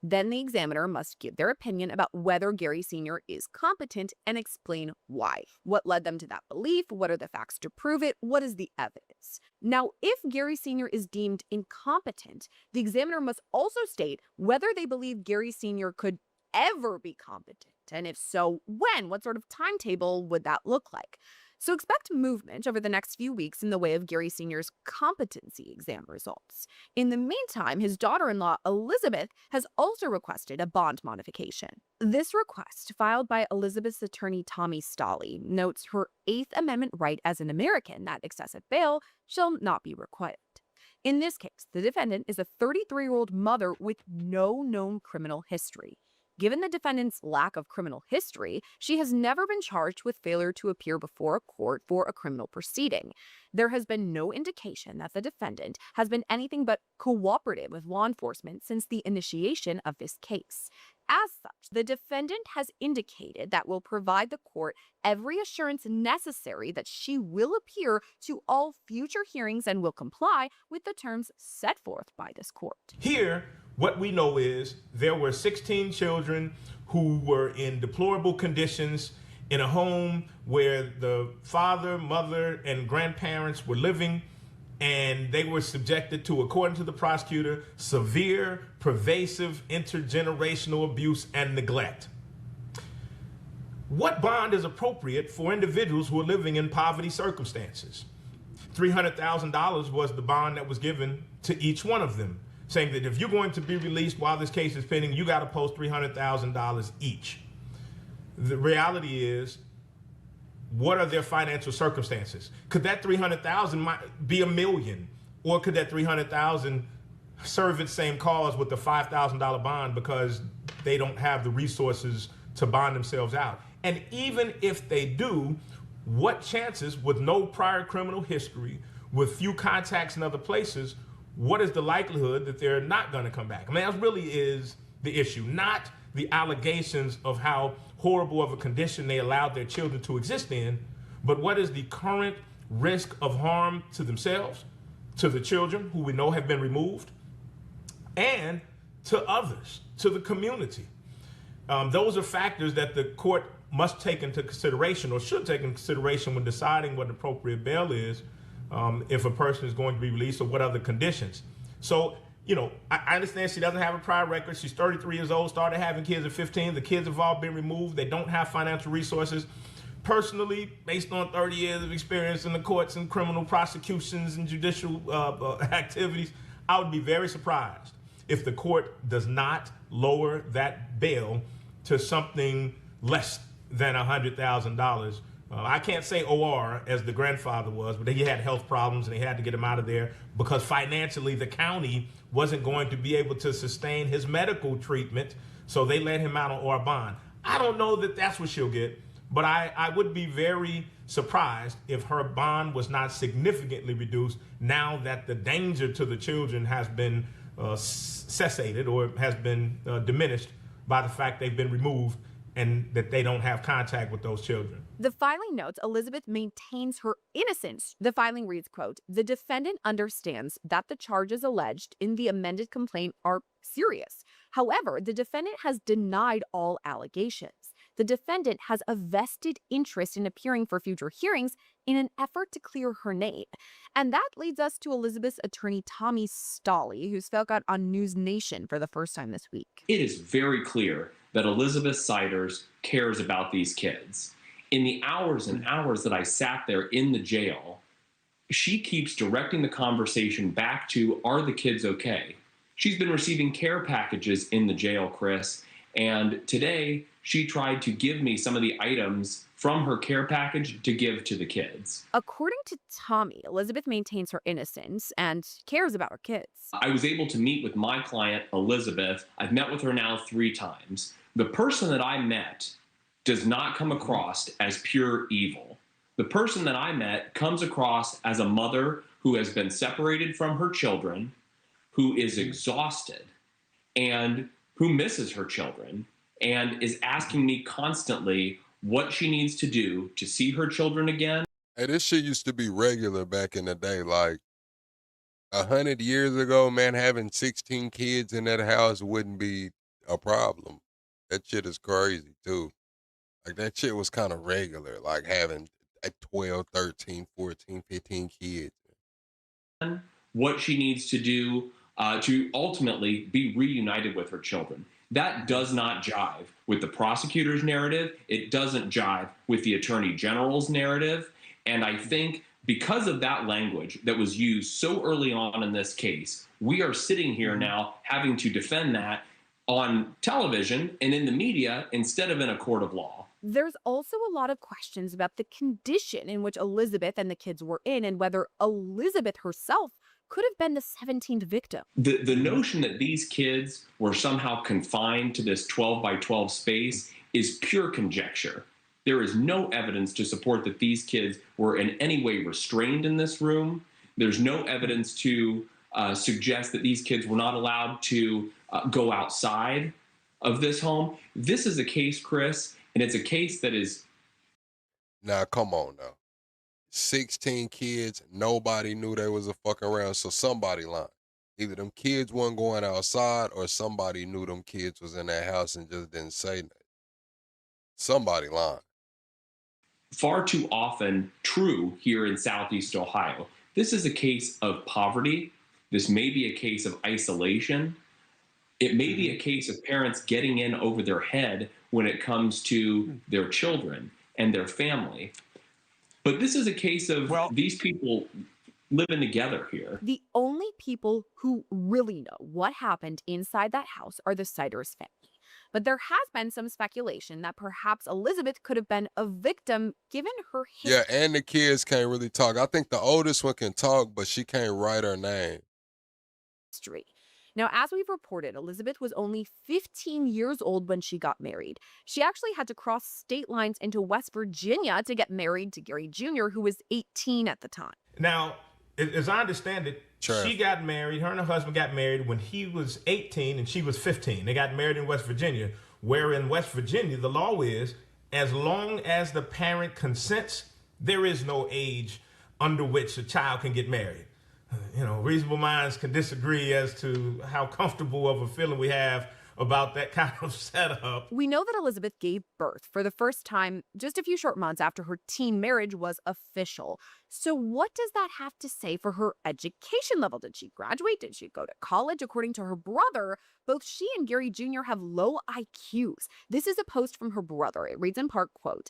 V: Then the examiner must give their opinion about whether Gary Sr. is competent and explain why. What led them to that belief? What are the facts to prove it? What is the evidence? Now, if Gary Sr. is deemed incompetent, the examiner must also state whether they believe Gary Sr. could ever be competent. And if so, when? What sort of timetable would that look like? So expect movement over the next few weeks in the way of Gary Sr.'s competency exam results. In the meantime, his daughter-in-law, Elizabeth, has also requested a bond modification. This request, filed by Elizabeth's attorney Tommy Stolley, notes her Eighth Amendment right as an American that excessive bail shall not be required. In this case, the defendant is a 33-year-old mother with no known criminal history. Given the defendant's lack of criminal history, she has never been charged with failure to appear before a court for a criminal proceeding. There has been no indication that the defendant has been anything but cooperative with law enforcement since the initiation of this case. As such, the defendant has indicated that will provide the court every assurance necessary that she will appear to all future hearings and will comply with the terms set forth by this court.
X: Here, what we know is there were 16 children who were in deplorable conditions in a home where the father, mother, and grandparents were living, and they were subjected to, according to the prosecutor, severe, pervasive, intergenerational abuse and neglect. What bond is appropriate for individuals who are living in poverty circumstances? $300,000 was the bond that was given to each one of them, saying that if you're going to be released while this case is pending, you got to post $300,000 each. The reality is, what are their financial circumstances? Could that $300,000 be $1 million? Or could that $300,000 serve its same cause with the $5,000 bond because they don't have the resources to bond themselves out? And even if they do, what chances, with no prior criminal history, with few contacts in other places, what is the likelihood that they're not going to come back? I mean, that really is the issue, not the allegations of how horrible of a condition they allowed their children to exist in, but what is the current risk of harm to themselves, to the children who we know have been removed, and to others, to the community. Those are factors that the court must take into consideration, or should take into consideration, when deciding what an appropriate bail is, if a person is going to be released, or what other conditions. So, you know, I understand she doesn't have a prior record. She's 33 years old, started having kids at 15. The kids have all been removed. They don't have financial resources. Personally, based on 30 years of experience in the courts and criminal prosecutions and judicial activities, I would be very surprised if the court does not lower that bail to something less than $100,000. I can't say OR as the grandfather was, but he had health problems and they had to get him out of there because financially the county wasn't going to be able to sustain his medical treatment, so they let him out on OR bond. I don't know that that's what she'll get, But I would be very surprised if her bond was not significantly reduced now that the danger to the children has been cessated or has been diminished by the fact they've been removed and that they don't have contact with those children.
V: The filing notes Elizabeth maintains her innocence. The filing reads, quote, "The defendant understands that the charges alleged in the amended complaint are serious. However, the defendant has denied all allegations. The defendant has a vested interest in appearing for future hearings in an effort to clear her name." And that leads us to Elizabeth's attorney, Tommy Stolley, who spoke out on News Nation for the first time this week.
J: It is very clear that Elizabeth Siders cares about these kids. In the hours and hours that I sat there in the jail, she keeps directing the conversation back to, are the kids okay? She's been receiving care packages in the jail, Chris, and today she tried to give me some of the items from her care package to give to the kids.
V: According to Tommy, Elizabeth maintains her innocence and cares about her kids.
J: I was able to meet with my client, Elizabeth. I've met with her now 3 times. The person that I met does not come across as pure evil. The person that I met comes across as a mother who has been separated from her children, who is exhausted, and who misses her children, and is asking me constantly what she needs to do to see her children again.
A: Hey, this shit used to be regular back in the day. Like 100 years ago, man, having 16 kids in that house wouldn't be a problem. That shit is crazy too. Like that shit was kind of regular, like having 12, 13, 14, 15 kids.
J: What she needs to do to ultimately be reunited with her children. That does not jive with the prosecutor's narrative. It doesn't jive with the attorney general's narrative. And I think because of that language that was used so early on in this case, we are sitting here now having to defend that on television and in the media instead of in a court of law.
V: There's also a lot of questions about the condition in which Elizabeth and the kids were in and whether Elizabeth herself could have been the 17th victim.
J: The notion that these kids were somehow confined to this 12 by 12 space is pure conjecture. There is no evidence to support that these kids were in any way restrained in this room. There's no evidence to suggest that these kids were not allowed to go outside of this home. This is a case, Chris, and it's a case that is...
A: Now, come on now. 16 kids, nobody knew they was a fucking around, so somebody lying. Either them kids weren't going outside or somebody knew them kids was in that house and just didn't say nothing. Somebody lying.
J: Far too often true here in Southeast Ohio. This is a case of poverty. This may be a case of isolation. It may be a case of parents getting in over their head when it comes to their children and their family. But this is a case of these people living together here.
V: The only people who really know what happened inside that house are the Siders family. But there has been some speculation that perhaps Elizabeth could have been a victim given her history.
A: Yeah, and the kids can't really talk. I think the oldest one can talk, but she can't write her name.
V: Now, as we've reported, Elizabeth was only 15 years old when she got married. She actually had to cross state lines into West Virginia to get married to Gary Jr., who was 18 at the time.
X: Now, as I understand it, she got married, her and her husband got married when he was 18 and she was 15. They got married in West Virginia, where in West Virginia, the law is, as long as the parent consents, there is no age under which a child can get married. You know, reasonable minds can disagree as to how comfortable of a feeling we have about that kind of setup.
V: We know that Elizabeth gave birth for the first time just a few short months after her teen marriage was official. So what does that have to say for her education level? Did she graduate? Did she go to college? According to her brother, both she and Gary Jr. have low IQs. This is a post from her brother. It reads in part, quote,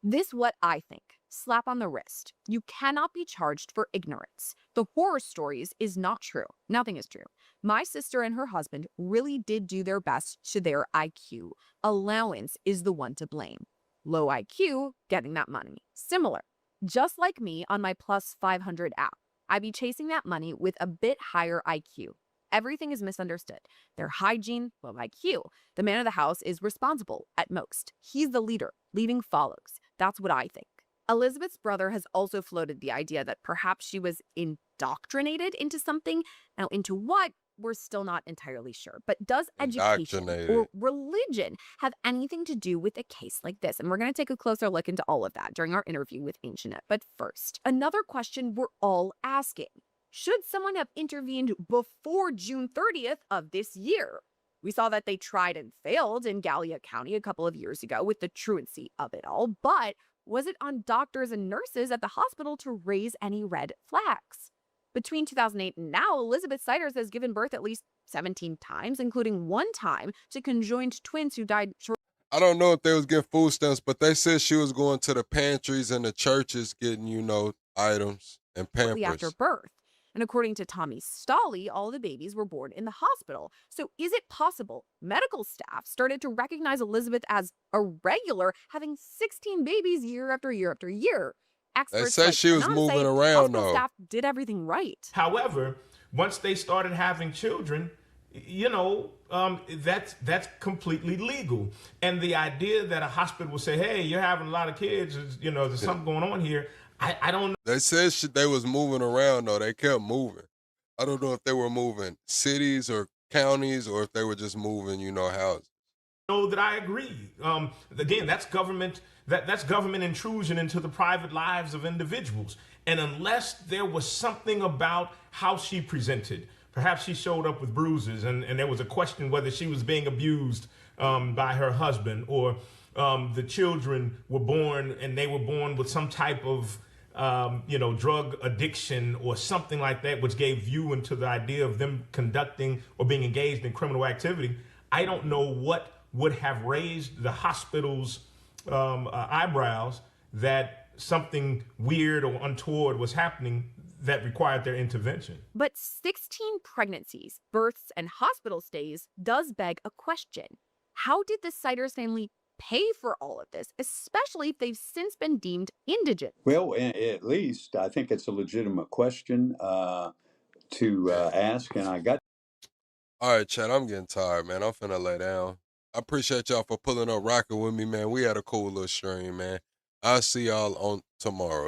V: "This what I think. Slap on the wrist. You cannot be charged for ignorance. The horror stories is not true. Nothing is true. My sister and her husband really did do their best to their IQ. Allowance is the one to blame. Low IQ, getting that money. Similar. Just like me on my plus 500 app. I be chasing that money with a bit higher IQ. everything is misunderstood. Their hygiene, well, like you, the man of the house is responsible at most. He's the leader. Leading follows. That's what I think. Elizabeth's brother has also floated the idea that perhaps she was indoctrinated into something. Now, into what? We're still not entirely sure. But does education or religion have anything to do with a case like this? And we're going to take a closer look into all of that during our interview with Ancient. But first, another question we're all asking. Should someone have intervened before June 30th of this year? We saw that they tried and failed in Gallia County a couple of years ago with the truancy of it all. But was it on doctors and nurses at the hospital to raise any red flags? Between 2008 and now, Elizabeth Siders has given birth at least 17 times, including one time to conjoined twins who died shortly.
A: I don't know if they was getting food stamps, but they said she was going to the pantries and the churches getting, items and Pampers.
V: After birth. And according to Tommy Stolley, all the babies were born in the hospital. So is it possible medical staff started to recognize Elizabeth as a regular, having 16 babies year after year after year? Experts
A: they say
V: like
A: she was moving around,
V: hospital
A: though.
V: Staff did everything right.
X: However, once they started having children, that's completely legal. And the idea that a hospital will say, "Hey, you're having a lot of kids. There's something going on here." I don't know.
A: They said they was moving around, though. They kept moving. I don't know if they were moving cities or counties or if they were just moving, houses.
X: Know that I agree. Again, that's government. That's government intrusion into the private lives of individuals. And unless there was something about how she presented, perhaps she showed up with bruises, and there was a question whether she was being abused by her husband, or the children were born and they were born with some type of drug addiction or something like that, which gave view into the idea of them conducting or being engaged in criminal activity. I don't know what would have raised the hospital's eyebrows that something weird or untoward was happening that required their intervention.
V: But 16 pregnancies, births, and hospital stays does beg a question. How did the Siders family pay for all of this, especially if they've since been deemed indigent?
E: Well, at least I think it's a legitimate question to ask, and I got.
A: All right, Chad, I'm getting tired, man. I'm finna lay down. I appreciate y'all for pulling up rocking with me, man. We had a cool little stream, man. I'll see y'all on tomorrow.